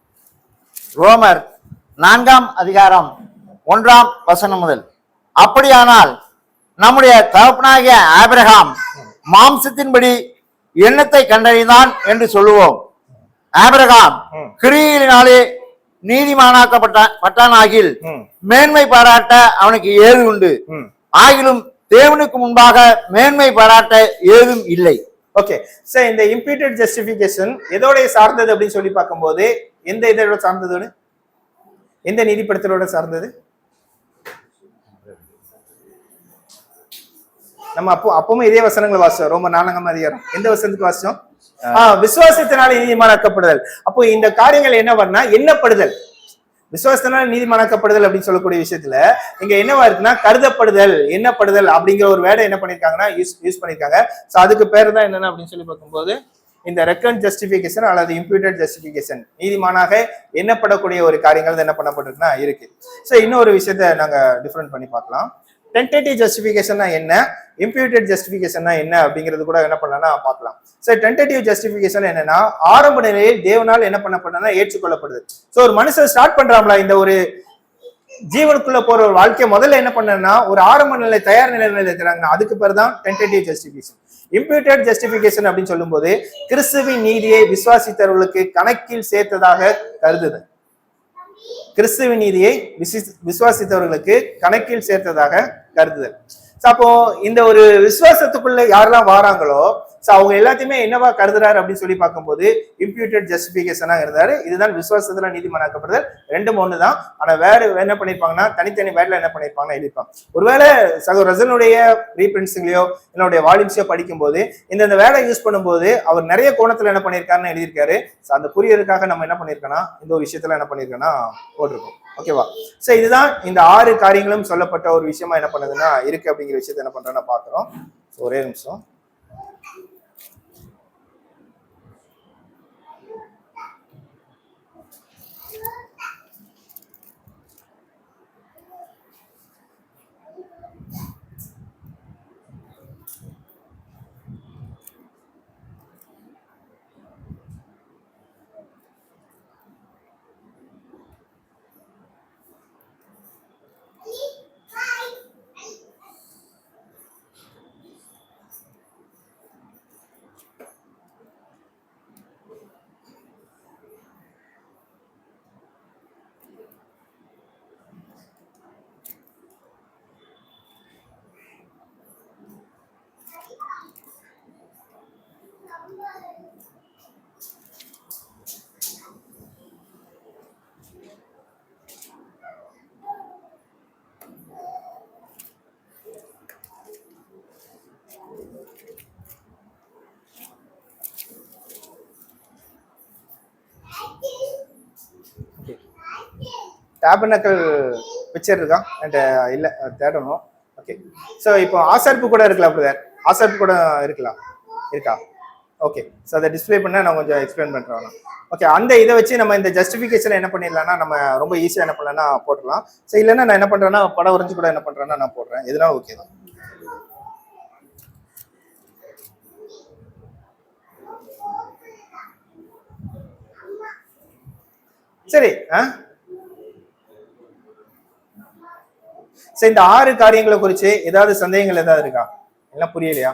ரோமர் 4ஆம் அதிகாரம் 1ஆம் வசனம் முதல். அப்படியானால் நம்முடைய தகப்பனாகிய ஆபிரகாம் மாம்சத்தின்படி எண்ணத்தை கண்டறிந்தான் என்று சொல்லுவோம். ஆபிரகாம் கிரியையினாலே நீதிமானாக்கப்பட்டானாகில் மேன்மை பாராட்ட அவனுக்கு ஏது உண்டு, ஆகிலும் தேவனுக்கு முன்பாக மேன்மை பாராட்ட ஏதும் இல்லை. ஓகே, சோ இந்த இம்ப்யூட்டட் ஜஸ்டிபிகேஷன் எதோட சார்ந்தது அப்படின்னு சொல்லி பார்க்கும்போது எந்த இதோட சார்ந்தது, எந்த நீதிப்படுத்தலோட சார்ந்தது? நம்ம அப்பவும் இதே வசனங்களை வாசிச்சோம். ரோமர் 4ஆம் அதிகாரம் எந்த வசனத்துக்கு வாசிச்சோம்? விசுவாசத்தினால நீதிமானாக்கப்படுதல். அப்போ இந்த காரியங்கள் என்ன பண்ணா எண்ணப்படுதல், விசுவாசத்தினால நீதிமானாக்கப்படுதல் அப்படின்னு சொல்லக்கூடிய விஷயத்துல இங்க என்னவா இருக்குன்னா கருதப்படுதல், எண்ணப்படுதல் அப்படிங்கிற ஒரு வேர்டை என்ன பண்ணிருக்காங்கன்னா யூஸ் பண்ணிருக்காங்க. சோ அதுக்கு பேர் தான் என்னன்னா அப்படின்னு சொல்லி பார்க்கும்போது இந்த ரெக்கன் ஜஸ்டிபிகேஷன் அல்லது இம்ப்யூட்டட் ஜஸ்டிபிகேஷன், நீதிமானாக எண்ணப்படக்கூடிய ஒரு காரியங்கள் என்ன பண்ணப்பட்டிருக்குன்னா இருக்கு. சோ இன்னொரு விஷயத்த நாங்க டிஃபரெண்ட் பண்ணி பார்க்கலாம். டென்டேட்டிவ் ஜஸ்டிபிகேஷன் என்ன, இம்ப்யூட்டட் ஜஸ்டிபிகேஷன் என்ன அப்படிங்கிறது கூட என்ன பண்ணலாம்னா பார்க்கலாம். சோ டென்டேட்டிவ் ஜஸ்டிபிகேஷன் என்னன்னா ஆரம்ப நிலையில் தேவனால் என்ன பண்ணப்படுதுன்னா ஏற்றுக்கொள்ளப்படுது. சோ ஒரு மனுஷன் ஸ்டார்ட் பண்றாங்களா இந்த ஒரு ஜீவனுக்குள்ள போற ஒரு வாழ்க்கையை முதல்ல என்ன பண்ணா ஒரு ஆரம்ப நிலை தயார் நிலையில இருக்கிறாங்க, அதுக்கு பேர் தான் டென்டேட்டிவ் ஜஸ்டிபிகேஷன். இம்ப்யூட்டட் ஜஸ்டிபிகேஷன் அப்படின்னு சொல்லும் போது கிறிஸ்துவின் நீதியை விசுவாசித்தவர்களுக்கு கணக்கில் சேர்த்ததாக கருதுதல், கிறிஸ்துவின் நீதியை விசுவாசித்தவர்களுக்கு கணக்கில் சேர்த்ததாக கருதுதல். அப்போ இந்த ஒரு விசுவாசத்துக்குள்ள யாரெல்லாம் வாராங்களோ அவங்க எல்லாத்தையுமே என்னவா கருதுறாரு அப்படின்னு சொல்லி பார்க்கும்போது இம்ப்யூட்டட் ஜஸ்டிபிகேஷனா இருந்தாரு. இதுதான் விசுவாசத்துல நீதிமானாக்கப்படுதல். ரெண்டும் ஒண்ணுதான். ஆனா வேற என்ன பண்ணிருப்பாங்கன்னா தனித்தனி வேர்ட்ல என்ன பண்ணிருப்பாங்கன்னா எழுதிப்பாங்க. ஒருவேளை சகோ ரசனுடைய ரீபிரிண்ட்ஸ்லயோ என்னுடைய வால்யூம்ஸையோ படிக்கும் போது இந்த வேர்டை யூஸ் பண்ணும்போது அவர் நிறைய கோணத்துல என்ன பண்ணிருக்காருன்னு எழுதியிருக்காரு. அந்த புரியறதுக்காக நம்ம என்ன பண்ணிருக்கோம்னா இந்த ஒரு விஷயத்துல என்ன பண்ணிருக்கோம்னா போட்டிருக்கோம். ஓகேவா? சோ இதுதான் இந்த 6 காரியங்களும் சொல்லப்பட்ட ஒரு விஷயமா என்ன பண்ணுதுன்னா இருக்கு அப்படிங்கிற விஷயத்த என்ன பண்றோம்னா பாக்குறோம். ஒரே நிமிஷம். டேபர்னக்கல் பிக்சர் இருக்கா இல்ல தேடணும். ஓகே, ஸோ இப்போ ஆசார்ப்பு கூட இருக்கலாம் பிரதர், ஆசார்ப்பு கூட இருக்கா? ஓகே, ஸோ அதை டிஸ்பிளே பண்ண நான் கொஞ்சம் எக்ஸ்பிளைன் பண்றேன். ஓகே, அந்த இதை வச்சு நம்ம இந்த ஜஸ்டிஃபிகேஷன் என்ன பண்ணிடலாம்னா நம்ம ரொம்ப ஈஸியாக என்ன பண்ணலாம்னா போடலாம். ஸோ இல்லைன்னா நான் என்ன பண்றேன்னா படம் வரைஞ்சு கூட என்ன பண்றேன்னா நான் போடுறேன். எதுனாலும் ஓகே தான். சரி, இந்த 6 காரியங்களை குறிச்சு ஏதாவது சந்தேகங்கள் ஏதாவது இருக்கா? எல்லாம் புரியலையா?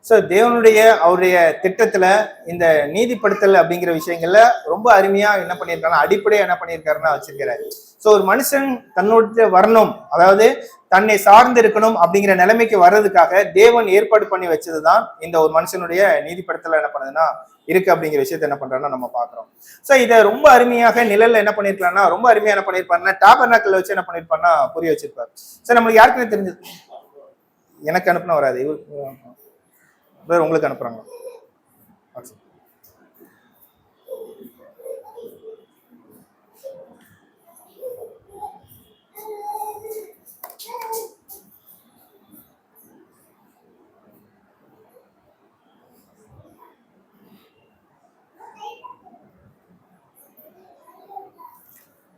ஸோ தேவனுடைய அவருடைய திட்டத்துல இந்த நீதிப்படுத்தல் அப்படிங்கிற விஷயங்கள்ல ரொம்ப அருமையா என்ன பண்ணியிருக்காருன்னா அடிப்படையா என்ன பண்ணியிருக்காருன்னா வச்சிருக்கிறாரு. ஸோ ஒரு மனுஷன் தன்னோட வரணும், அதாவது தன்னை சார்ந்து இருக்கணும் அப்படிங்கிற நிலைமைக்கு வர்றதுக்காக தேவன் ஏற்பாடு பண்ணி வச்சதுதான் இந்த ஒரு மனுஷனுடைய நீதிப்படுத்தல என்ன பண்ணுதுன்னா இருக்கு அப்படிங்கிற விஷயத்த என்ன பண்றாருன்னா நம்ம பாக்குறோம். ஸோ இதை ரொம்ப அருமையாக நிழல்ல என்ன பண்ணிருக்கலாம்னா ரொம்ப அருமையா என்ன பண்ணிருப்பாருன்னா டாபர்நாக்கிள் வச்சு என்ன பண்ணிருப்பாருன்னா புரிய வச்சிருப்பாரு. ஸோ நம்மளுக்கு யாருக்குன்னு தெரிஞ்சது, எனக்கு அனுப்புன வராது, உங்களுக்கு அனுப்புறாங்க.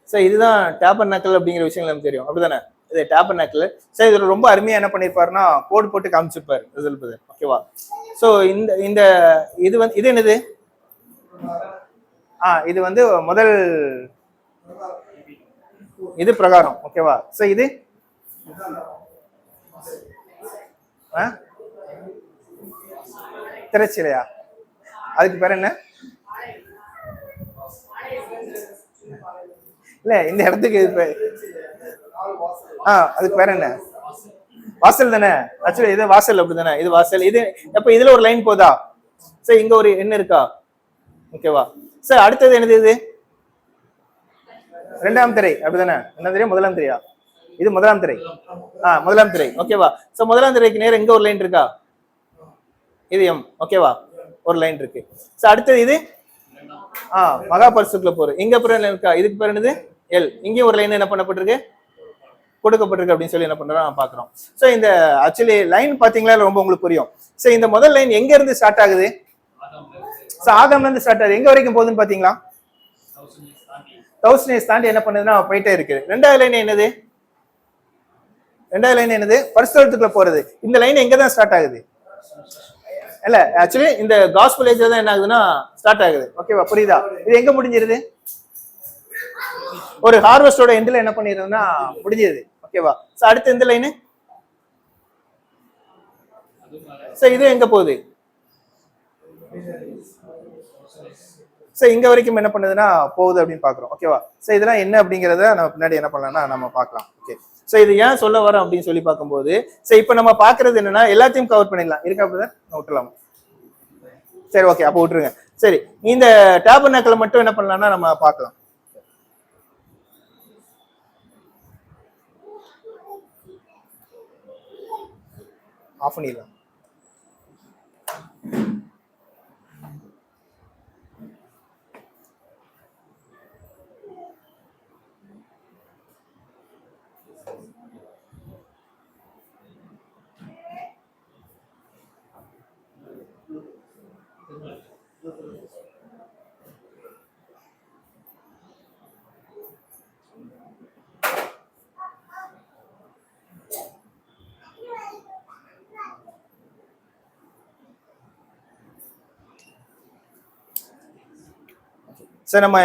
ஸோ இதுதான் டாபர்நாக்கிள் அப்படிங்கிற விஷயங்கள் நமக்கு தெரியும், அப்படிதானே? இது டாபர்நாக்கிள். ஸோ இதுல ரொம்ப அருமையா என்ன பண்ணிருப்பாருன்னா கோடு போட்டு காமிச்சிருப்பாரு ரிசல்ட். ஓகேவா? ஸோ இந்த இந்த இது வந்து இது என்னது? இது வந்து முதல் இது பிரகாரம். ஓகேவா? ஸோ இது திரைச்சிலையா? அதுக்கு பேர் என்ன? இல்ல இந்த இடத்துக்கு அதுக்கு பேர் என்ன? வாசல் தானே? ஆக்சுவலி இது வாசல், அப்படிதானே? இது வாசல். இது அப்ப இதுல ஒரு லைன் போதா? சரி, இங்க ஒரு என்ன இருக்கா? ஓகேவா? சார் அடுத்தது என்னது? இது இரண்டாம் திரை, அப்படிதானே? என்ன திரை? முதலாம் திரையா? இது முதலாம் திரை. முதலாம் திரை. ஓகேவா? சோ முதலாம் திரைக்கு நேரம் இங்க ஒரு லைன் இருக்கா? இது எம். ஓகேவா? ஒரு லைன் இருக்கு. சோ அடுத்தது இது மகா பரிசுக்குள்ள போற இங்க பேர் இருக்கா? இதுக்கு பேர் என்னது? எல். இங்கேயும் ஒரு லைன் என்ன பண்ணப்பட்டிருக்கு, கொடுக்கப்பட்டிருக்கு அப்படின்னு சொல்லி என்ன பண்றோம் பாக்குறோம். சோ இந்த ஆக்சுவலி லைன் பாத்தீங்களா ரொம்ப உங்களுக்கு புரியும். சோ இந்த முதல் லைன் எங்க இருந்து ஸ்டார்ட் ஆகுது? ஆதாம்ல இருந்து ஸ்டார்ட் ஆகுது. எங்க வரைக்கும் போகுதுன்னு பாத்தீங்களா? 1000 years தாண்டி என்ன பண்ணுதுன்னா போயிட்டே இருக்கு. ரெண்டாவது லைன் என்னது? ரெண்டாவது லைன் என்னது? பரிசுத்தத்துக்குள்ள போறது. இந்த லைன் எங்க தான் ஸ்டார்ட் ஆகுது? இல்ல ஆக்சுவலி இந்த காஸ்பல் ஏஜ்ல தான் என்ன ஆகுதுன்னா ஸ்டார்ட் ஆகுது. ஓகேவா? புரியுதா? இது எங்க முடிஞ்சிருது? ஒரு ஹார்வெஸ்டோட எண்ட்ல என்ன பண்ணிருதுன்னா முடிஞ்சிருது. ஓகேவா? சோ அடுத்து இந்த லைன் சோ இது எங்க போகுது? சோ இங்க வரைக்கும் என்ன பண்ணுதுன்னா போகுது அப்படின்னு பாக்குறோம். ஓகேவா? சோ இதெல்லாம் என்ன அப்படிங்கறத நம்ம பின்னாடி என்ன பண்ணலாம்னா நம்ம பார்க்கலாம். ஓகே, சோ இது ஏன் சொல்ல வரோம் அப்படின்னு சொல்லி பார்க்கும்போது, சோ இப்ப நம்ம பாக்குறது என்னன்னா எல்லாத்தையும் கவர் பண்ணிடலாம். இருக்கா பிரதர்? விட்டுலாம். சரி, ஓகே, அப்ப விட்டுருங்க. சரி, இந்த டாபர்நாக்கிள் மட்டும் என்ன பண்ணலாம்னா நம்ம பார்க்கலாம். ஆஃப் பண்ணிடலாம். சரி, நம்ம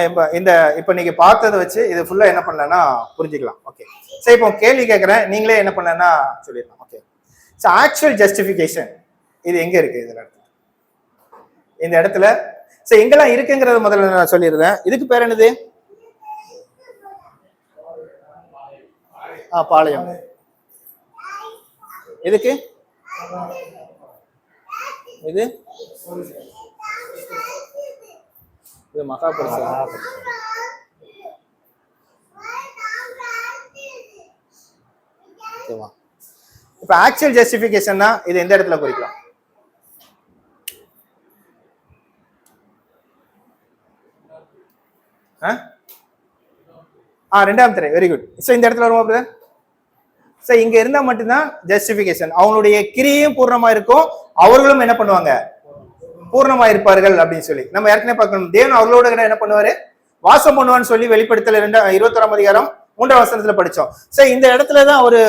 இப்ப நீங்க பார்த்ததை வச்சு இது ஃபுல்லா என்ன பண்ணலன்னா புரிஞ்சுக்கலாம். ஓகே, சரி, இப்போ கேள்வி கேட்கறேன், நீங்களே என்ன பண்ணலன்னா சொல்லிடலாம். ஓகே, ஸோ ஆக்சுவல் ஜஸ்டிஃபிகேஷன் இது எங்க இருக்கு? இதுல இந்த இடத்துல சரி எங்கெல்லாம் இருக்குங்கிறத முதல்ல நான் சொல்லிடுறேன். இதுக்கு பேர் என்னது? பாளையம். இதுக்கு இது இது மகாபரிசு. இப்ப ஆக்சுவல் ஜஸ்டிஃபிகேஷன்னா இது எந்த இடத்துல குறிக்கலாம்? ரெண்டாம் திரை. Very good. சோ இந்த இடத்துல வருமா பிரதர்? சோ இங்க இருந்தா மட்டும்தான் ஜஸ்டிஃபிகேஷன். அவங்களுடைய கிரியையும் பூர்ணமா இருக்கும், அவர்களும் என்ன பண்ணுவாங்க? பூர்ணமா இருப்பார்கள் அப்படின்னு சொல்லி நம்ம ஏற்கனவே பார்க்கணும். தேவன் அவர்களோட என்ன பண்ணுவாரு? வாசம் பண்ணுவான்னு சொல்லி வெளிப்படுத்தல 21ஆம் அதிகாரம் 3ஆம் வசனத்துல படிச்சோம். சோ இந்த இடத்துலதான் அவரு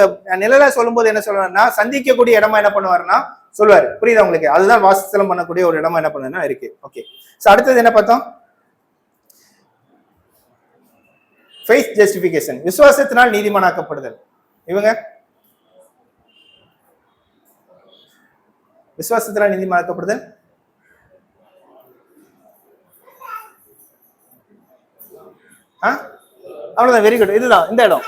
நிழலா சொல்லும் போது என்ன சொல்றாருன்னா சந்திக்கக்கூடிய இடமா என்ன பண்ணுவாருன்னா சொல்லுவாரு. புரியுதா உங்களுக்கு? அதுதான் வாசஸ்தலம் பண்ணக்கூடிய ஒரு இடமா என்ன பண்ணுன்னா இருக்கு. ஓகே, சோ அடுத்தது என்ன பார்த்தோம்? ஃபெய்த் ஜஸ்டிஃபிகேஷன், விசுவாசத்தினால் நீதிமானாக்கப்படுதல். இவங்க விசுவாசத்தினால் நீதிமானாக்கப்படுதல். அவ்வளவுதான், வெரி குட். இதுதான் இந்த இடம்.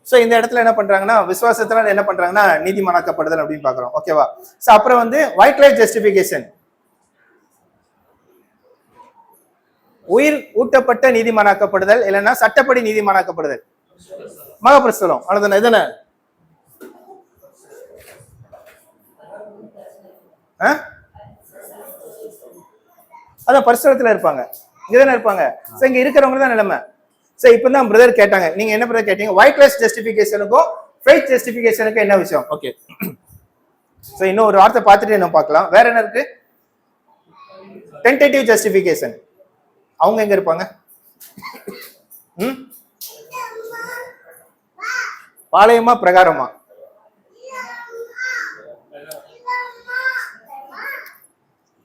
சோ இந்த இடத்துல என்ன பண்றாங்கன்னா விசுவாசத்தினால் என்ன பண்றாங்கன்னா நீதிமானாக்கப்படுதல் அப்படின்னு பாக்குறோம். ஓகேவா? சோ அப்புறம் வந்து ஒயிட் லைட் ஜஸ்டிபிகேஷன், உயிர் ஊட்டப்பட்ட நீதிமானாக்கப்படுதல், இல்லைன்னா சட்டப்படி நீதிமானாக்கப்படுதல். மகபிரஸ்தலம் அவ்வளவுதானே? இதுதானே? அதான் பரிசுத்தத்துல இருப்பாங்க, இங்கதானே இருப்பாங்க. சோ இங்க இருக்கிறவங்க தான் நிலைமை. சோ இப்பதான் பிரதர் கேட்டாங்க, நீங்க என்ன பிரதர் கேட்டீங்க? ஒயிட் லைட் ஜஸ்டிபிகேஷனுக்கும் ஃபெய்த் ஜஸ்டிபிகேஷனுக்கும் என்ன விஷயம்? ஓகே, சோ இன்னும் ஒரு வார்த்தை பார்த்துட்டு என்ன பார்க்கலாம். வேற என்ன இருக்கு? Tentative justification. அவங்க எங்க இருப்பாங்க? பாளையமா பிரகாரமா?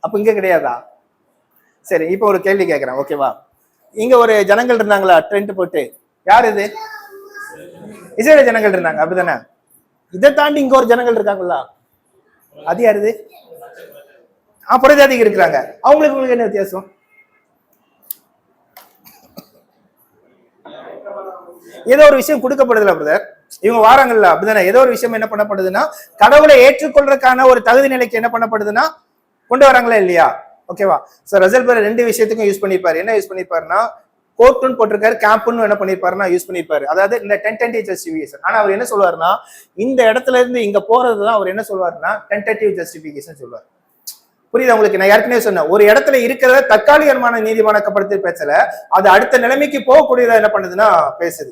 அப்ப இங்க கிடையாதா? சரி, இப்ப ஒரு கேள்வி கேட்கிறேன். ஓகேவா? இங்க ஒரு ஜனங்கள் இருந்தாங்களா டென்ட் போட்டு? யார் இது? இஸ்ரேல் ஜனங்கள் இருந்தாங்க, அப்படிதானே? இதை தாண்டி இங்க ஒரு ஜனங்கள் இருக்காங்களா? அது யாருது? புறஜாதிக்கு இருக்கிறாங்க. அவங்களுக்கு என்ன வித்தியாசம்? ஏதோ ஒரு விஷயம் கொடுக்கப்படுதுல பிரதர், இவங்க வாராங்கல்ல, அப்படிதானே? ஏதோ ஒரு விஷயம் என்ன பண்ணப்படுதுன்னா கடவுளை ஏற்றுக்கொள்றதுக்கான ஒரு தகுதி நிலைக்கு என்ன பண்ணப்படுதுன்னா கொண்டு வராங்களா இல்லையா? ஓகேவா? சோ ரசல் பிரதர் ரெண்டு விஷயத்துக்கும் யூஸ் பண்ணிருப்பாரு. என்ன யூஸ் பண்ணிருப்பாருன்னா கோர்ட்டுன்னு போட்டிருக்காரு, கேம்ப்னு என்ன பண்ணிருப்பாருன்னா யூஸ் பண்ணிருப்பாரு. அதாவது இந்த டென்டேட்டிவ் ஜஸ்டிபிகேஷன். ஆனா அவர் என்ன சொல்லுவாருன்னா இந்த இடத்துல இருந்து இங்க போறதுதான் அவர் என்ன சொல்லுவாருன்னா டென்டேட்டிவ் ஜஸ்டிபிகேஷன் சொல்லுவார். புரியுது உங்களுக்கு? நான் ஏற்கனவே சொன்னேன், ஒரு இடத்துல இருக்கிறத தற்காலிகமான நீதிமானாக்கப்படுத்தி பேசல, அது அடுத்த நிலைமைக்கு போகக்கூடியதா என்ன பண்ணுதுன்னா பேசுது.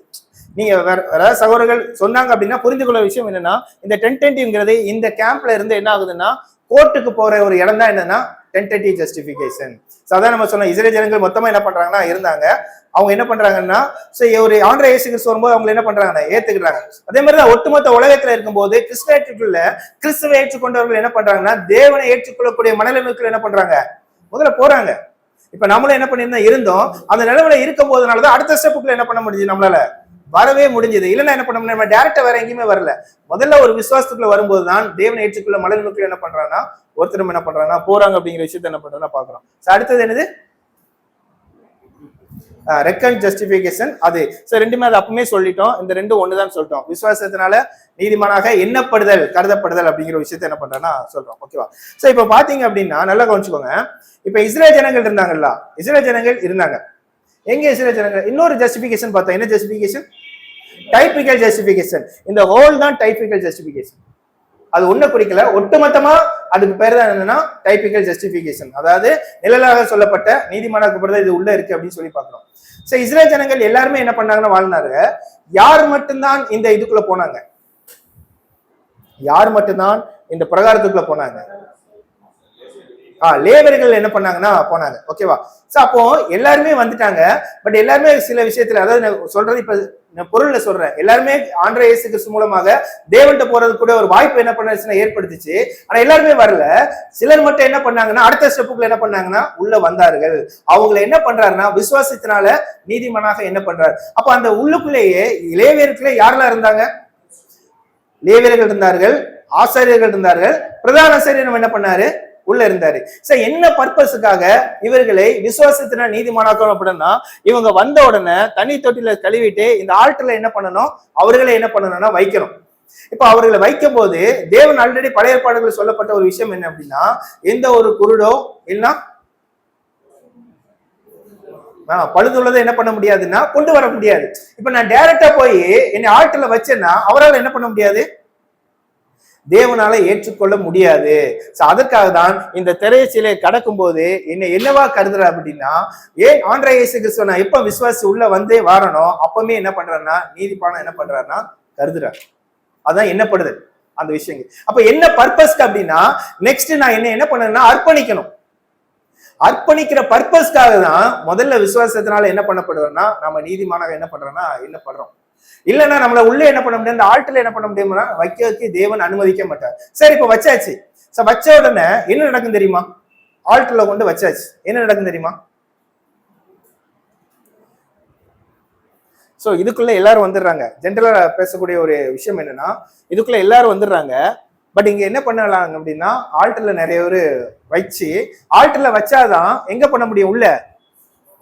நீங்க வேற சகோதரர்கள் சொன்னாங்க அப்படின்னா புரிந்து கொள்ள விஷயம் என்னன்னா இந்த டென்டேட்டிவ்ங்கிறது இந்த கேம்ப்ல இருந்து என்ன ஆகுதுன்னா கோர்ட்டுக்கு போற ஒரு இடம் தான் என்னன்னா டென்டேட்டிவ் ஜஸ்டிபிகேஷன். அதான் நம்ம சொன்ன இஸ்ரேல் ஜனங்கள் மொத்தமா என்ன பண்றாங்கன்னா இருந்தாங்க. அவங்க என்ன பண்றாங்கன்னா ஒரு ஆண்டவர் இயேசு கிறிஸ்து வரும்போது அவங்க என்ன பண்றாங்கன்னா ஏத்துக்கிறாங்க. அதே மாதிரிதான் ஒட்டுமொத்த உலகத்துல இருக்கும்போது கிறிஸ்துவ கிறிஸ்துவை ஏற்றுக்கொண்டவர்கள் என்ன பண்றாங்கன்னா தேவனை ஏற்றுக்கொள்ளக்கூடிய மனநிலைமைக்குள்ள என்ன பண்றாங்க முதல்ல போறாங்க. இப்ப நம்மளும் என்ன பண்ணிருந்தோம் இருந்தோம், அந்த நிலைமையில இருக்கும் போதுனாலதான் அடுத்த ஸ்டெப்புக்குள்ள என்ன பண்ண முடியுது, நம்மளால வரவே முடிஞ்சது. இல்லைன்னா என்ன பண்ண முடியும், நம்ம டேரக்டா வேற எங்கேயுமே வரல. முதல்ல ஒரு விசுவாசத்துக்குள்ள வரும்போதுதான் தேவனை ஏற்றுக்குள்ள மனநிலைமைக்குள்ள என்ன பண்றாங்கன்னா ஒருத்தர் என்ன பண்றாங்கன்னா போறாங்க அப்படிங்கிற விஷயத்த என்ன பண்றோம்னா பாக்குறோம். அடுத்தது என்னது? Reckon justification. அது ரெண்டுமே அது அப்பவுமே சொல்லிட்டோம், இந்த ரெண்டும் ஒண்ணுதான் சொல்லிட்டோம். விசுவாசத்தினால நீதிமானாக எண்ணப்படுதல் கருதப்படுதல் அப்படிங்கிற விஷயத்த என்ன பண்றேன்னா சொல்றோம். ஓகேவா? சோ இப்ப பாத்தீங்க அப்படின்னா நல்லா கவனிச்சுக்கோங்க. இப்ப இஸ்ரேல் ஜனங்கள் இருந்தாங்கல்ல, இஸ்ரேல் ஜனங்கள் இருந்தாங்க. எங்க இஸ்ரேல் ஜனங்கள்? இன்னொரு ஜஸ்டிபிகேஷன் பார்த்தோம். என்ன ஜஸ்டிபிகேஷன்? Typical justification. இந்த ஹோல் தான் டைபிக்கல் ஜஸ்டிபிகேஷன். அது ஒண்ணு குறிக்கல, ஒட்டுமொத்தமா அதுக்கு பேர் தான் என்னன்னா டைபிக்கல் ஜஸ்டிபிகேஷன். அதாவது நிழலாக சொல்லப்பட்ட நீதிமானாக்கப்படுறது இது உள்ள இருக்கு அப்படின்னு சொல்லி பாக்குறோம். சோ இஸ்ரேல் ஜனங்கள் எல்லாருமே என்ன பண்ணாங்கன்னா வாழ்ந்தாங்க. யார் மட்டும்தான் இந்த இதுக்குள்ள போனாங்க? யார் மட்டும்தான் இந்த பிரகாரத்துக்குள்ள போனாங்க? லேபர்கள் என்ன பண்ணாங்கன்னா போனாங்க. ஓகேவா? சோ அப்போ எல்லாருமே வந்துட்டாங்க. பட் எல்லாருமே சில விஷயத்துல, அதாவது சொல்றது இப்ப பொருள்ல சொல்றேன், எல்லாருமே ஆண்டவர் இயேசு கிறிஸ்து மூலமாக தேவன்கிட்ட போறது கூட ஒரு வாய்ப்பு என்ன பண்ண ஏற்படுத்திச்சு. ஆனா எல்லாருமே வரல. சிலர் மட்டும் என்ன பண்ணாங்கன்னா அடுத்த ஸ்டெப்புக்குள்ள என்ன பண்ணாங்கன்னா உள்ள வந்தார்கள். அவங்களை என்ன பண்றாருன்னா விசுவாசத்தினால நீதிமானாக என்ன பண்றாரு. அப்ப அந்த உள்ளுக்குள்ளேயே லேவியருக்குள்ள யாரெல்லாம் இருந்தாங்க? லேவியர்கள் இருந்தார்கள், ஆசாரியர்கள் இருந்தார்கள், பிரதான ஆசாரியர் என்ன பண்ணாரு உள்ள இருந்தாரு. சோ என்ன பர்பஸுக்காக இவர்களை விசுவாசத்தினால் நீதிமானாக்கணும் அப்படின்னா இவங்க வந்த உடனே தண்ணி தொட்டில கழுவிட்டு இந்த ஆல்டர்ல என்ன பண்ணணும், அவர்களை என்ன பண்ணணும்னா வைக்கணும். இப்ப அவர்களை வைக்கும் போது தேவன் ஆல்ரெடி பழைய ஏற்பாடுகள் சொல்லப்பட்ட ஒரு விஷயம் என்ன அப்படின்னா எந்த ஒரு குருடோ இல்லைன்னா பழுதுள்ளதை என்ன பண்ண முடியாதுன்னா கொண்டு வர முடியாது. இப்ப நான் டைரக்டா போய் என்னை ஆல்டர்ல வச்சேன்னா அவரால் என்ன பண்ண முடியாது, தேவனால ஏற்றுக்கொள்ள முடியாது. அதற்காக தான் இந்த திரைச்சிலை கடக்கும் போது என்னவா கருதுற அப்படின்னா ஏன் ஆண்டவர் இயேசு கிறிஸ்து நான் எப்ப விசுவாசி உள்ள வந்தே வரணும் அப்பவுமே என்ன பண்றாருன்னா நீதிபானம் என்ன பண்றாருன்னா கருதுறாரு. அதான் என்னப்படுது அந்த விஷயங்கள். அப்ப என்ன பர்பஸ்க்கு அப்படின்னா நெக்ஸ்ட் நான் என்ன பண்ணணும்னா அர்ப்பணிக்கணும். அர்ப்பணிக்கிற பர்பஸ்க்காக தான் முதல்ல விசுவாசத்தினால என்ன பண்ணப்படுறோம்னா நம்ம நீதிமானாக என்ன பண்றோம்னா என்ன பண்றோம். இல்லைன்னா நம்மள உள்ள என்ன பண்ண முடியும், இந்த ஆல்டர்ல என்ன பண்ண முடியும்னா வைக்கிறதுக்கு தேவன் அனுமதிக்க மாட்டார். சரி இப்ப வச்சாச்சு. வச்ச உடனே என்ன நடக்கும் தெரியுமா? ஆல்டர்ல கொண்டு வச்சாச்சு, என்ன நடக்கும் தெரியுமா? இதுக்குள்ள எல்லாரும் வந்துடுறாங்க. ஜென்ரலா பேசக்கூடிய ஒரு விஷயம் என்னன்னா இதுக்குள்ள எல்லாரும் வந்துடுறாங்க. பட் இங்க என்ன பண்ணலாம் அப்படின்னா ஆல்டர்ல நிறைய பேர் வச்சு ஆல்டர்ல வச்சாதான் எங்க பண்ண முடியும், உள்ள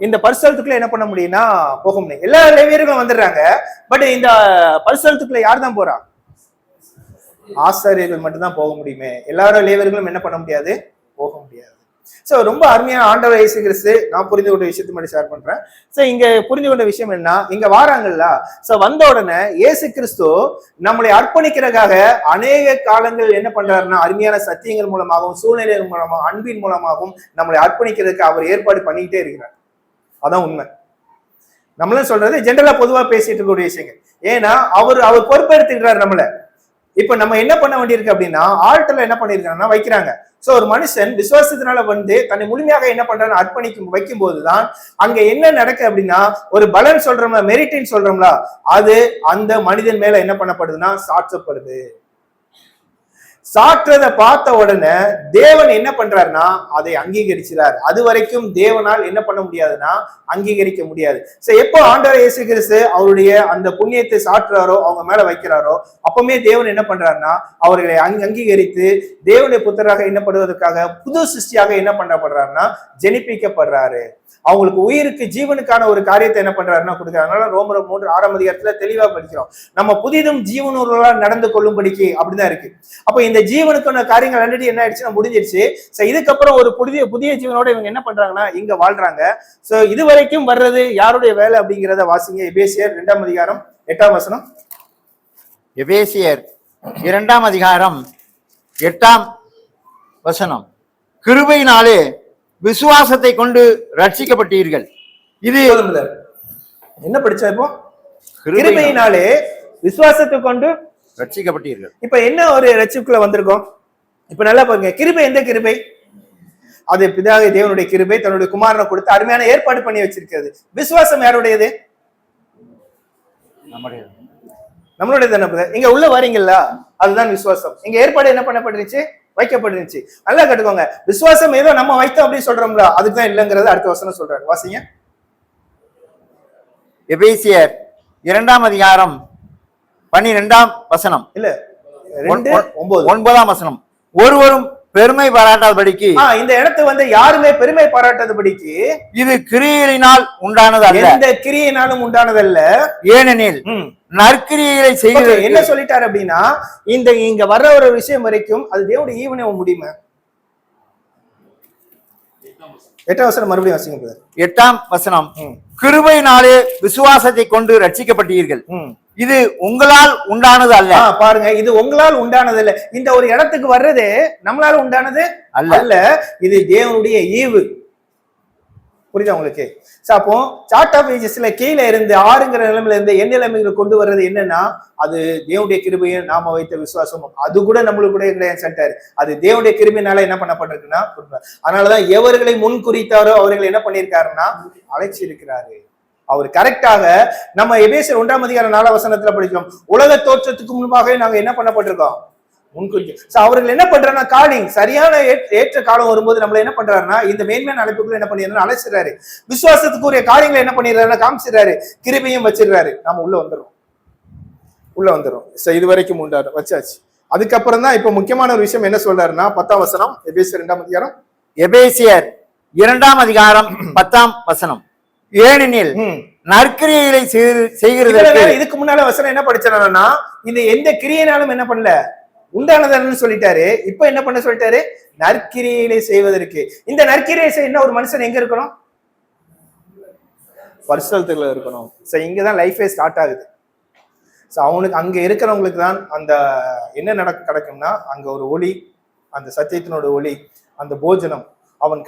இந்த பரிசுத்தலத்துக்குள்ள என்ன பண்ண முடியும்னா போக முடியும். எல்லா லேவியர்களும் வந்துடுறாங்க, பட் இந்த பரிசுத்தலத்துக்குள்ள யார் தான் போறா? ஆசாரியர்கள் மட்டும்தான் போக முடியுமே. எல்லாரும் லேவியர்களும் என்ன பண்ண முடியாது, போக முடியாது. சோ ரொம்ப அருமையான ஆண்டவர் இயேசு கிறிஸ்து நான் புரிந்து கொண்ட விஷயத்தை மட்டும் ஷேர் பண்றேன். சோ இங்க புரிந்து கொண்ட விஷயம் என்ன, இங்க வாராங்கல்ல, சோ வந்த உடனே இயேசு கிறிஸ்து நம்மளை அர்ப்பணிக்கிறதுக்காக அநேக காலங்கள் என்ன பண்றாருன்னா அருமையான சத்தியங்கள் மூலமாகவும் சூழ்நிலைகள் மூலமாகவும் அன்பின் மூலமாகவும் நம்மளை அர்ப்பணிக்கிறதுக்கு அவர் ஏற்பாடு பண்ணிக்கிட்டே இருக்கிறார். அதான் உண்மை. நம்மளும் சொல்றது ஜென்ரலா பொதுவா பேசிட்டு இருக்கக்கூடிய விஷயங்கள். ஏன்னா அவர் பொறுப்பெடுத்துக்கிறார் நம்மள. இப்ப நம்ம என்ன பண்ண வேண்டியிருக்கு அப்படின்னா ஆல்டர்ல என்ன பண்ணிருக்காங்கன்னா வைக்கிறாங்க. சோ ஒரு மனுஷன் விசுவாசத்தினால வந்து தன்னை முழுமையாக என்ன பண்றான்னு வைக்கும் போதுதான் அங்க என்ன நடக்கு அப்படின்னா ஒரு பலன் சொல்றோம்ல, மெரிட்டின்னு சொல்றோம்ல, அது அந்த மனிதன் மேல என்ன பண்ணப்படுதுன்னா சாற்றப்படுது. சாற்றதை பார்த்த உடனே தேவன் என்ன பண்றாருன்னா அதை அங்கீகரிக்கிறார். அது வரைக்கும் தேவனால் என்ன பண்ண முடியாதுன்னா அங்கீகரிக்க முடியாது. சோ எப்போ ஆண்டவர் இயேசு கிறிஸ்து அவருடைய அந்த புண்ணியத்தை சாற்றுறாரோ, அவங்க மேல வைக்கிறாரோ, அப்பவுமே தேவன் என்ன பண்றாருன்னா அவர்களை அங்கீகரித்து தேவனுடைய புத்தராக என்ன பண்ணுவதற்காக புது சிருஷ்டியாக என்ன பண்ணப்படுறாருன்னா ஜெனிப்பிக்கப்படுறாரு. அவங்களுக்கு உயிருக்கு ஜீவனுக்கான ஒரு காரியத்தை என்ன பண்றாருன்னா கொடுக்குறாரு. அதனால ரோமர் 3:6 தெளிவா படிக்கிறோம், நம்ம புதிதும் ஜீவனூர்களா நடந்து கொள்ளும்படிக்கு அப்படிதான் இருக்கு. அப்ப இந்த ஜீவனுக்கான காரியங்கள் ஆல்ரெடி என்ன ஆயிடுச்சுன்னா முடிஞ்சிருச்சு. சோ இதுக்கப்புறம் ஒரு புதிய ஜீவனோட இவங்க என்ன பண்றாங்கன்னா இங்க வாழ்றாங்க. சோ இது வரைக்கும் வர்றது யாருடைய வேலை அப்படிங்கிறத வாசிங்க. எபேசியர் 2:8. எபேசியர் 2:8 கிருபையினாலே விசுவாசத்தை கொண்டு ரட்சிக்கப்பட்டீர்கள். இது என்ன படிச்சா இப்போ? கிருபையினாலே விசுவாசத்தை கொண்டு ரட்சிக்கப்பட்டீர்கள். இப்ப என்ன ஒரு ரட்சிப்புக்குள்ள வந்திருக்கோம்? இப்ப நல்லா பாருங்க, கிருபை எந்த கிருபை? அது பிதாவை தேவனுடைய கிருபை தன்னுடைய குமாரனை கொடுத்து அருமையான ஏற்பாடு பண்ணி வச்சிருக்கிறது. விசுவாசம் யாருடையது? நம்மளுடைய தானே. இங்க உள்ள வரீங்களா, அதுதான் விசுவாசம். இங்க ஏற்பாடு என்ன பண்ணப்பட்டுருச்சு, வைக்கப்பட்டுருச்சு. நல்லா கட்டுக்கோங்க. விசுவாசம் ஏதோ நம்ம வைத்தோம் அப்படின்னு சொல்றோம்ல, அதுதான் இல்லைங்கிறது அடுத்த வசனம் சொல்றாரு. வாசிங்க. எபேசியர் 2:12 இல்ல 9 ஒருவரும் பெருமை பாராட்டாதபடிக்கு, இந்த இடத்து வந்து யாருமே பெருமை பாராட்டாதபடிக்கு, இது கிரியையினால் உண்டானது அல்ல, எந்த கிரியையினாலும் உண்டானதல்ல, ஏனெனில் நற்கிரியைகளை செய்ய. என்ன சொல்லிட்டாரு அப்படின்னா இங்க வர்ற ஒரு விஷயம் வரைக்கும் அது தேவனுடைய ஈவனை முடியுமா? 8 மறுபடியும் வாசிங்க. 8 கிருபையினாலே விசுவாசத்தை கொண்டு ரட்சிக்கப்பட்டீர்கள். இது உங்களால் உண்டானது அல்ல. பாருங்க, இது உங்களால் உண்டானது அல்ல. இந்த ஒரு இடத்துக்கு வர்றது நம்மளால உண்டானது அல்ல, இது தேவனுடைய ஈவு. புரியுதா உங்களுக்கு? அப்போ சார்ட் ஆஃப் ஏஜஸ்ல கீழே இருந்து 6ங்கிற நிலைமையில இருந்து என் நிலைமைகளை கொண்டு வர்றது என்னன்னா அது தேவனுடைய கிருபையும் நாம வைத்த விசுவாசமும். அது கூட நம்மளுக்கு கூட கிடையாது சொல்லிட்டாரு. அது தேவனுடைய கிருபையினால என்ன பண்ணப்பட்டிருக்குன்னா, அதனாலதான் எவர்களை முன் குறித்தாரோ அவர்களை என்ன பண்ணியிருக்காருன்னா அழைச்சிருக்கிறாரு. அவர் கரெக்டாக நம்ம எபேசியர் 1:4 படிக்கிறோம், உலக தோற்றத்துக்கு முன்பாக நாங்க என்ன பண்ணப்பட்டிருக்கோம், முன்குறிக்க. அவர்கள் என்ன பண்றாங்கன்னா காலிங் சரியான ஏற்ற காலம் வரும்போது நம்மள என்ன பண்றாருன்னா இந்த மேன்மையான அழைப்புக்குள்ள என்ன பண்ணிடுறாரு, அழைச்சிடறாரு. விசுவாசத்துக்குரிய காரியங்களை என்ன பண்ணிடுறாருன்னா காமிச்சிடறாரு, கிருபையும் வச்சிடுறாரு. நாம உள்ள வந்துடும். இது வரைக்கும் உண்டாரு வச்சாச்சு. அதுக்கப்புறம் தான் இப்ப முக்கியமான ஒரு விஷயம் என்ன சொல்றாருன்னா 10 எபேசியர் 2:10 எபேசியர் 2:10 ஏனெனில் நற்கிரியைகளை செய்கிறது. இதுக்கு முன்னால வசனம் என்ன படிச்சாருன்னா இந்த எந்த கிரியைனாலும் என்ன பண்ணல உண்டானதுன்னு சொல்லிட்டாரு. இப்ப என்ன பண்ண சொல்லிட்டாரு, நற்கிரியைகளை செய்வதற்கு. இந்த நற்கிரியை செய்ய ஒரு மனுஷன் எங்க இருக்கணும், பரிசுத்தத்துல இருக்கணும். இங்கதான் லைஃபே ஸ்டார்ட் ஆகுது. அவனுக்கு அங்க இருக்கிறவங்களுக்கு தான் அந்த என்ன கிடைக்கும்னா அங்க ஒரு ஒளி, அந்த சத்தியத்தினோட ஒளி, அந்த போஜனம், அவன்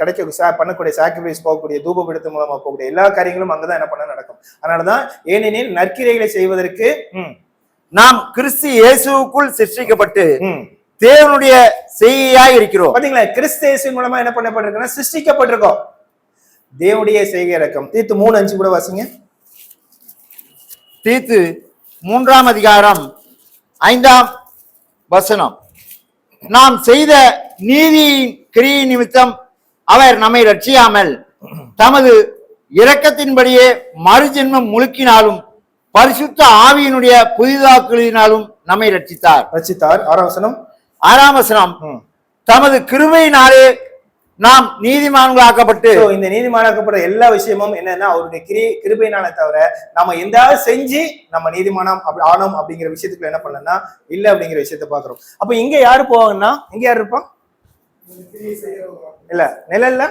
பண்ணக்கூடிய சாக்ரிஃபைஸ் போகக்கூடிய தூபபீடத்து மூலமா போகக்கூடிய எல்லா காரியங்களும் அங்கதான் என்ன பண்ண நடக்கும். அதனாலதான் ஏனெனில் நற்கிரியைகளை செய்வதற்கு நாம் கிறிஸ்து இயேசுவுக்குள் சிருஷ்டிக்கப்பட்டு தேவனுடைய செய்கையாய் இருக்கிறோம். பாத்தீங்களா, கிறிஸ்து இயேசுவின் மூலமா என்ன பண்ணப்பட்டிருக்கோம், சிருஷ்டிக்கப்பட்டிருக்கோம். தேவனுடைய செய்கை இறக்கம். தீத்து 3:5 கூட வாசிங்க. தீத்து 3:5 நாம் செய்த நீதியின் கிரியை நிமித்தம் அவர் நம்மை ரட்சியாமல் தமது இரக்கத்தின்படியே மறுஜென்மம் முழுக்கினாலும் பரிசுத்த ஆவியினுடைய புதிதாக்குதலினாலும் நம்மை ரட்சித்தார். 6 6ஆம் வசனம், ம். தமது கிருபையினாலே நாம் நீதிமான்களாக்கப்பட்டு. So, இந்த நீதிமானாக்கப்படுற எல்லா விஷயமும் என்னன்னா அவருடைய கிருபையினால தவிர நம்ம எந்தாவது செஞ்சு நம்ம நீதிமானம் அப்படி ஆனோம் அப்படிங்கிற விஷயத்துக்குள்ள என்ன பண்ணலன்னா இல்ல அப்படிங்கிற விஷயத்த பாக்குறோம். அப்ப இங்க யாரு போவாங்கன்னா இங்க யாரு இருப்பான்? இல்ல நிழல்ல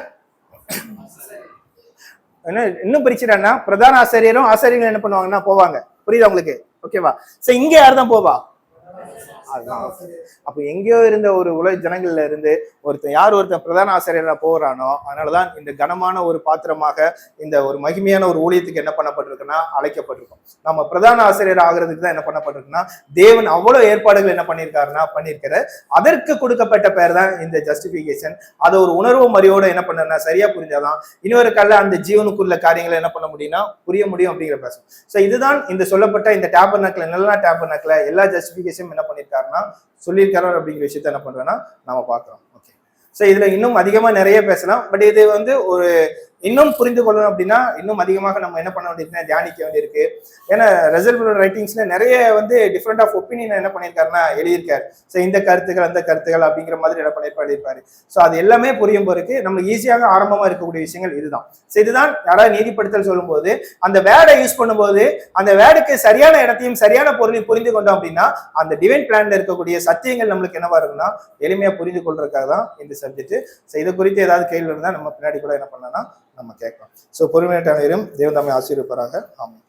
என்ன இன்னும் பிரிச்சுட்டான்னா பிரதான ஆசிரியரும் ஆசிரியர்கள் என்ன பண்ணுவாங்கன்னா போவாங்க. புரியுதா உங்களுக்கு? ஓகேவா? சோ இங்க யார் தான் போவா? அப்ப எங்கேயோ இருந்த ஒரு உலக ஜனங்கள்ல இருந்து ஒருத்தன் பிரதான ஆசிரியரா போறானோ, அதனாலதான் இந்த கனமான ஒரு பாத்திரமாக இந்த ஒரு மகிமையான ஒரு ஊழியத்துக்கு என்ன பண்ணப்பட்டிருக்குன்னா அழைக்கப்பட்டிருக்கும். நம்ம பிரதான ஆசிரியர் ஆகிறதுக்கு தான் என்ன பண்ணப்பட்டிருக்குன்னா தேவன் அவ்வளவு ஏற்பாடுகள் என்ன பண்ணியிருக்கிற அதற்கு கொடுக்கப்பட்ட பேர் தான் இந்த ஜஸ்டிபிகேஷன். அதை ஒரு உணர்வு மறியோட என்ன பண்ணா சரியா புரிஞ்சாதான் இன்னொரு கல்ல அந்த ஜீவனுக்குள்ள காரியங்களை என்ன பண்ண முடியும்னா புரிய முடியும் அப்படிங்கிற பேசும். சோ இதுதான் இந்த சொல்லப்பட்ட இந்த டேபர்னக்கிள் நல்லா டேபர்னக்கிள் எல்லா ஜஸ்டிபிகேஷன் என்ன பண்ணிருக்காருன்னா சொல்லியிருக்காரு அப்படிங்கிற விஷயத்த என்ன பண்றோம்னா நம்ம பார்க்கிறோம். ஓகே. சோ இதுல இன்னும் அதிகமா நிறைய பேசலாம். பட் இது ஒரு இன்னும் புரிந்து கொள்ளணும் அப்படின்னா இன்னும் அதிகமாக நம்ம என்ன பண்ண வேண்டியிருக்குன்னா தியானிக்க வேண்டியிருக்கு. ஏன்னா ரெசல்ட் ரைட்டிங்ஸ்ல நிறைய டிஃப்ரெண்ட் ஆஃப் ஒப்பீனியன் என்ன பண்ணியிருக்காருன்னா எழுதியிருக்காரு. ஸோ இந்த கருத்துக்கள் அந்த கருத்துக்கள் அப்படிங்கிற மாதிரி என்ன பண்ணியிருப்பாரு. ஸோ அது எல்லாமே புரியும் போருக்கு நம்மளுக்கு ஈஸியாக ஆரம்பமா இருக்கக்கூடிய விஷயங்கள் இதுதான். ஸோ இதுதான் யாராவது நீதிப்படுத்தல் சொல்லும் போது அந்த வேர்டை யூஸ் பண்ணும்போது அந்த வேர்டுக்கு சரியான இடத்தையும் சரியான பொருளையும் புரிந்து கொண்டோம் அப்படின்னா அந்த டிவைன் பிளான்ல இருக்கக்கூடிய சத்தியங்கள் நம்மளுக்கு என்னவா இருக்குன்னா எளிமையா புரிந்து கொள்றதுக்காக தான் இந்த சப்ஜெக்ட். ஸோ இதை குறித்து ஏதாவது கேள்வி இருந்தால் நம்ம பின்னாடி கூட என்ன பண்ணலாம் நம்ம கேட்கலாம். ஸோ பொறுமையான தேவன் நம்மை ஆசீர்வதிப்பாராக. ஆமாம்.